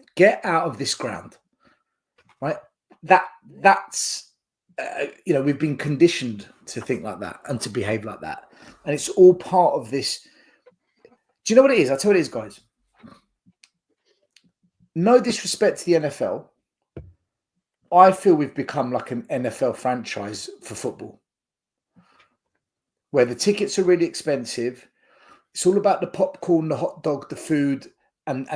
out of this ground. Right? That's we've been conditioned to think like that and to behave like that. And it's all part of this. Do you know what it is? I'll tell you what it is, guys. No disrespect to the NFL. I feel we've become like an NFL franchise for football, where the tickets are really expensive. It's all about the popcorn, the hot dog, the food, and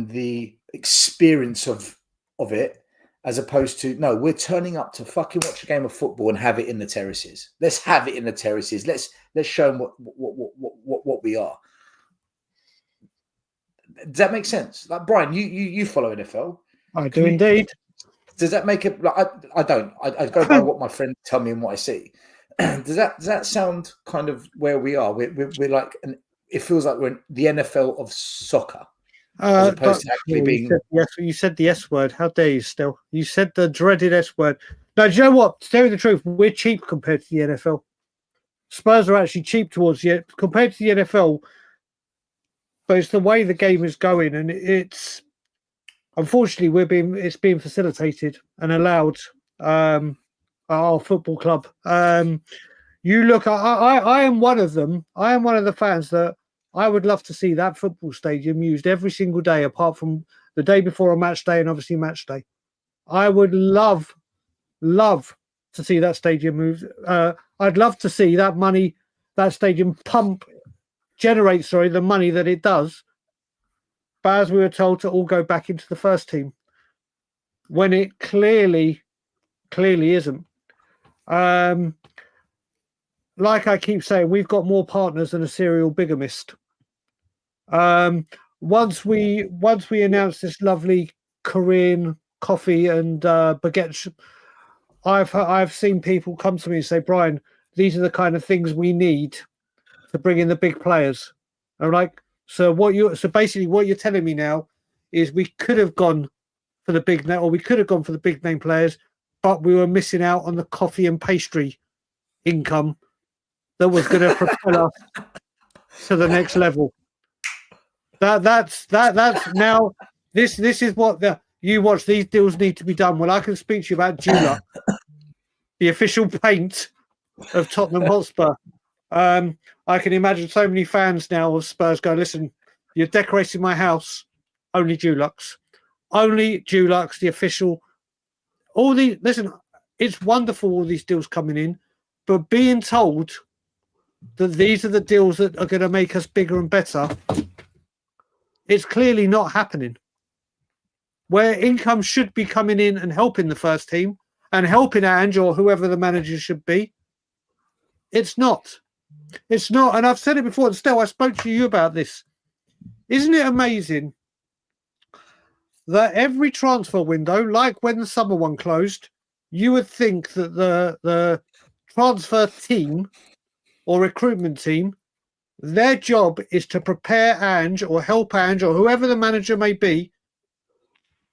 the experience of it, as opposed to, no, we're turning up to fucking watch a game of football and have it in the terraces. Let's have it in the terraces. Let's show them what we are. Does that make sense? Like, Brian, you follow NFL. I do indeed. Does that make it? Like, I don't. I go by what my friends tell me and what I see. Does that sound kind of where we are? We're like, it feels like we're in the NFL of soccer. as opposed to actually being. Yes, you said the S word. How dare you? Still, you said the dreaded S word. Now, do you know what? To tell you the truth, we're cheap compared to the NFL. Spurs are actually cheap compared to the NFL. But it's the way the game is going, and it's unfortunately it's being facilitated and allowed. Our football club. You look, I am one of them. I am one of the fans that I would love to see that football stadium used every single day, apart from the day before a match day and obviously match day. I would love to see that stadium moved. I'd love to see that stadium generate the money that it does. But as we were told, to all go back into the first team, when it clearly isn't. Like I keep saying, we've got more partners than a serial bigamist. Once we announce this lovely Korean coffee and baguette, I've seen people come to me and say, Brian, these are the kind of things we need to bring in the big players. I'm like, so basically what you're telling me now is we could have gone for the big name, or we could have gone for the big name players, but we were missing out on the coffee and pastry income that was going to propel us to the next level. That's now. This is what you watch. These deals need to be done. Well, I can speak to you about Dulux, the official paint of Tottenham Hotspur. I can imagine so many fans now of Spurs go, listen, you're decorating my house. Only Dulux, the official. Listen, it's wonderful all these deals coming in, but being told that these are the deals that are going to make us bigger and better, it's clearly not happening. Where income should be coming in and helping the first team and helping Ange or whoever the manager should be, it's not. It's not. And I've said it before, and still I spoke to you about this. Isn't it amazing that every transfer window, like when the summer one closed, you would think that the transfer team or recruitment team, their job is to prepare Ange or help Ange or whoever the manager may be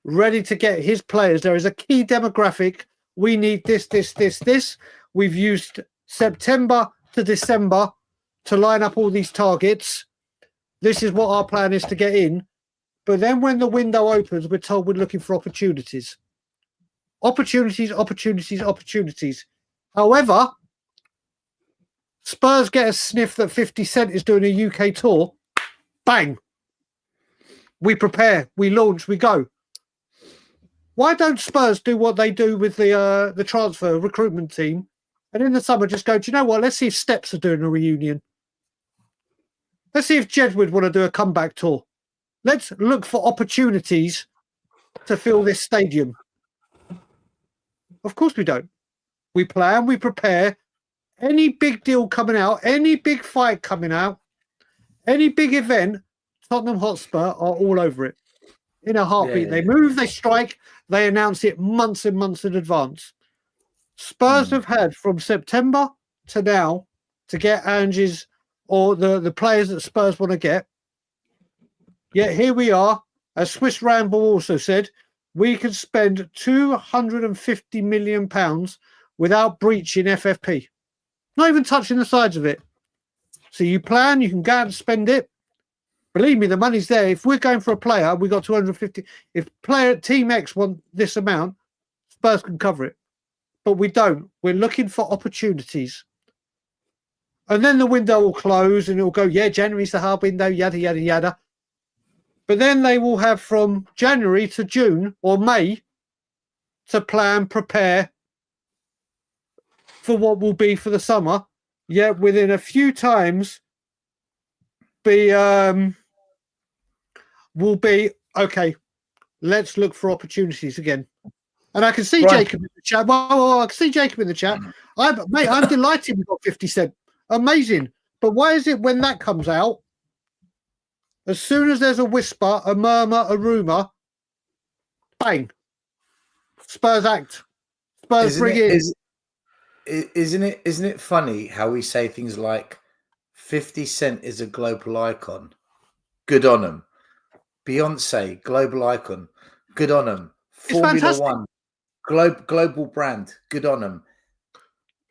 ready to get his players. There is a key demographic. We need this. We've used September to December to line up all these targets. This is what our plan is to get in. But then when the window opens, we're told we're looking for opportunities. Opportunities. However, Spurs get a sniff that 50 Cent is doing a UK tour. Bang. We prepare, we launch, we go. Why don't Spurs do what they do with the transfer recruitment team, and in the summer just go, do you know what? Let's see if Steps are doing a reunion. Let's see if Jedward want to do a comeback tour. Let's look for opportunities to fill this stadium. Of course we don't. We plan, we prepare. Any big deal coming out, any big fight coming out, any big event, Tottenham Hotspur are all over it. In a heartbeat. They move, they strike, they announce it months and months in advance. Spurs have had from September to now to get Ange's or the players that Spurs want to get. Yet here we are, as Swiss Ramble also said, we can spend £250 million without breaching FFP. Not even touching the sides of it. So you plan, you can go out and spend it. Believe me, the money's there. If we're going for a player, we got 250. If Team X want this amount, Spurs can cover it. But we don't. We're looking for opportunities. And then the window will close and it'll go, January's the hard window, yada, yada, yada. But then they will have from January to June or May to plan, prepare for what will be for the summer. Yet within a few times, will be, okay, let's look for opportunities again. And I can see Jacob in the chat. Well, I can see Jacob in the chat. I'm delighted we got 50 Cent. Amazing. But why is it when that comes out, as soon as there's a whisper, a murmur, a rumour, bang, Spurs act. Spurs bring in. Isn't it funny how we say things like 50 Cent is a global icon? Good on him. Beyonce, global icon, good on them. It's Formula fantastic. One, global brand, good on them.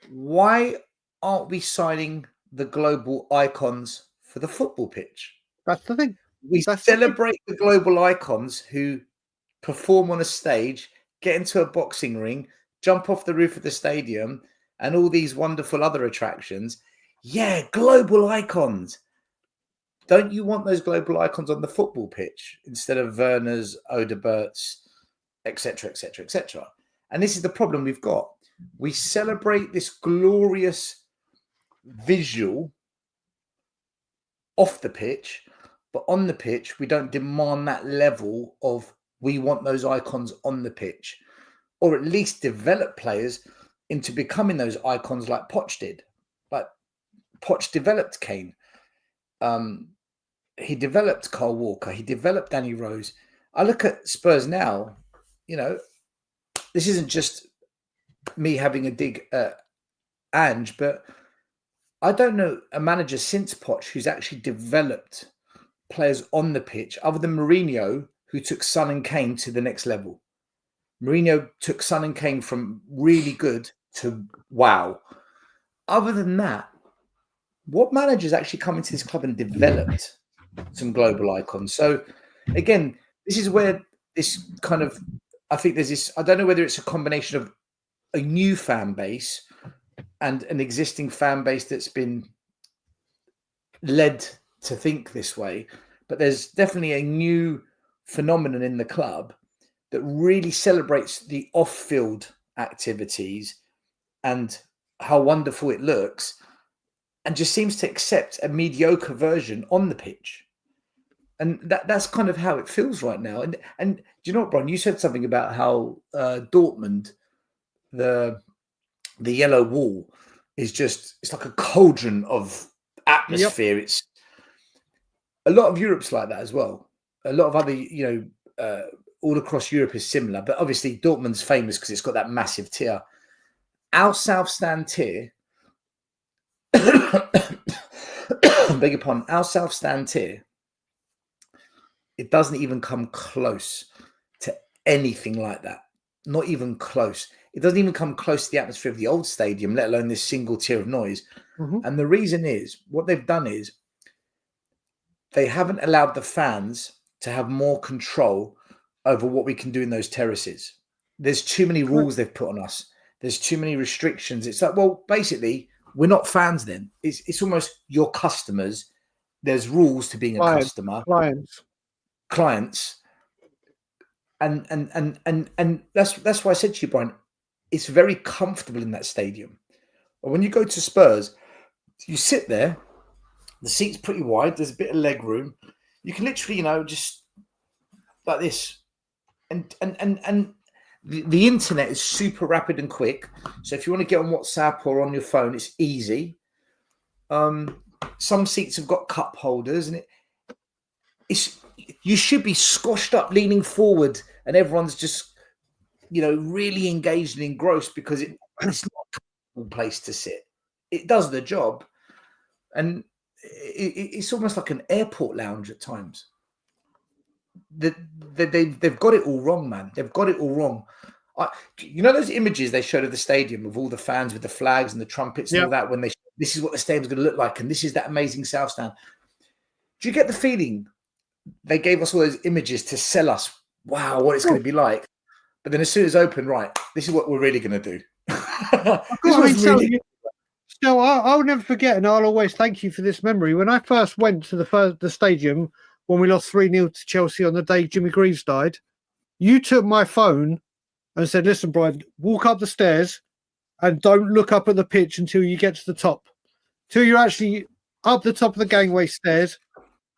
Why aren't we signing the global icons for the football pitch? That's the thing. We celebrate the global icons who perform on a stage, get into a boxing ring, jump off the roof of the stadium, and all these wonderful other attractions. Yeah, global icons. Don't you want those global icons on the football pitch instead of Werner's, Odebert's, etc., etc., etc.? And this is the problem we've got. We celebrate this glorious visual off the pitch, but on the pitch, we don't demand that level of we want those icons on the pitch, or at least develop players into becoming those icons like Poch did. Like Poch developed Kane. He developed Kyle Walker. He developed Danny Rose. I look at Spurs now, this isn't just me having a dig at Ange, but I don't know a manager since Poch who's actually developed players on the pitch other than Mourinho, who took Son and Kane to the next level. Mourinho took Son and Kane from really good to wow. Other than that, what managers actually come into this club and developed some global icons? So again, this is where this kind of, I think there's this, I don't know whether it's a combination of a new fan base and an existing fan base that's been led to think this way, but there's definitely a new phenomenon in the club that really celebrates the off-field activities and how wonderful it looks, and just seems to accept a mediocre version on the pitch. And that's kind of how it feels right now. And do you know what, Brian? You said something about how Dortmund, the yellow wall is just, it's like a cauldron of atmosphere. Yep. It's a lot of Europe's like that as well. A lot of other, all across Europe is similar, but obviously Dortmund's famous because it's got that massive tier. Our South Stand tier, beg your pardon, our South Stand tier, it doesn't even come close to anything like that. Not even close. It doesn't even come close to the atmosphere of the old stadium, let alone this single tier of noise. Mm-hmm. And the reason is, what they've done is they haven't allowed the fans to have more control over what we can do in those terraces. There's too many rules they've put on us. There's too many restrictions. It's like, well, basically, we're not fans then. It's almost your customers. There's rules to being a customer. Clients. And that's why I said to you, Brian, it's very comfortable in that stadium. But when you go to Spurs, you sit there, the seat's pretty wide, there's a bit of leg room. You can literally, just like this. And the internet is super rapid and quick. So if you want to get on WhatsApp or on your phone, it's easy. Some seats have got cup holders, and you should be squashed up, leaning forward, and everyone's just, really engaged and engrossed because it's not a comfortable place to sit. It does the job, and it's almost like an airport lounge at times. They've got it all wrong, man. They've got it all wrong. Those images they showed of the stadium of all the fans with the flags and the trumpets and all that, when this is what the stadium's going to look like, and this is that amazing South Stand. Do you get the feeling they gave us all those images to sell us, wow, what it's going to be like? But then as soon as open, right, this is what we're really going to do. I'll never forget, and I'll always thank you for this memory. When I first went to the stadium when we lost 3-0 to Chelsea on the day Jimmy Greaves died, you took my phone and said, listen, Brian, walk up the stairs and don't look up at the pitch until you get to the top. Till you're actually up the top of the gangway stairs.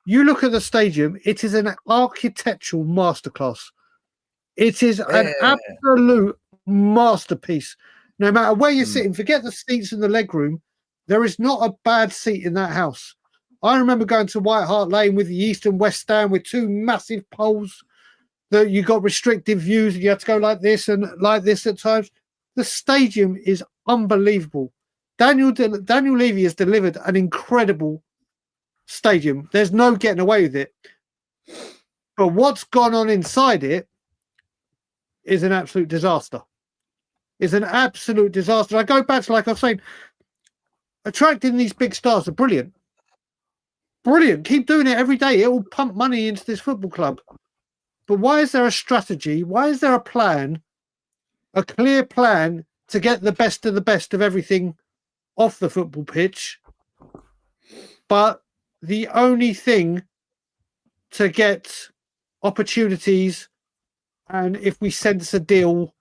You look at the stadium, it is an architectural masterclass. It is an absolute masterpiece. No matter where you're sitting, forget the seats in the leg room, there is not a bad seat in that house. I remember going to White Hart Lane with the East and West Stand with two massive poles that you got restrictive views and you had to go like this and like this at times. The stadium is unbelievable. Daniel Levy has delivered an incredible stadium. There's no getting away with it. But what's gone on inside it is an absolute disaster. It's an absolute disaster. I go back to, like I was saying, attracting these big stars are brilliant. Brilliant. Keep doing it every day. It will pump money into this football club. But why is there a strategy? Why is there a plan, a clear plan to get the best of everything off the football pitch? But the only thing to get opportunities, and if we sense a deal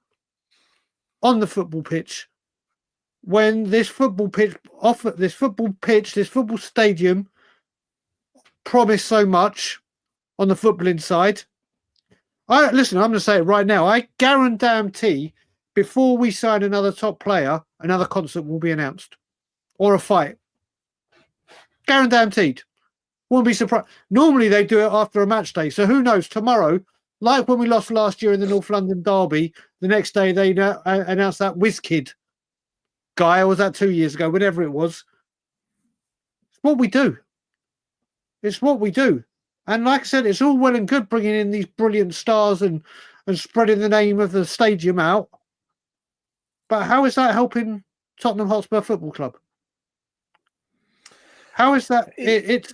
on the football pitch, when this football stadium promised so much on the footballing side. Listen, I'm going to say it right now. I guarantee before we sign another top player, another concert will be announced or a fight. Guaranteed. Won't be surprised. Normally they do it after a match day. So who knows? Tomorrow, like when we lost last year in the North London derby, the next day they announced that WizKid guy, or was that 2 years ago, whatever it was. It's what we do. It's what we do. And like I said, it's all well and good bringing in these brilliant stars and spreading the name of the stadium out. But how is that helping Tottenham Hotspur Football Club? How is that? It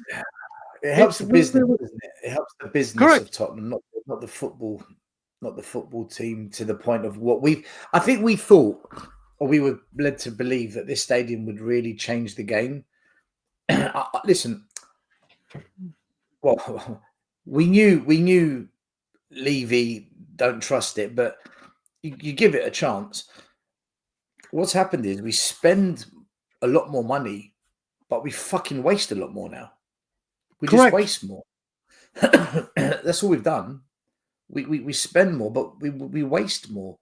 helps the business, doesn't it? It helps the business correct. of Tottenham, not the football team, to the point of what I think we thought, or we were led to believe, that this stadium would really change the game. Listen, well, we knew Levy, don't trust it, but you give it a chance. What's happened is we spend a lot more money, but we fucking waste a lot more now. We Correct. Just waste more. That's all we've done. We spend more, but we waste more.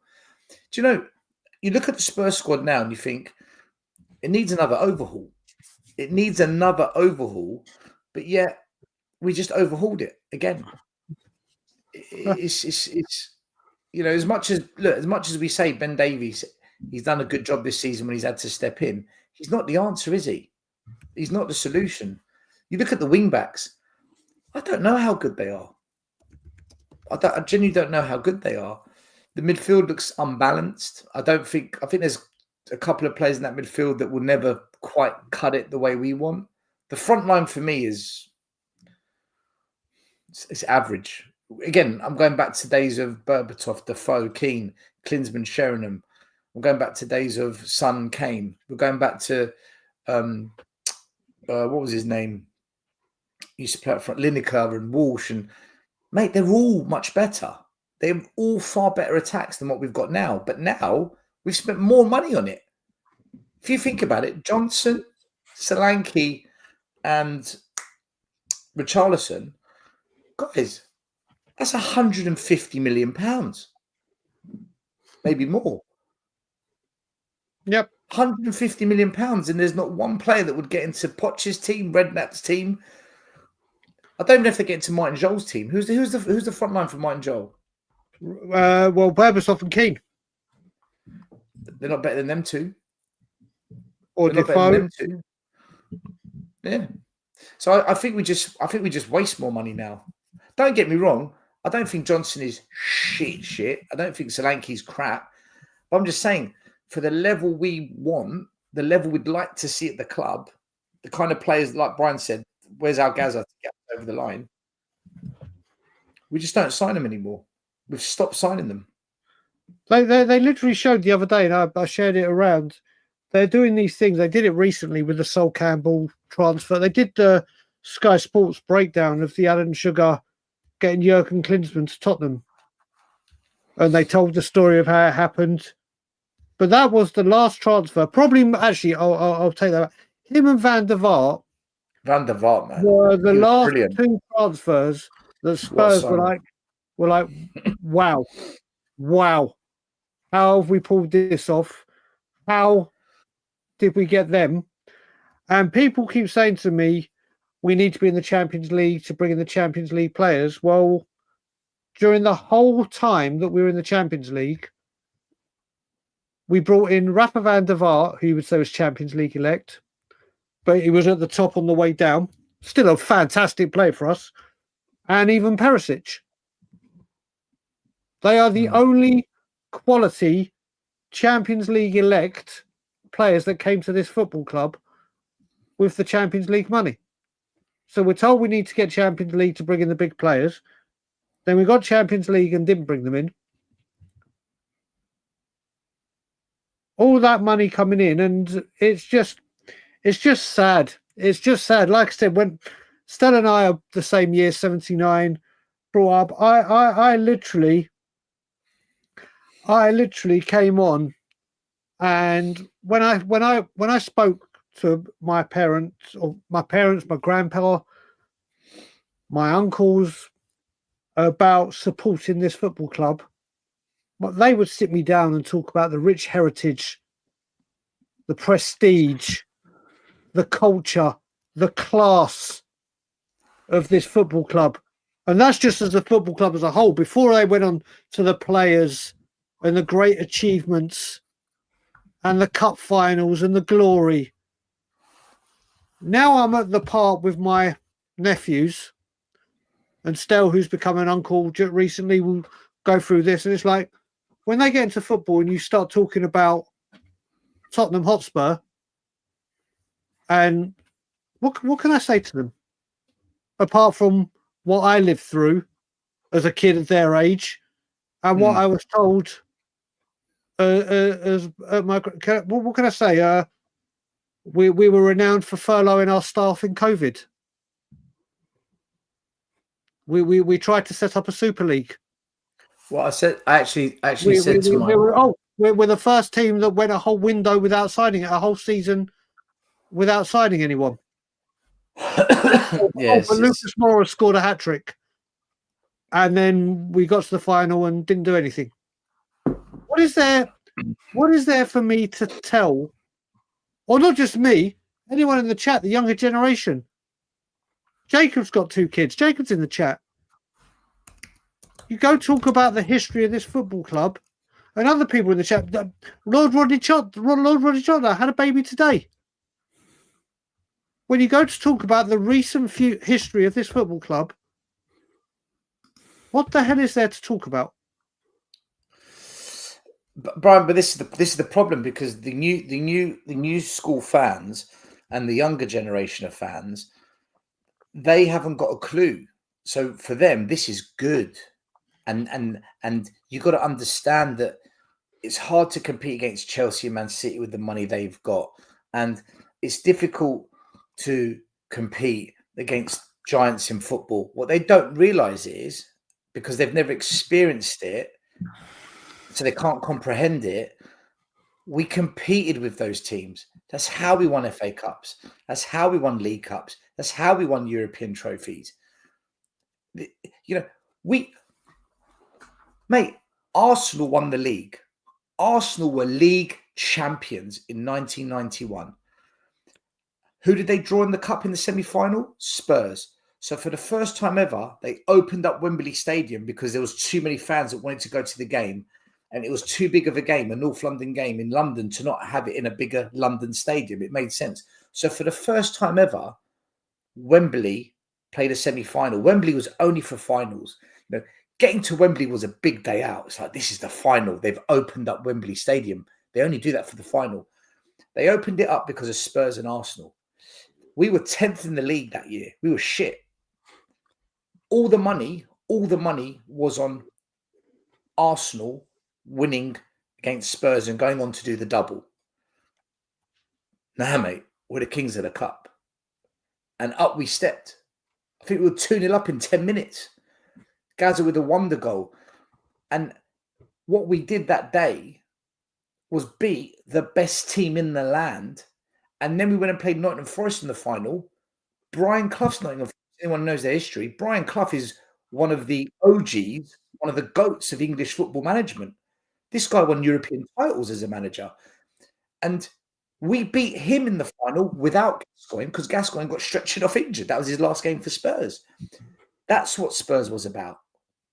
Do you know, you look at the Spurs squad now and you think it needs another overhaul. It needs another overhaul, but yet we just overhauled it again. It's you know, as much as we say Ben Davies, he's done a good job this season when he's had to step in, he's not the answer, is he? He's not the solution. You look at the wing backs, I don't know how good they are. I genuinely don't know how good they are. The midfield looks unbalanced. I think there's a couple of players in that midfield that will never quite cut it the way we want. The front line for me it's average. Again, I'm going back to days of Berbatov, Defoe, Keane, Klinsmann, Sheringham. I'm going back to days of Son, Kane. We're going back to what was his name? He used to play up front, Lineker and Walsh, and mate, they're all much better. They're all far better attacks than what we've got now. But now we've spent more money on it. If you think about it, Johnson, Solanke, and Richarlison, guys, that's £150 million, maybe more. Yep, £150 million, and there's not one player that would get into Poch's team, Redknapp's team. I don't even know if they get into Martin Joel's team. Who's the front line for Martin Joel? Well, Berbatov and Keane. They're not better than them two. Or Defoe. Yeah. So I think we just waste more money now. Don't get me wrong. I don't think Johnson is shit. I don't think Solanke's crap. But I'm just saying, for the level we want, the level we'd like to see at the club, the kind of players, like Brian said, where's our Gaza to get over the line? We just don't sign them anymore. We've stopped signing them. They literally showed the other day, and I shared it around. They're doing these things. They did it recently with the Sol Campbell transfer. They did the Sky Sports breakdown of the Alan Sugar getting Jurgen Klinsmann to Tottenham. And they told the story of how it happened. But that was the last transfer. Probably, actually, I'll take that back. Him and Van der Vaart. Van der Vaart, man, were the last two transfers that Spurs were like, wow. How have we pulled this off? How did we get them? And people keep saying to me, we need to be in the Champions League to bring in the Champions League players. Well, during the whole time that we were in the Champions League, we brought in Rafa van der Vaart, who you would say was Champions League elect, but he was at the top on the way down. Still a fantastic player for us. And even Perisic. They are the only quality Champions League elect players that came to this football club with the Champions League money. So we're told we need to get Champions League to bring in the big players. Then we got Champions League and didn't bring them in. All that money coming in, and it's just sad. It's just sad. Like I said, when Stella and I are the same year, 79, brought up, I literally came on, and when I spoke to my parents, my grandpa, my uncles about supporting this football club, but they would sit me down and talk about the rich heritage, the prestige, the culture, the class of this football club. And that's just as a football club as a whole, before they went on to the players and the great achievements and the cup finals and the glory. Now I'm at the part with my nephews, and Stel, who's become an uncle recently, will go through this. And it's like, when they get into football and you start talking about Tottenham Hotspur, and what can I say to them? Apart from what I lived through as a kid at their age, and what I was told as my, what can I say? We were renowned for furloughing our staff in COVID. We tried to set up a Super League. Well, I actually said to my... we're the first team that went a whole window without signing it, a whole season without signing anyone. Yes, Lucas Moura scored a hat-trick, and then we got to the final and didn't do anything. What is there for me to tell, or not just me, anyone in the chat, the younger generation? Jacob's got 2 kids. Jacob's in the chat. You go talk about the history of this football club, and other people in the chat. Lord Rodney Chotner had a baby today. When you go to talk about the recent history of this football club, what the hell is there to talk about? Brian, but this is the problem, because the new school fans and the younger generation of fans, they haven't got a clue. So for them, this is good, and you got to understand that it's hard to compete against Chelsea and Man City with the money they've got, and it's difficult to compete against giants in football. What they don't realise is, because they've never experienced it, so they can't comprehend it, we competed with those teams. That's how we won FA Cups. That's how we won League Cups. That's how we won European trophies. Arsenal won the league. Arsenal were league champions in 1991. Who did they draw in the cup in the semi-final? Spurs. So for the first time ever, they opened up Wembley Stadium because there was too many fans that wanted to go to the game. And it was too big of a game, a North London game in London, to not have it in a bigger London stadium. It made sense. So for the first time ever, Wembley played a semi-final. Wembley was only for finals. Getting to Wembley was a big day out. It's like, this is the final. They've opened up Wembley Stadium. They only do that for the final. They opened it up because of Spurs and Arsenal. We were 10th in the league that year. We were shit. All the money was on Arsenal winning against Spurs and going on to do the double. Nah, mate, we're the kings of the cup. And up we stepped. I think we were 2-0 up in 10 minutes. Gaza with a wonder goal. And what we did that day was beat the best team in the land. And then we went and played Nottingham Forest in the final. Brian Clough's Nottingham Forest. Anyone knows their history. Brian Clough is one of the OGs, one of the GOATs of English football management. This guy won European titles as a manager. And we beat him in the final without Gascoigne, because Gascoigne got stretched off injured. That was his last game for Spurs. That's what Spurs was about.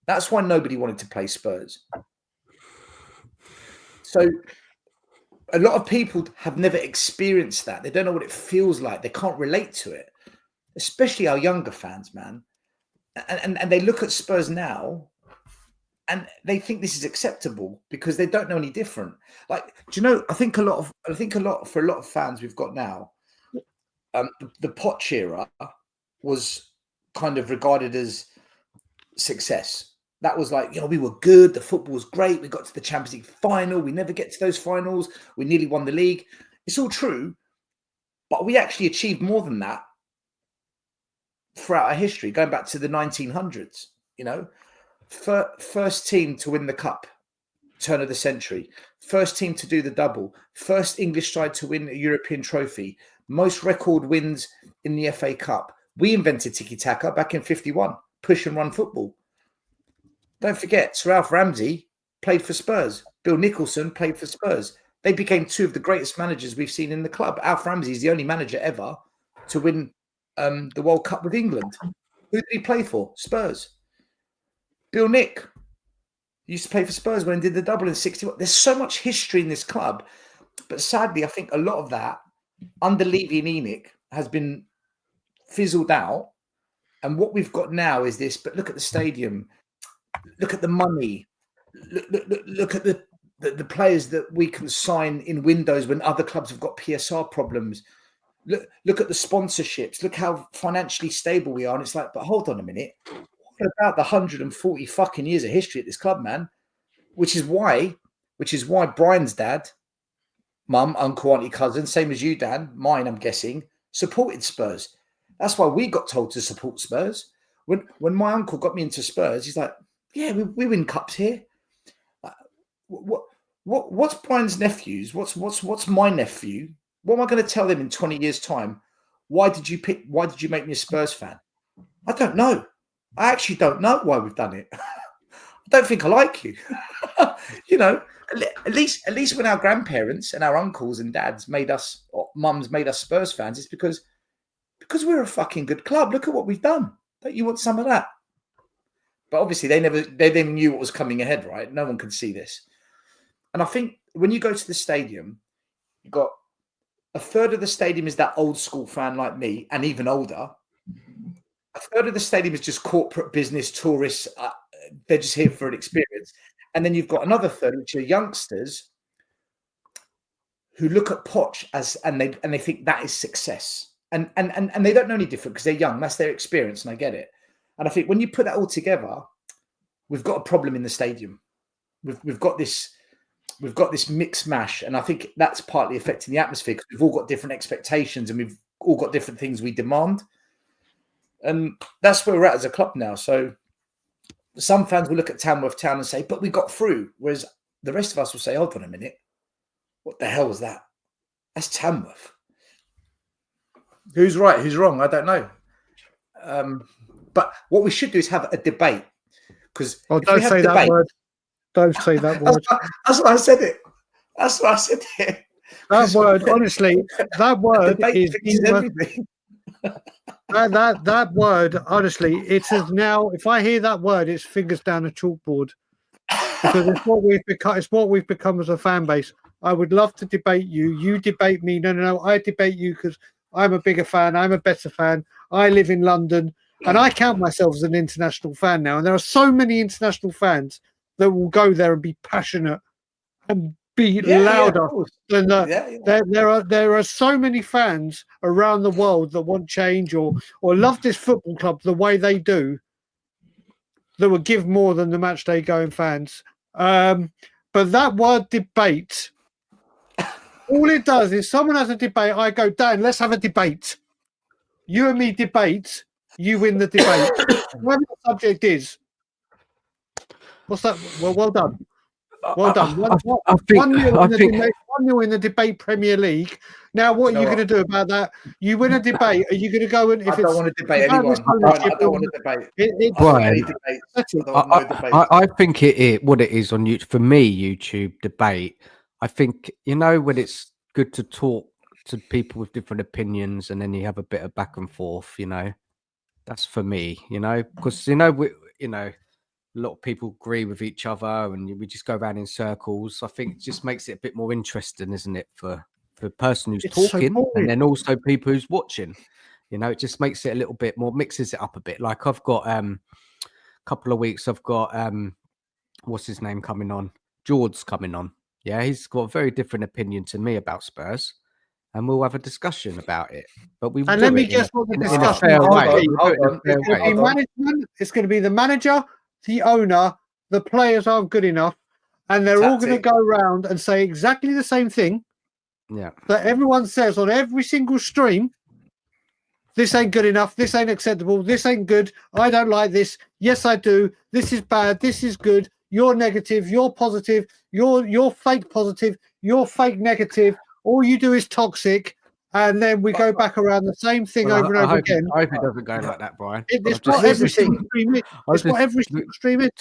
That's why nobody wanted to play Spurs. So a lot of people have never experienced that. They don't know what it feels like. They can't relate to it, especially our younger fans, man. And they look at Spurs now and they think this is acceptable because they don't know any different. Like, do you know? I think for a lot of fans we've got now, the Poch era was kind of regarded as success. That was like, we were good. The football was great. We got to the Champions League final. We never get to those finals. We nearly won the league. It's all true, but we actually achieved more than that throughout our history, going back to the 1900s. First team to win the cup, turn of the century. First team to do the double. First English side to win a European trophy. Most record wins in the FA Cup. We invented tiki-taka back in 51. Push and run football. Don't forget, Sir Alf Ramsey played for Spurs. Bill Nicholson played for Spurs. They became two of the greatest managers we've seen in the club. Alf Ramsey is the only manager ever to win the World Cup with England. Who did he play for? Spurs. Bill Nick used to play for Spurs when he did the double in 61. There's so much history in this club. But sadly, I think a lot of that under Levy and Enoch has been fizzled out. And what we've got now is this, but look at the stadium. Look at the money. Look at the players that we can sign in windows when other clubs have got PSR problems. Look at the sponsorships. Look how financially stable we are. And it's like, but hold on a minute. What about the 140 fucking years of history at this club, man? Which is why Brian's dad, mum, uncle, auntie, cousin, same as you, Dan, mine, I'm guessing, supported Spurs. That's why we got told to support Spurs. When my uncle got me into Spurs, he's like, yeah, we win cups here. What's Brian's nephews? What's my nephew? What am I going to tell them in 20 years' time? Why did you make me a Spurs fan? I don't know. I actually don't know why we've done it. I don't think I like you. At least when our grandparents and our uncles and dads made us, or mums made us Spurs fans, it's because we're a fucking good club. Look at what we've done. Don't you want some of that? But obviously they never knew what was coming ahead, right? No one could see this. And I think when you go to the stadium, you've got a third of the stadium is that old school fan like me, and even older. A third of the stadium is just corporate business tourists. They're just here for an experience. And then you've got another third, which are youngsters who look at Poch and they think that is success. And they don't know any different because they're young. That's their experience, and I get it. And I think when you put that all together, we've got a problem in the stadium. We've got this mixed mash, and I think that's partly affecting the atmosphere because we've all got different expectations and we've all got different things we demand. And that's where we're at as a club now. So some fans will look at Tamworth Town and say, but we got through. Whereas the rest of us will say, hold on a minute. What the hell was that? That's Tamworth. Who's right? Who's wrong? I don't know. But what we should do is have a debate. Because don't say that word. Don't say that word. That's why I said it. That's why I said it. That word, honestly, that word is everything. That word, honestly, it is now. If I hear that word, it's fingers down a chalkboard because it's what we've become. It's what we've become as a fan base. I would love to debate you. You debate me. No. I debate you because I'm a bigger fan. I'm a better fan. I live in London, and I count myself as an international fan now. And there are so many international fans that will go there and be passionate and be louder than there are so many fans around the world that want change or love this football club the way they do that will give more than the match day going fans. But that word debate, all it does is someone has a debate, I go, Dan, let's have a debate. You and me debate, you win the debate. Whatever the subject is. What's that? Well done. Well done. 1-0 in the debate Premier League. Now, what are you going to do about that? You win a debate. Are you going to go and? I don't want to debate anyone. I don't want to debate. I think what it is on YouTube, for me, YouTube debate. I think, when it's good to talk to people with different opinions and then you have a bit of back and forth, that's for me, because, a lot of people agree with each other and we just go around in circles. I think it just makes it a bit more interesting, isn't it, for the person who's talking and then also people who's watching. It just makes it a little bit more, mixes it up a bit. Like I've got a couple of weeks, I've got what's his name coming on? George's coming on. Yeah, he's got a very different opinion to me about Spurs, and we'll have a discussion about it. But we will And do let me it guess what the in a discussion fair is way. going to be. We'll do it in a fair It's going to be way. management. It's going to be the manager, the owner, the players aren't good enough, and they're all going to go around and say exactly the same thing. Yeah. That everyone says on every single stream. This ain't good enough. This ain't acceptable. This ain't good. I don't like this. Yes, I do. This is bad. This is good. You're negative. You're positive. You're fake positive. You're fake negative. All you do is toxic. And then we go back around the same thing over and over again. I hope it doesn't go like that, Brian. It's what every single stream is. It's what every single stream is.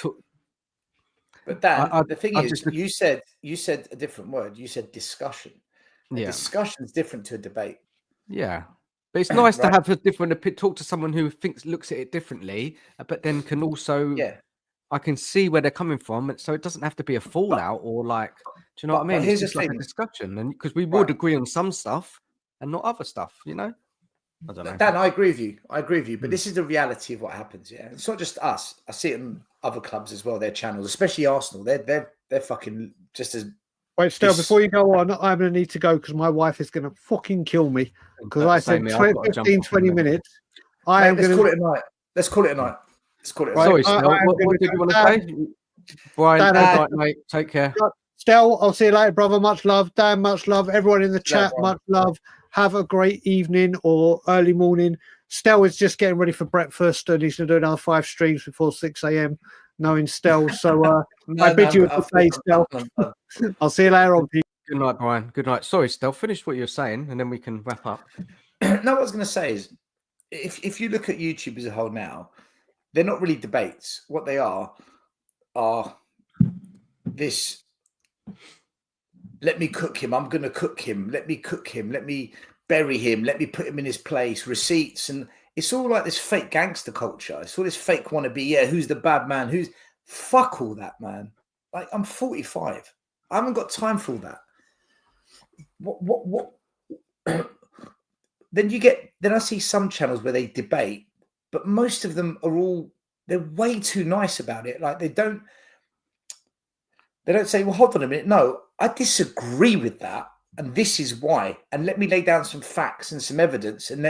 But Dan, the thing is, you said a different word. You said discussion. Yeah. Discussion is different to a debate. Yeah. But it's nice to have a different talk to someone who looks at it differently, but then can also, I can see where they're coming from, so it doesn't have to be a fallout or like, do you know what I mean? It's just like a discussion, and because we would agree on some stuff and not other stuff, you know. I don't know. Dan, I agree with you. But this is the reality of what happens. Yeah, it's not just us. I see it in other clubs as well. Their channels, especially Arsenal, they're fucking just as. Wait, Stel, before you go on, I'm going to need to go because my wife is going to fucking kill me because I said 15, 20 minutes. Let's call it a night. Let's call it a night. Sorry, Stel, what did you want to say? Brian, good night, mate. Take care. Stel, I'll see you later, brother. Much love. Dan, much love. Everyone in the chat, much love. Have a great evening or early morning. Stel is just getting ready for breakfast and he's going to do another 5 streams before 6 a.m. knowing Stel. So I bid you a good day, Stel. I'll see you later on, Pete. Good night, Brian. Good night. Sorry, Stel, finish what you're saying and then we can wrap up. No, what I was going to say is if you look at YouTube as a whole now, they're not really debates. What they are this, let me cook him. I'm going to cook him. Let me cook him. Let me bury him. Let me put him in his place. Receipts. And it's all like this fake gangster culture. It's all this fake wannabe. Yeah, who's the bad man? Fuck all that, man. Like, I'm 45. I haven't got time for all that. What? Then I see some channels where they debate, but most of them they're way too nice about it. Like they don't say, well, hold on a minute. No, I disagree with that. And this is why. And let me lay down some facts and some evidence and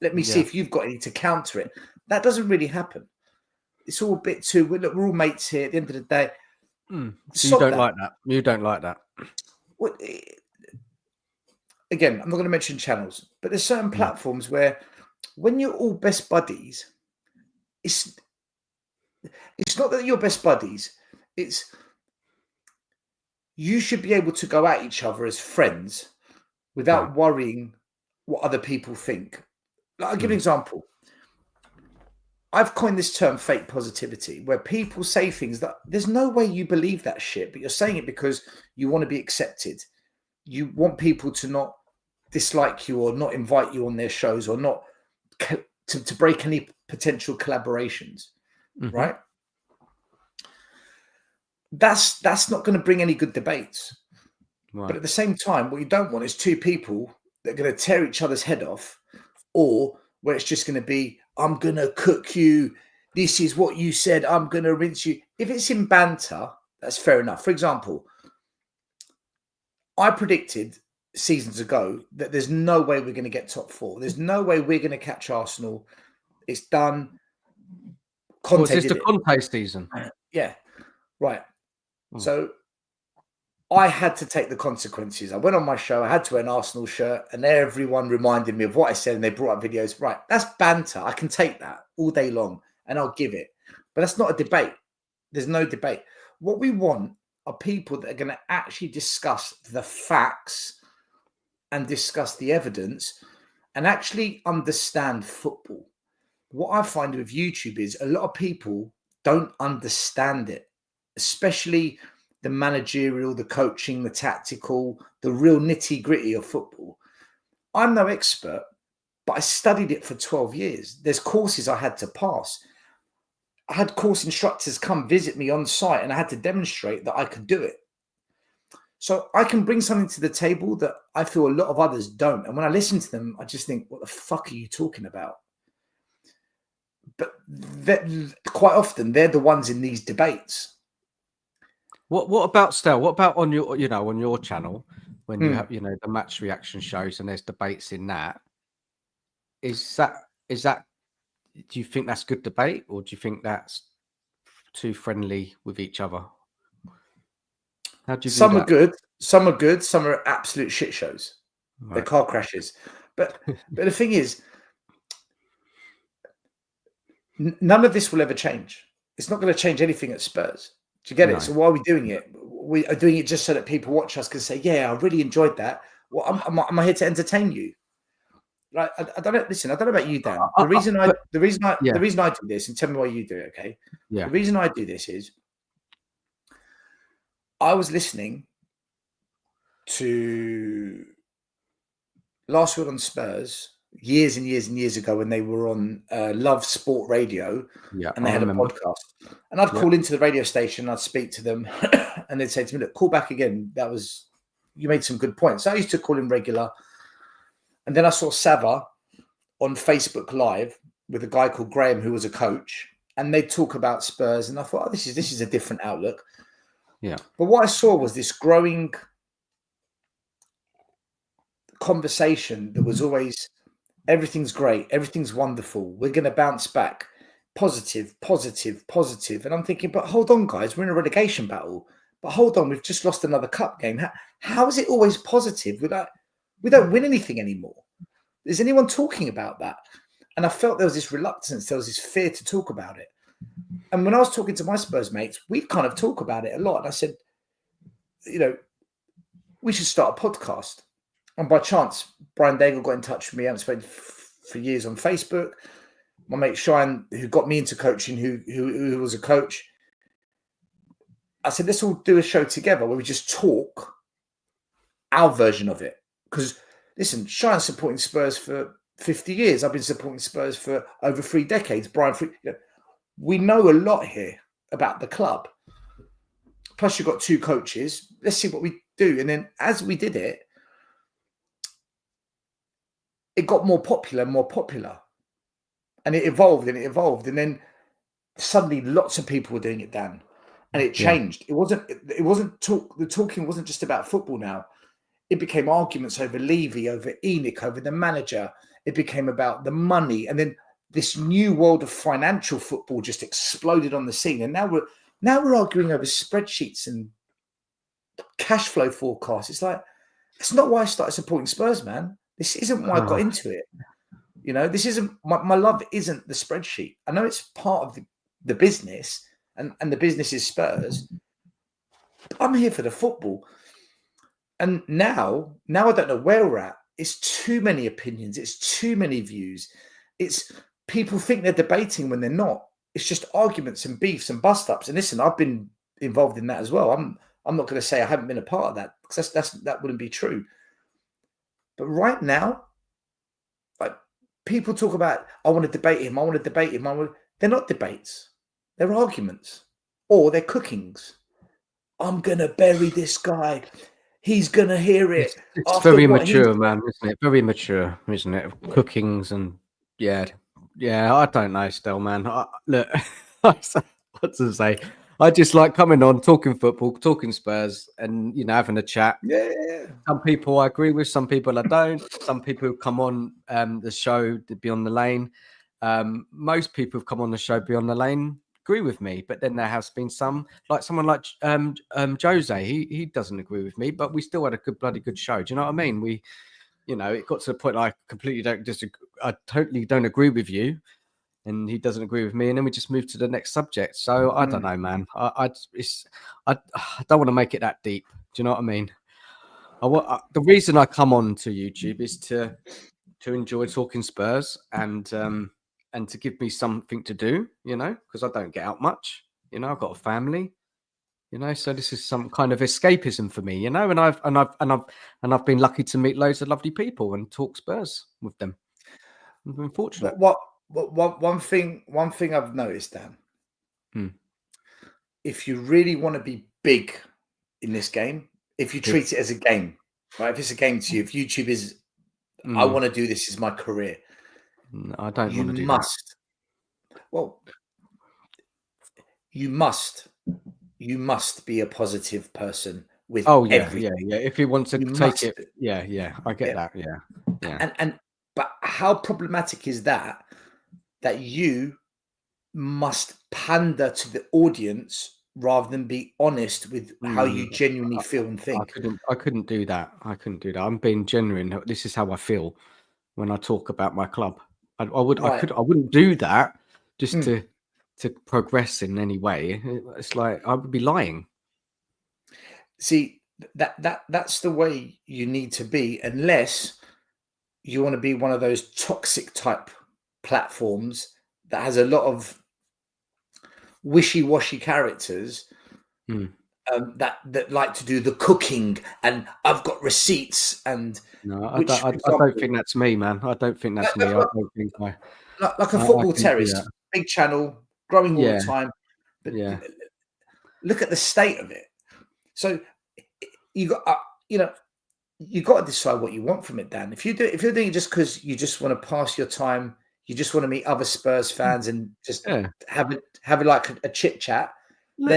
let me see if you've got any to counter it. That doesn't really happen. It's all a bit too, look, we're all mates here at the end of the day. So you don't like that. You don't like that. Well, again, I'm not going to mention channels, but there's certain platforms where when you're all best buddies, it's not that you're best buddies. It's you should be able to go at each other as friends without worrying what other people think. Like, I'll give an example. I've coined this term fake positivity, where people say things that there's no way you believe that shit, but you're saying it because you want to be accepted. You want people to not dislike you or not invite you on their shows or not to break any potential collaborations, right? That's not going to bring any good debates. Right. But at the same time, what you don't want is two people that are going to tear each other's head off, or where it's just going to be, I'm going to cook you. This is what you said. I'm going to rinse you. If it's in banter, that's fair enough. For example, I predicted seasons ago that there's no way we're going to get top 4. There's no way we're going to catch Arsenal. It's done. Was this the Conte season? Yeah. Right. So I had to take the consequences. I went on my show. I had to wear an Arsenal shirt, and everyone reminded me of what I said, and they brought up videos. Right, that's banter. I can take that all day long, and I'll give it. But that's not a debate. There's no debate. What we want are people that are going to actually discuss the facts and discuss the evidence and actually understand football. What I find with YouTube is a lot of people don't understand it, especially the managerial, the coaching, the tactical, the real nitty-gritty of football. I'm no expert, but I studied it for 12 years. There's courses I had to pass. I had course instructors come visit me on site, and I had to demonstrate that I could do it. So I can bring something to the table that I feel a lot of others don't. And when I listen to them, I just think, what the fuck are you talking about? But quite often, they're the ones in these debates. What about Stel? What about on your on your channel when you have the match reaction shows and there's debates in that? Is that do you think that's good debate, or do you think that's too friendly with each other? How do you view Some are that? good, some are good, some are absolute shit shows. Right. They're car crashes. But the thing is, none of this will ever change. It's not going to change anything at Spurs. Do you get it? So why are we doing it? We are doing it just so that people watch us can say, "Yeah, I really enjoyed that." Well, I'm here to entertain you. Like, I don't know. Listen, I don't know about you, Dan. The reason I do this, and tell me why you do it, okay? Yeah. The reason I do this is I was listening to Last Word on Spurs years and years and years ago when they were on Love Sport Radio, and they had a podcast. And I'd call into the radio station, I'd speak to them, and they'd say to me, "Look, call back again. You made some good points." So I used to call in regular. And then I saw Sava on Facebook Live with a guy called Graham, who was a coach, and they'd talk about Spurs. And I thought, this is a different outlook. Yeah. But what I saw was this growing conversation that was always, everything's great, everything's wonderful, we're going to bounce back, positive, positive, positive. And I'm thinking, but hold on, guys, we're in a relegation battle. But hold on, we've just lost another cup game. How is it always positive? We don't win anything anymore. Is anyone talking about that? And I felt there was this reluctance, there was this fear to talk about it. And when I was talking to my Spurs mates, we'd kind of talk about it a lot. And I said, we should start a podcast. And by chance, Brian Daigle got in touch with me. I haven't spoken for years on Facebook. My mate Shine, who got me into coaching, who was a coach, I said, let's all do a show together where we just talk our version of it. Because, listen, Shine's supporting Spurs for 50 years. I've been supporting Spurs for over 3 decades. Brian, we know a lot here about the club. Plus, you've got 2 coaches. Let's see what we do. And then as we did it, it got more popular and more popular. And it evolved and it evolved. And then suddenly lots of people were doing it, Dan. And it changed. It wasn't the talking wasn't just about football now. It became arguments over Levy, over Enoch, over the manager. It became about the money. And then this new world of financial football just exploded on the scene. And now we're arguing over spreadsheets and cash flow forecasts. It's like, it's not why I started supporting Spurs, man. This isn't why I got into it. This isn't my love isn't the spreadsheet. I know it's part of the business and the business is Spurs. But I'm here for the football. And now I don't know where we're at. It's too many opinions. It's too many views. It's people think they're debating when they're not. It's just arguments and beefs and bust-ups. And listen, I've been involved in that as well. I'm not going to say I haven't been a part of that because that wouldn't be true. But right now, like people talk about, I want to debate him. They're not debates. They're arguments or they're cookings. I'm going to bury this guy. He's going to hear it. It's very mature, man, isn't it? Very mature, isn't it? Cookings and yeah, I don't know still, man. Look, what to say? I just like coming on, talking football, talking Spurs, and having a chat. Yeah. Some people I agree with, some people I don't. Some people who come on the show to be on the lane. Most people who've come on the show be on the lane agree with me, but then there has been some, like someone like Jose. He doesn't agree with me, but we still had a bloody good show. Do you know what I mean? We, it got to the point I completely don't disagree. I totally don't agree with you. And he doesn't agree with me, and then we just move to the next subject. So I don't know, man. I don't want to make it that deep. Do you know what I mean? The reason I come on to YouTube is to enjoy talking Spurs and to give me something to do. Because I don't get out much. I've got a family. So this is some kind of escapism for me. And I've been lucky to meet loads of lovely people and talk Spurs with them. I've been fortunate. One thing I've noticed, Dan, if you really want to be big in this game, if you treat it as a game, right? If it's a game to you, if YouTube is, I want to do this as my career. No, I don't want to do that. Well, you must you must be a positive person with Oh yeah, everything. yeah. If you want to You take must it, yeah. I get yeah. that. Yeah. And but how problematic is that you must pander to the audience rather than be honest with how you genuinely feel and think? I couldn't do that. I'm being genuine. This is how I feel when I talk about my club. I Right. wouldn't do that just Mm. to progress in any way. It's like I would be lying. See, that's the way you need to be, unless you want to be one of those toxic type platforms that has a lot of wishy-washy characters Hmm. that like to do the cooking, and I've got receipts, and No, which, for I don't example, think that's me, man. I don't think that's me. I don't think like a I football can do terrace, that. big channel, growing all the Yeah, time. But yeah. look at the state of it. So you got, you got to decide what you want from it, Dan. If you're doing it just because you just want to pass your time, you just want to meet other Spurs fans and just Yeah. have it like a chit chat, Look,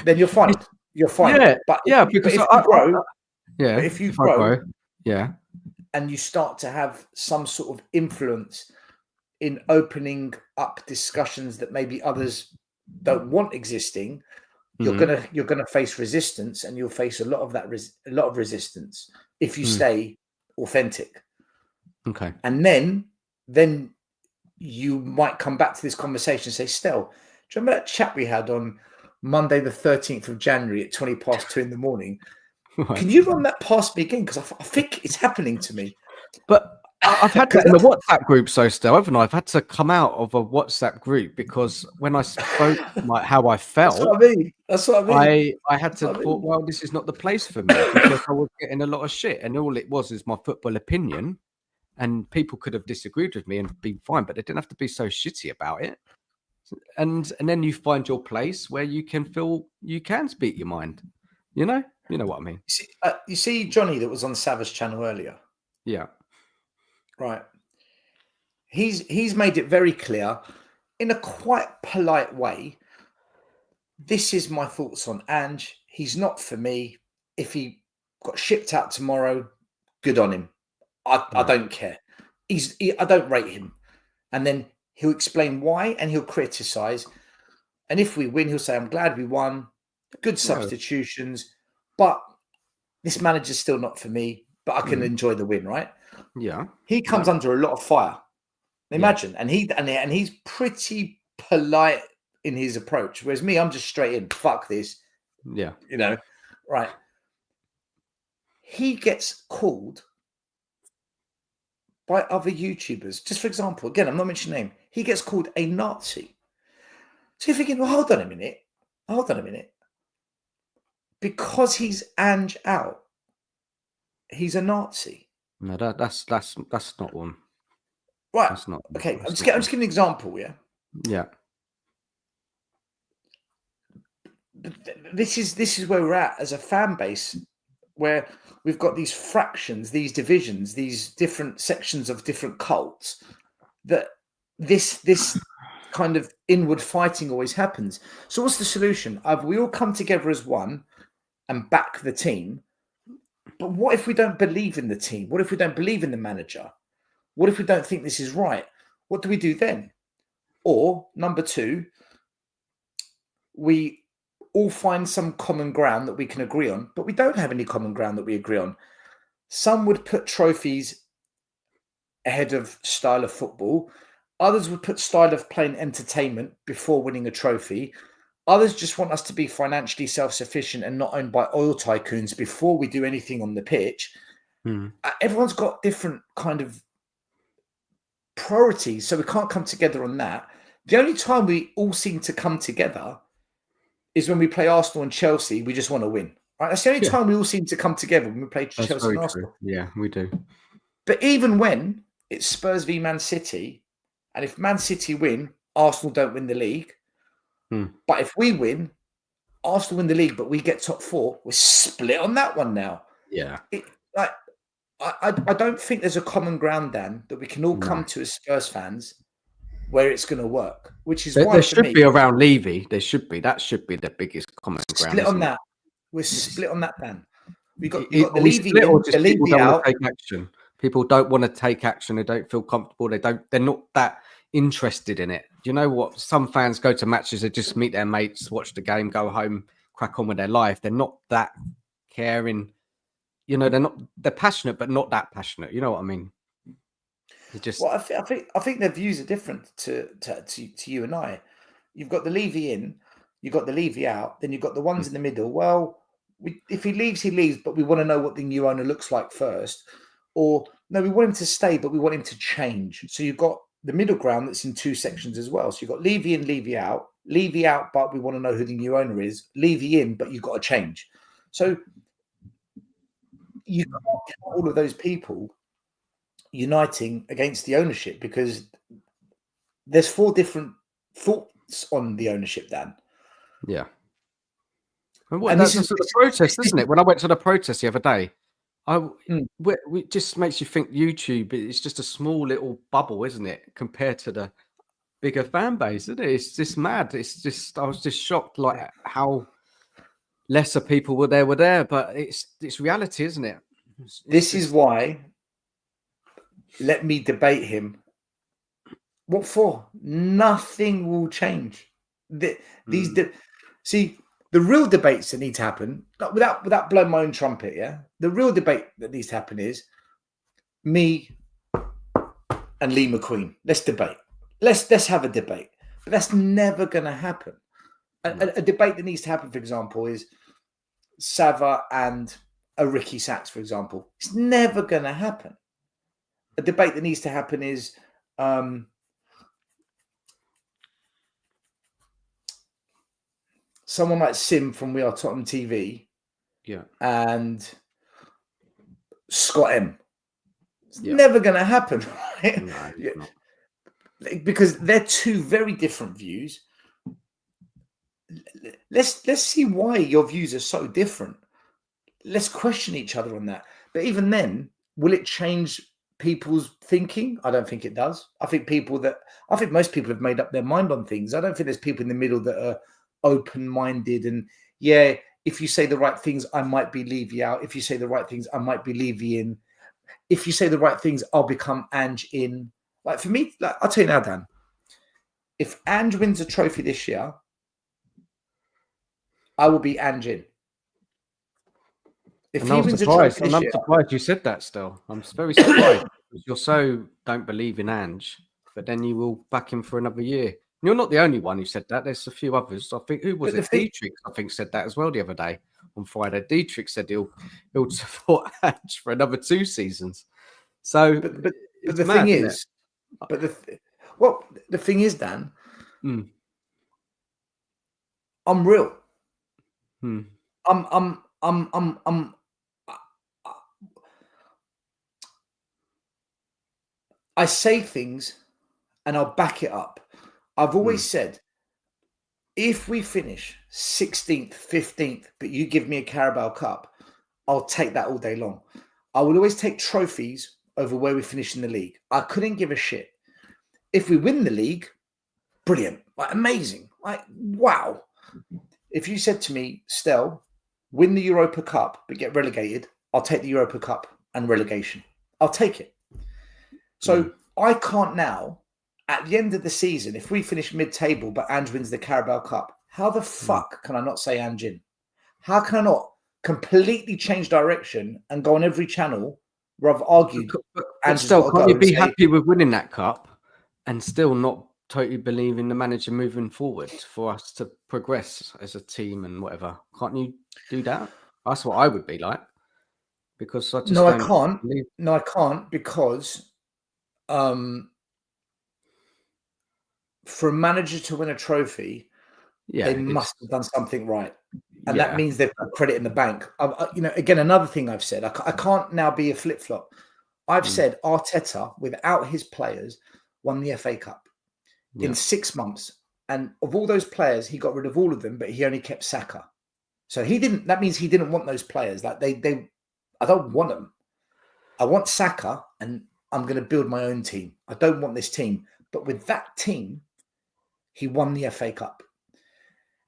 then you're fine. it's- You're fine. yeah, But because if you if I grow grow, yeah, and you start to have some sort of influence in opening up discussions that maybe others don't want existing, mhm, you're gonna face resistance, and you'll face a lot of that a lot of resistance if you mm, stay authentic. okay, And then you might come back to this conversation and say, Stel, do you remember that chat we had on Monday the 13th of January at 2:20 in the morning? right. Can you run that past me again? Because I think it's happening to me. But I've had that Because in the WhatsApp group, so still, haven't I? I've had to come out of a WhatsApp group because when I spoke like how I that's felt, what I mean. That's what I mean. I had That's to what I thought, mean. well, this is not the place for me because I was getting a lot of shit, and all it was is my football opinion, and people could have disagreed with me and been fine, but they didn't have to be so shitty about it. And then you find your place where you can feel you can speak your mind. You know what I mean? You see Johnny that was on Savage channel earlier, Yeah. right? He's made it very clear in a quite polite way. This is my thoughts on Ange. He's not for me. If he got shipped out tomorrow, good on him. I Right. don't care. I don't rate him. And then he'll explain why, and he'll criticize. And if we win, he'll say, I'm glad we won. Good Well, substitutions. But this manager's still not for me. But I can mm, enjoy the win, right? yeah. He comes Yeah. under a lot of fire. Imagine. And he's pretty polite in his approach. Whereas me, I'm just straight in. Fuck this. Yeah. Right. He gets called by other YouTubers. Just for example, again, I'm not mentioning name. He gets called a Nazi. So you're thinking, well, hold on a minute. Because he's Ange out, he's a Nazi. No, that's not one. Right. That's not. Okay. That's I'm not just giving an example, yeah. Yeah. This is where we're at as a fan base, where we've got these fractions, these divisions, these different sections of different cults, that this kind of inward fighting always happens. So what's the solution? Either we all come together as one and back the team, but what if we don't believe in the team? What if we don't believe in the manager? What if we don't think this is right? What do we do then? Or number two, we all find some common ground that we can agree on, but we don't have any common ground that we agree on. Some would put trophies ahead of style of football. Others would put style of playing entertainment before winning a trophy. Others just want us to be financially self-sufficient and not owned by oil tycoons before we do anything on the pitch. Mm. Everyone's got different kind of priorities, so we can't come together on that. The only time we all seem to come together is when we play Arsenal and Chelsea. We just want to win. Right? That's the only time we all seem to come together, when we play That's Chelsea very and true. Arsenal. Yeah, we do. But even when it's Spurs v Man City, and if Man City win, Arsenal don't win the league. Hmm. But if we win, Arsenal win the league, but we get top four, we're split on that one now. Yeah. I don't think there's a common ground, Dan, that we can all No. come to as Spurs fans where it's going to work, which is There, why there for should me, be around Levy. There should be. That should be the biggest common ground. split on isn't it? that. We're split on that, Dan. You got Are the we Levy split, or in, just the people Levy don't want out. to take action? People don't want to take action. They don't feel comfortable. They're not that interested in it. Do you know what? Some fans go to matches, they just meet their mates, watch the game, go home, crack on with their life. They're not that caring. You know, they're passionate, but not that passionate. You know what I mean? They just, Well, I think their views are different to you and I. You've got the Levy in, you've got the Levy out, then you've got the ones in the middle. Well, if he leaves, he leaves, but we want to know what the new owner looks like first. Or no, we want him to stay, but we want him to change. So you've got the middle ground that's in two sections as well. So you've got Levy in, Levy out, but we want to know who the new owner is. Levy in, but you've got to change. So you can't get all of those people uniting against the ownership, because there's four different thoughts on the ownership, Dan. yeah. And that's the protest, isn't it? When I went to the protest the other day, it just makes you think YouTube is just a small little bubble, isn't it, compared to the bigger fan base, isn't it? It's just mad. It's just, I was just shocked, like how lesser people were there, but it's reality, isn't it? This is why. Let me debate him. What for? Nothing will change. See, the real debates that need to happen, without blowing my own trumpet, yeah? The real debate that needs to happen is me and Lee McQueen. Let's debate. Let's have a debate. But that's never going to happen. A debate that needs to happen, for example, is Sava and a Ricky Sachs, for example. It's never going to happen. A debate that needs to happen is someone like Sim from We Are Tottenham TV, and Scott M. It's never going to happen, right? No, it's not. Because they're two very different views. Let's see why your views are so different. Let's question each other on that. But even then, will it change people's thinking? I don't think it does. I think most people have made up their mind on things. I don't think there's people in the middle that are open-minded and if you say the right things, I might be Levy out. If you say the right things, I might be Levy in. If you say the right things, I'll become Ange in. Like for me, like I'll tell you now, Dan, if Ange wins a trophy this year, I will be Ange in. If he wins a trophy this year, I'm surprised you said that still. I'm very surprised. You're so don't believe in Ange, but then you will back him for another year. You're not the only one who said that. There's a few others. I think, who was it? Dietrich, I think, said that as well the other day on Friday. Dietrich said he'll support Ange for another 2 seasons. So, but the thing is, the thing is, Dan, I'm real. I say things and I'll back it up. I've always said, if we finish 16th, 15th, but you give me a Carabao Cup, I'll take that all day long. I will always take trophies over where we finish in the league. I couldn't give a shit. If we win the league, brilliant, like amazing, like wow. If you said to me, Stel, win the Europa Cup but get relegated, I'll take the Europa Cup and relegation. I'll take it. So I can't now, at the end of the season, if we finish mid-table but Ange wins the Carabao Cup, how the fuck can I not say Ange in? How can I not completely change direction and go on every channel where I've argued? But still, can't you be happy with winning that cup and still not totally believe in the manager moving forward for us to progress as a team and whatever? Can't you do that? That's what I would be like. Because I just I can't. No, I can't because for a manager to win a trophy, they must have done something right. And that means they've got credit in the bank. Again, another thing I've said, I can't now be a flip-flop. I've said Arteta, without his players, won the FA Cup in 6 months. And of all those players, he got rid of all of them, but he only kept Saka. So that means he didn't want those players. Like I don't want them. I want Saka, and I'm going to build my own team. I don't want this team. But with that team, he won the FA Cup.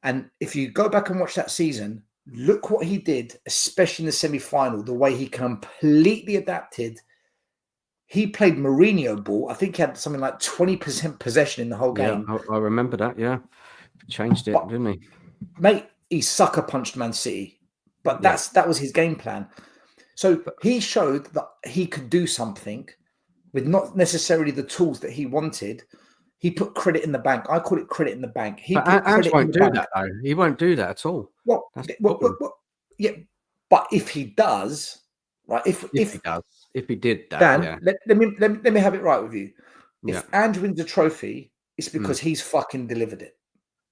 And if you go back and watch that season, look what he did, especially in the semi-final, the way he completely adapted. He played Mourinho ball. I think he had something like 20% possession in the whole game. Yeah, I remember that. Yeah, changed it, didn't he? Mate, he sucker punched Man City, but that was his game plan. So he showed that he could do something with not necessarily the tools that he wanted. He put credit in the bank. I call it credit in the bank. But Ange won't do that, though. He won't do that at all. Well, yeah, but if he does, right? If he does, if he did that, Dan, let me have it right with you. If Ange wins a trophy, it's because he's fucking delivered it.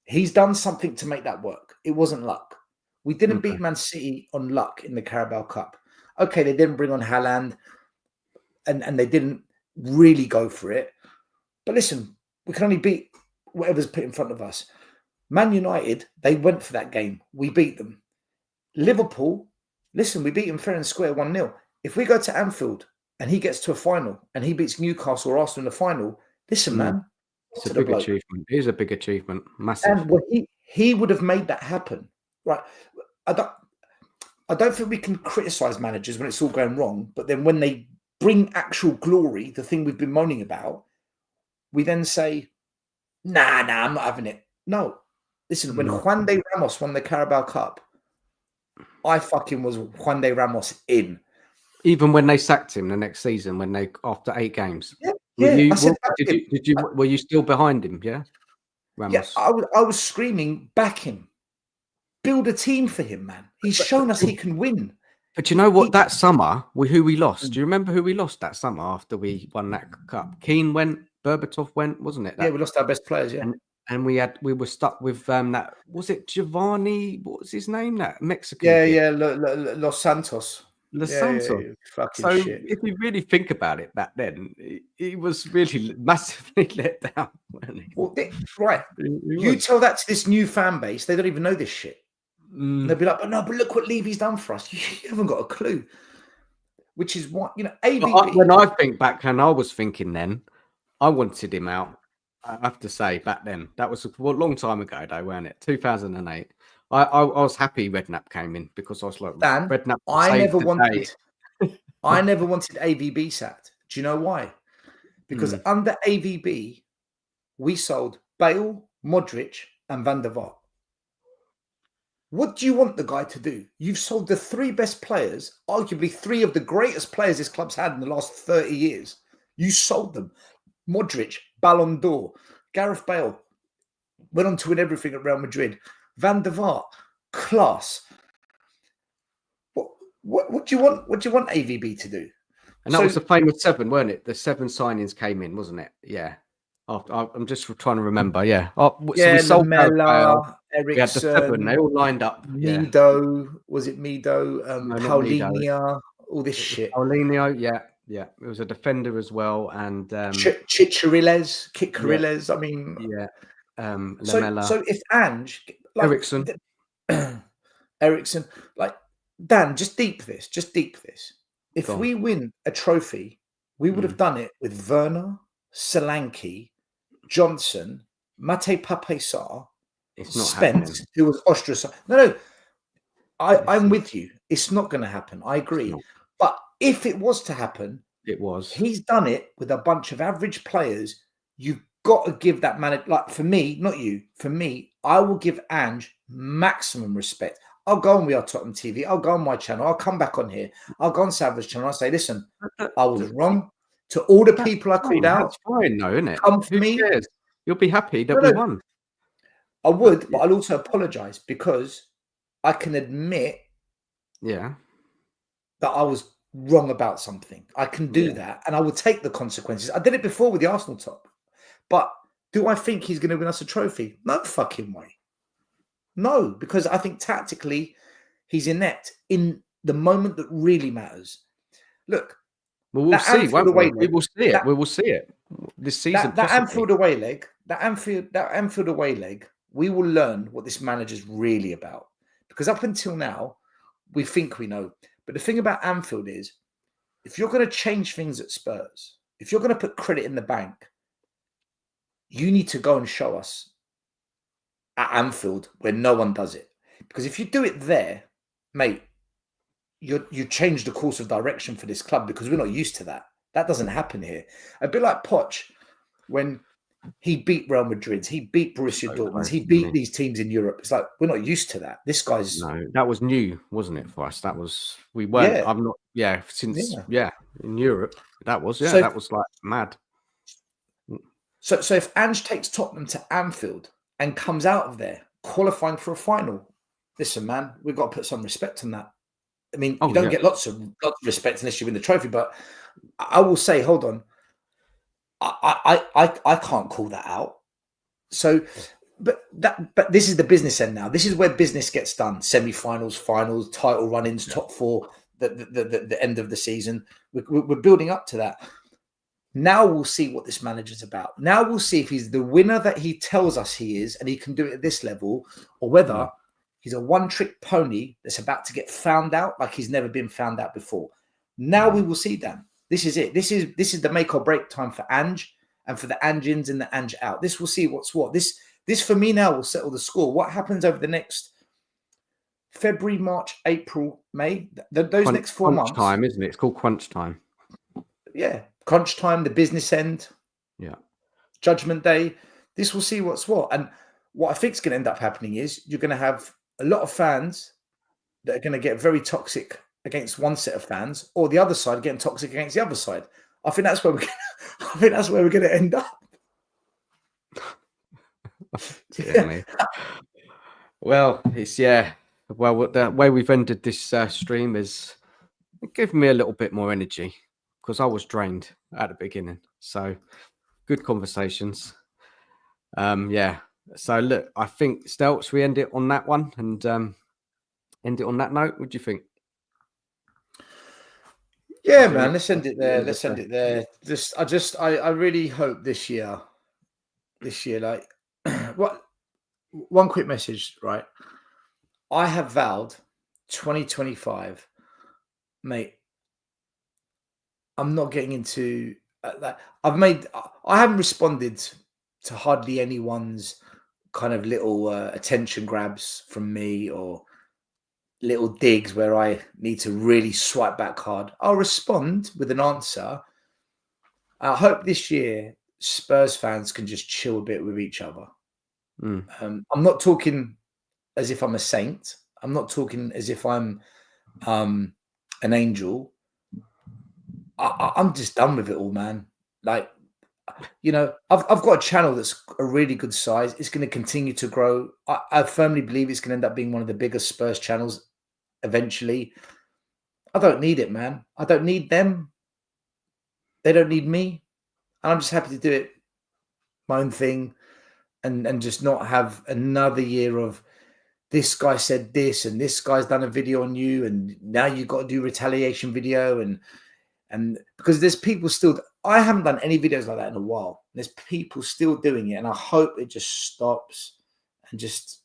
He's done something to make that work. It wasn't luck. We didn't beat Man City on luck in the Carabao Cup. Okay, they didn't bring on Haaland, and they didn't really go for it. But listen, we can only beat whatever's put in front of us. Man United, they went for that game. We beat them. Liverpool, listen, we beat them fair and square 1-0. If we go to Anfield and he gets to a final and he beats Newcastle or Arsenal in the final, listen, man. It's a big achievement. It is a big achievement. Massive. And he would have made that happen. Right. I don't think we can criticize managers when it's all going wrong, but then when they bring actual glory, the thing we've been moaning about, we then say, nah, I'm not having it. No. Listen, when Juan de Ramos won the Carabao Cup, I fucking was Juan de Ramos in. Even when they sacked him the next season, after 8 games. Were you still behind him? Yeah. Ramos. Yeah, I was screaming, back him. Build a team for him, man. He's shown us he can win. But you know what? That summer, who we lost? Do you remember who we lost that summer after we won that cup? Keane went, Berbatov went, wasn't it? Yeah, we lost our best players. Yeah, and we were stuck with that. Was it Giovanni? What was his name? That Mexican. Yeah, Los Santos. Los Santos. Fucking shit. If you really think about it, back then he was really massively let down. Well, right. You tell that to this new fan base, they don't even know this shit. They'll be like, but look what Levy's done for us. You haven't got a clue. Which is what, AVB. When I think back, and I was thinking then, I wanted him out. I have to say, back then, that was a long time ago, though, wasn't it? 2008. I was happy Redknapp came in because I was like, Dan, Redknapp. I never wanted AVB sacked. Do you know why? Because under AVB, we sold Bale, Modric, and Van der Vaart. What do you want the guy to do? You've sold the 3 best players, arguably 3 of the greatest players this club's had in the last 30 years. You sold them. Modric, Ballon d'Or, Gareth Bale went on to win everything at Real Madrid. Van der Vaart, class. What do you want? What do you want AVB to do? And that was the famous 7, weren't it? The 7 signings came in, wasn't it? Yeah. I'm just trying to remember. Yeah. So we sold Lamela, Ericsson. We had the 7. They all lined up. Mido, was it Mido? Paulinho, all this shit. Paulinho, yeah. It was a defender as well, and Chichariles, Kit Carillas. I mean, Lamela. So if Ange, Ericsson, Dan, just deep this. If we win a trophy, we would have done it with Werner, Solanke, Johnson, Mate Pape Sarr, Spence, who was ostracized. No, I'm with you. It's not going to happen. I agree. But if it was to happen, he's done it with a bunch of average players. You've got to give that man, like for me, not you, for me, I will give Ange maximum respect. I'll go on We Are Tottenham TV. I'll go on my channel. I'll come back on here. I'll go on Savage channel. I'll say, listen, I was wrong. To all the people I called out. That's fine, though, isn't it? Come for me. Cares? You'll be happy that we won. I would, but I'll also apologise because I can admit that I was wrong about something. I can do that, and I will take the consequences. I did it before with the Arsenal top. But do I think he's going to win us a trophy? No fucking way. No, because I think tactically he's inept in the moment that really matters. Look, we'll see. We will see it. We will see it this season. That Anfield away leg. That Anfield away leg. We will learn what this manager's really about. Because up until now, we think we know. But the thing about Anfield is, if you're going to change things at Spurs, if you're going to put credit in the bank, you need to go and show us at Anfield where no one does it. Because if you do it there, mate, you change the course of direction for this club, because we're not used to that. That doesn't happen here. A bit like Poch, when he beat Real Madrid, he beat Borussia Dortmund, he beat these teams in Europe. It's like, we're not used to that. This guy's... No, that was new, wasn't it, for us? That was, we weren't, Yeah. I'm not, yeah, since, yeah, in Europe, that was, yeah, So- that was like mad. So if Ange takes Tottenham to Anfield and comes out of there qualifying for a final, listen, man, we've got to put some respect on that. I mean, you don't get lots of respect unless you win the trophy, but I will say, hold on, I can't call that out. So, but this is the business end now. This is where business gets done: semi-finals, finals, title run-ins, top four, the end of the season. We're building up to that. Now we'll see what this manager's about. Now we'll see if he's the winner that he tells us he is, and he can do it at this level, or whether he's a one-trick pony that's about to get found out like he's never been found out before. Now we will see, Dan. This is it. This is the make or break time for Ange and for the Ange-ins and the Ange out. This will see what's what. This for me now will settle the score. What happens over the next February, March, April, May? Those next 4 months. Crunch time, isn't it? It's called crunch time. Yeah, crunch time, the business end. Yeah. Judgment Day. This will see what's what. And what I think is going to end up happening is you're going to have a lot of fans that are going to get very toxic against one set of fans, or the other side getting toxic against the other side. I think that's where we're going to end up. Yeah. Well, it's well, the way we've ended this stream is giving me a little bit more energy, because I was drained at the beginning. So good conversations. Yeah. So look, I think Stelz, we end it on that one and end it on that note. What do you think? Yeah, man. Let's end it there. Let's end it there. I really hope this year, like, what? One quick message, right? I have vowed 2025, mate. I'm not getting into that. I haven't responded to hardly anyone's kind of little attention grabs from me, or little digs where I need to really swipe back hard. I'll respond with an answer. I hope this year Spurs fans can just chill a bit with each other. I'm not talking as if I'm a saint. I'm not talking as if I'm an angel. I'm just done with it all, man. Like, you know, I've got a channel that's a really good size. It's going to continue to grow. I firmly believe it's going to end up being one of the biggest Spurs channels eventually. I don't need it, man. I don't need them. They don't need me. And I'm just happy to do it my own thing, and just not have another year of this guy said this and this guy's done a video on you and now you've got to do retaliation video, and because there's people still, I haven't done any videos like that in a while. There's people still doing it, and I hope it just stops, and just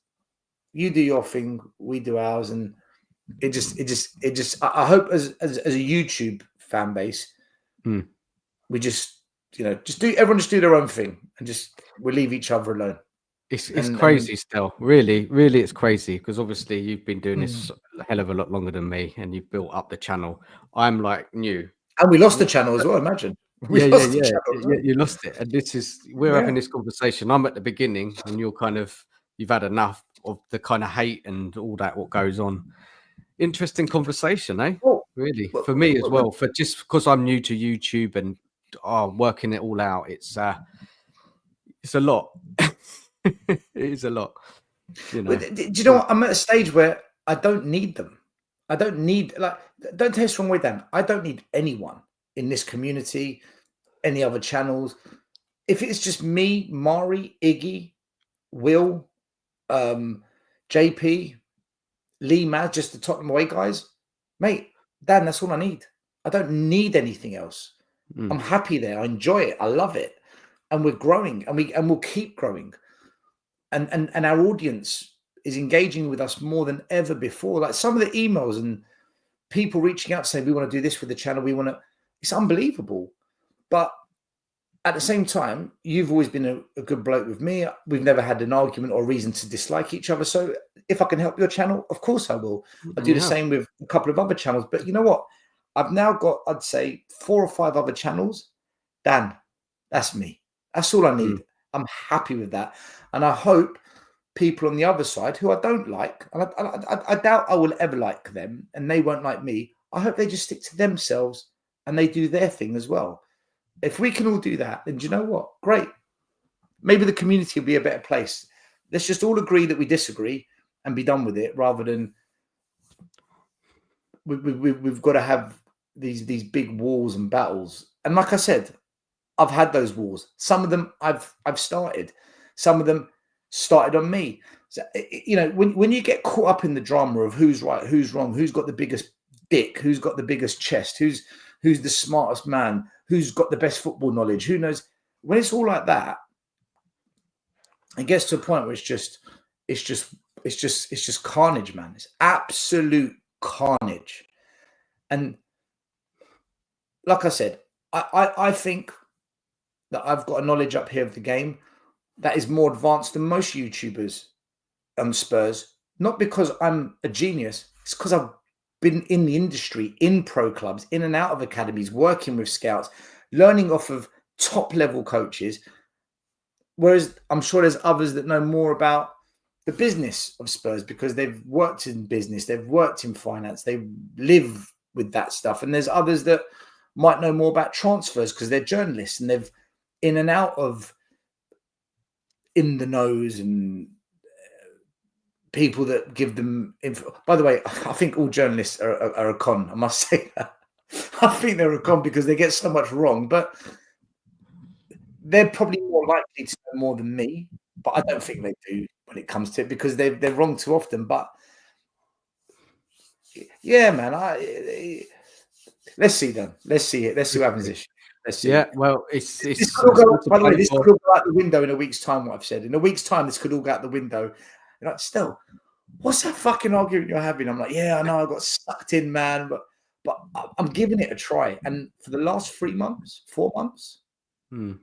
you do your thing, we do ours, and it just I hope as a YouTube fan base, we just, you know, everyone just do their own thing, and just we leave each other alone. It's crazy still. Really, it's crazy, because obviously you've been doing this a hell of a lot longer than me, and you've built up the channel. I'm like new. And we lost the channel as well, imagine. You lost it. And we're having this conversation. I'm at the beginning, and you've had enough of the kind of hate and all that, what goes on. Interesting conversation, eh? Really, for me as well. For just because I'm new to YouTube and working it all out, it's a lot. It is a lot. You know. Do you know what? I'm at a stage where I don't need them. I don't need, like, don't take this wrong way, Dan. I don't need anyone in this community, any other channels. If it's just me, Mari, Iggy, Will, JP, Lee, Maz, just the Tottenham away guys, mate, Dan, that's all I need. I don't need anything else. I'm happy there. I enjoy it. I love it. And we're growing, and we'll keep growing. And our audience is engaging with us more than ever before. Like some of the emails and people reaching out saying, we want to do this with the channel. It's unbelievable. But at the same time, you've always been a good bloke with me. We've never had an argument or reason to dislike each other. So if I can help your channel, of course I will. I do the same with a couple of other channels. But you know what? I've now got, I'd say, 4 or 5 other channels. Dan, that's me. That's all I need. I'm happy with that. And I hope people on the other side who I don't like, and I doubt I will ever like them, and they won't like me. I hope they just stick to themselves and they do their thing as well. If we can all do that, then do you know what? Great. Maybe the community will be a better place. Let's just all agree that we disagree and be done with it, rather than we've got to have these big wars and battles. And like I said, I've had those wars. Some of them I've started. Some of them started on me. So, you know, when you get caught up in the drama of who's right, who's wrong, who's got the biggest dick, who's got the biggest chest, who's the smartest man, who's got the best football knowledge, who knows, when it's all like that, it gets to a point where it's just carnage, man. It's absolute carnage. And like I said, I think that I've got a knowledge up here of the game that is more advanced than most YouTubers on Spurs. Not because I'm a genius, it's because I've been in the industry, in pro clubs, in and out of academies, working with scouts, learning off of top level coaches. Whereas I'm sure there's others that know more about the business of Spurs because they've worked in business, they've worked in finance, they live with that stuff. And there's others that might know more about transfers because they're journalists and they've in and out of in the nose and people that give them info. By the way, I think all journalists are a con. I must say that. I think they're a con because they get so much wrong, but they're probably more likely to know more than me. But I don't think they do when it comes to it because they're wrong too often. But yeah, man, let's see then. Let's see it. Let's see what happens this year. Let's see. Yeah, well, this could all go, by the way, this could all go out the window in a week's time. What I've said in a week's time, this could all go out the window. And like, still, what's that fucking argument you're having? I'm like, yeah, I know, I got sucked in, man, but I'm giving it a try. And for the last 4 months, I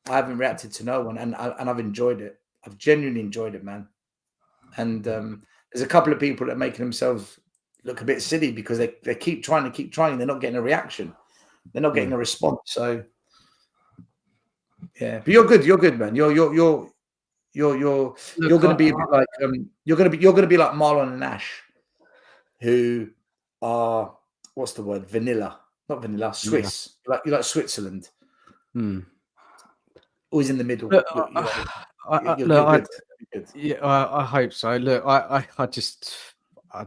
haven't reacted to no one, and I've enjoyed it. I've genuinely enjoyed it, man. And there's a couple of people that are making themselves look a bit silly because they keep trying. They're not getting a reaction. They're not getting a response. So yeah, but you're good, man. You're going to be a bit like you're going to be like Marlon and Ash, who are what's the word? Not vanilla, Swiss. Yeah. You like Switzerland. Always in the middle. I hope so. Look, I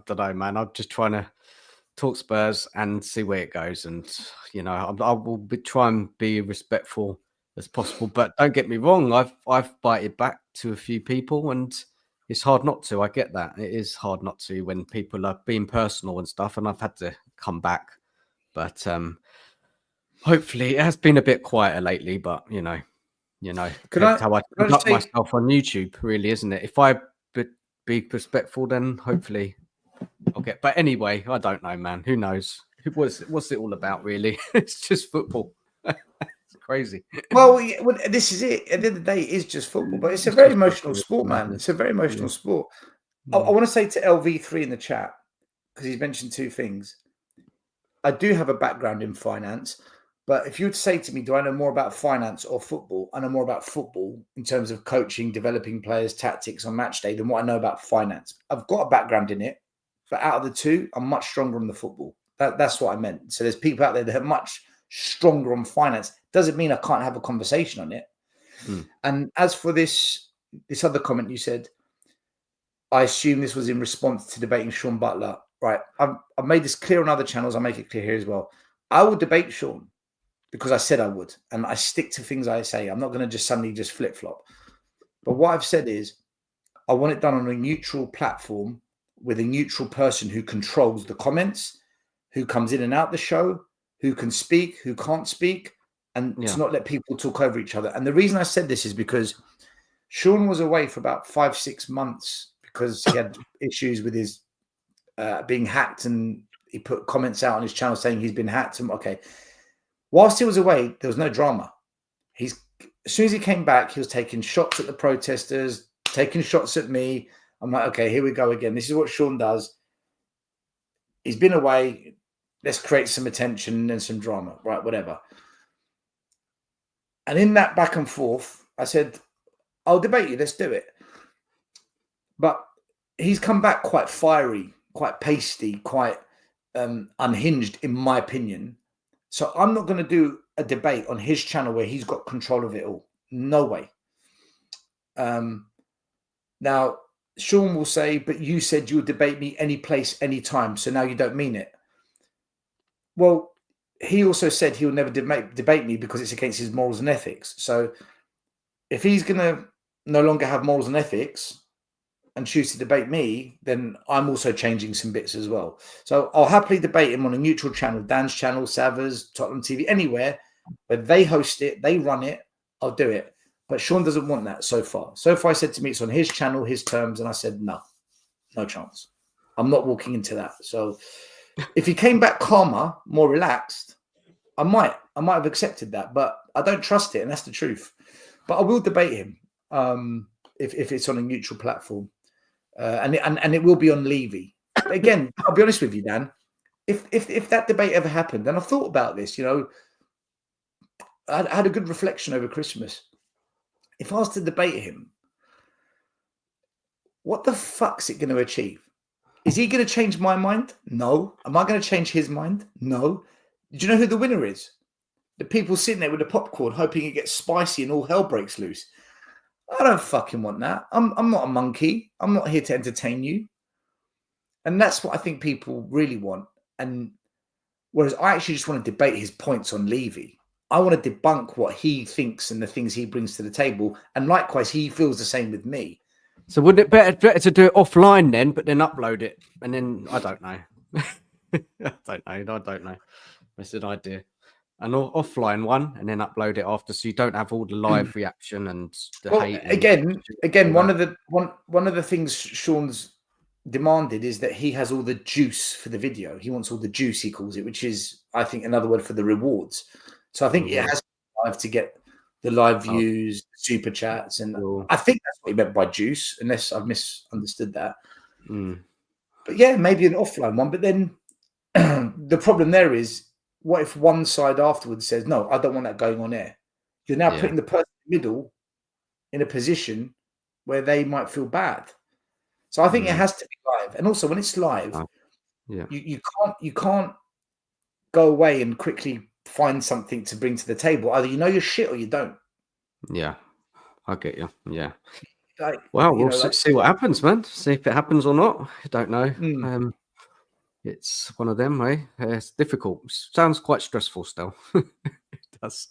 don't know, man. I'm just trying to talk Spurs and see where it goes, and you know, I will try and be respectful as possible. But don't get me wrong, I've bited back to a few people, and it's hard not to. I get that it is hard not to when people are being personal and stuff, and I've had to come back. But hopefully, it has been a bit quieter lately. But you know, how I conduct myself on YouTube, really, isn't it? If I be respectful, then hopefully I'll get. But anyway, I don't know, man. Who knows? What's it all about, really? It's just football. It's crazy. Well, this is it. At the end of the day, it is just football, but it's a very emotional sport, man. It's a very emotional sport. I want to say to LV3 in the chat, because he's mentioned 2 things. I do have a background in finance. But if you would say to me, do I know more about finance or football? I know more about football in terms of coaching, developing players, tactics on match day than what I know about finance. I've got a background in it, but out of the 2, I'm much stronger on the football. That's what I meant. So there's people out there that are much stronger on finance. Doesn't mean I can't have a conversation on it. And as for this other comment you said, I assume this was in response to debating Sean Butler. Right. I've made this clear on other channels. I'll make it clear here as well. I will debate Sean. Because I said I would, and I stick to things I say. I'm not going to just suddenly just flip-flop. But what I've said is I want it done on a neutral platform with a neutral person who controls the comments, who comes in and out the show, who can speak, who can't speak, and to not let people talk over each other. And the reason I said this is because Sean was away for about 5-6 months because he had issues with his being hacked, and he put comments out on his channel saying he's been hacked. And okay. Whilst he was away, there was no drama. As soon as he came back, he was taking shots at the protesters, taking shots at me. I'm like, okay, here we go again. This is what Sean does. He's been away. Let's create some attention and some drama, right? Whatever. And in that back and forth, I said, I'll debate you. Let's do it. But he's come back quite fiery, quite pasty, quite unhinged, in my opinion. So I'm not going to do a debate on his channel where he's got control of it all. No way. Now, Sean will say, but you said you would debate me any place, any time. So now you don't mean it. Well, he also said he will never debate me because it's against his morals and ethics. So if he's going to no longer have morals and ethics and choose to debate me, then I'm also changing some bits as well. So I'll happily debate him on a neutral channel, Dan's channel, Savers, Tottenham TV, anywhere where they host it, they run it, I'll do it. But Sean doesn't want that so far. So far, he said to me, it's on his channel, his terms. And I said, no chance. I'm not walking into that. So if he came back calmer, more relaxed, I might have accepted that, but I don't trust it. And that's the truth. But I will debate him if it's on a neutral platform. And it will be on Levy. Again, I'll be honest with you, Dan. If that debate ever happened, and I've thought about this, I had a good reflection over Christmas. If I was to debate him, what the fuck's it going to achieve? Is he going to change my mind? No. Am I going to change his mind? No. Do you know who the winner is? The people sitting there with the popcorn hoping it gets spicy and all hell breaks loose. I don't fucking want that. I'm not a monkey. I'm not here to entertain you. And that's what I think people really want. And whereas I actually just want to debate his points on Levy. I want to debunk what he thinks and the things he brings to the table. And likewise, he feels the same with me. So wouldn't it better to do it offline then, but then upload it? And then, I don't know. I don't know. That's an idea. An offline one and then upload it after, so you don't have all the live reaction and the hate. Again, one of the things Sean's demanded is that he has all the juice for the video. He wants all the juice, he calls it, which is, I think, another word for the rewards. So I think it has to be live to get the live views, super chats, and I think that's what he meant by juice, unless I've misunderstood that. But yeah, maybe an offline one. But then the problem there is, what if one side afterwards says, no, I don't want that going on air? You're now putting the person in the middle in a position where they might feel bad. So I think it has to be live. And also when it's live, you can't go away and quickly find something to bring to the table. Either you know your shit or you don't. Yeah, I get you. Yeah. Like, well, we'll see what happens, man. See if it happens or not. I don't know. It's one of them, eh? It's difficult. Sounds quite stressful still. It does.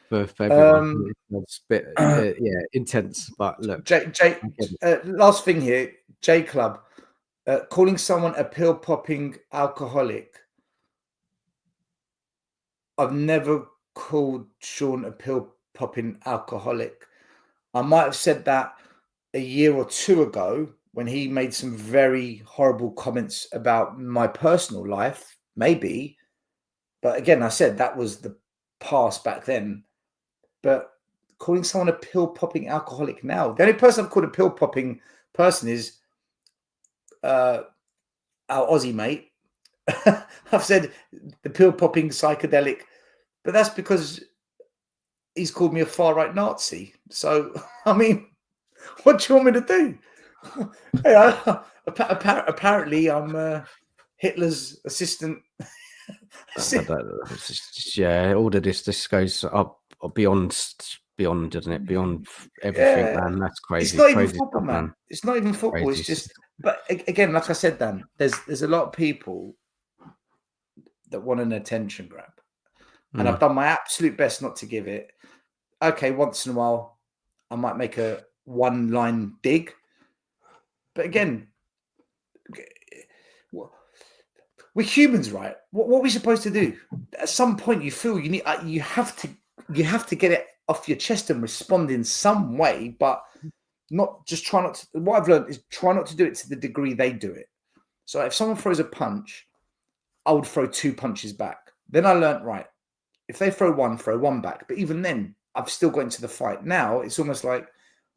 For everyone. It's a bit, intense. But look. Last thing here, J Club. Calling someone a pill-popping alcoholic. I've never called Sean a pill-popping alcoholic. I might have said that a year or two ago, when he made some very horrible comments about my personal life, maybe. But again, I said that was the past back then. But calling someone a pill-popping alcoholic now, the only person I've called a pill-popping person is our Aussie mate. I've said the pill-popping psychedelic, but that's because he's called me a far-right Nazi. So, I mean, what do you want me to do? Hey, apparently I'm Hitler's assistant. All of this goes up beyond, doesn't it? Beyond everything, man. That's crazy. It's not crazy even football, stuff, man. It's not even football. Crazy. It's just. But again, like I said, Dan, there's a lot of people that want an attention grab, and I've done my absolute best not to give it. Okay, once in a while, I might make a one-line dig. But again, we're humans, right? What are we supposed to do? At some point, you feel you have to get it off your chest and respond in some way, but not just try not to. What I've learned is try not to do it to the degree they do it. So if someone throws a punch, I would throw 2 punches back. Then I learned, right, If they throw one back. But even then, I've still got into the fight. Now it's almost like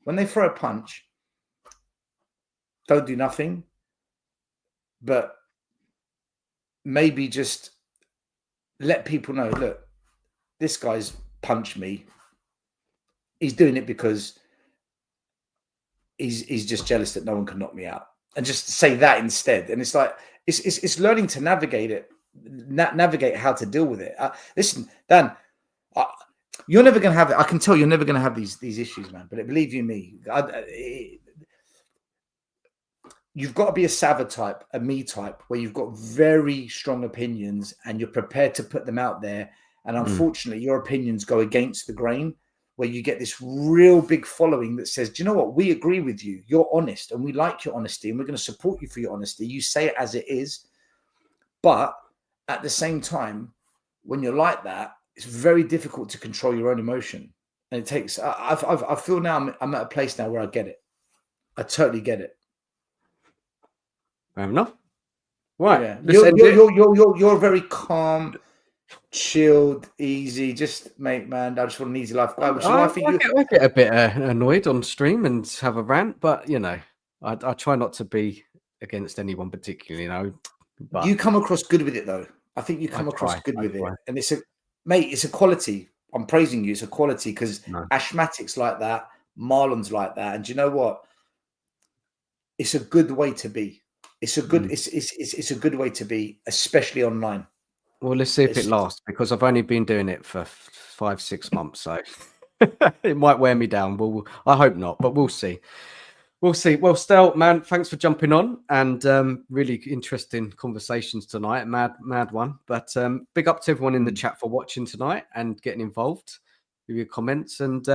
when they throw a punch, don't do nothing, but maybe just let people know, look, this guy's punched me. He's doing it because he's just jealous that no one can knock me out, and just say that instead. And it's like it's learning to navigate it, navigate how to deal with it. Listen, Dan, you're never going to have it. I can tell you're never going to have these issues, man. But believe you me, you've got to be a Sava type, a me type, where you've got very strong opinions and you're prepared to put them out there. And unfortunately, your opinions go against the grain, where you get this real big following that says, do you know what? We agree with you. You're honest and we like your honesty and we're going to support you for your honesty. You say it as it is. But at the same time, when you're like that, it's very difficult to control your own emotion. And it takes, I feel now I'm at a place now where I get it. I totally get it. Fair enough. Right. Yeah. You're very calm, chilled, easy. Just, mate, man, I just want an easy life. I get a bit annoyed on stream and have a rant, but you know, I try not to be against anyone particularly. You know, but you come across good with it, though. I think you come across good with it, and it's a quality. I'm praising you. It's a quality because Ashmatic's like that, Marlon's like that, and do you know what? It's a good way to be. It's a good. It's a good way to be, especially online. Well, let's see if it lasts, because I've only been doing it for 5-6 months, so it might wear me down. Well, I hope not, but we'll see. We'll see. Well, Stel, man, thanks for jumping on, and really interesting conversations tonight. Mad one. But big up to everyone in the chat for watching tonight and getting involved with your comments. And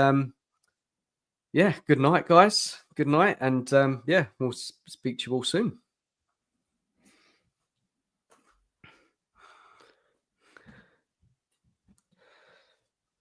yeah, good night, guys. Good night, and yeah, we'll speak to you all soon.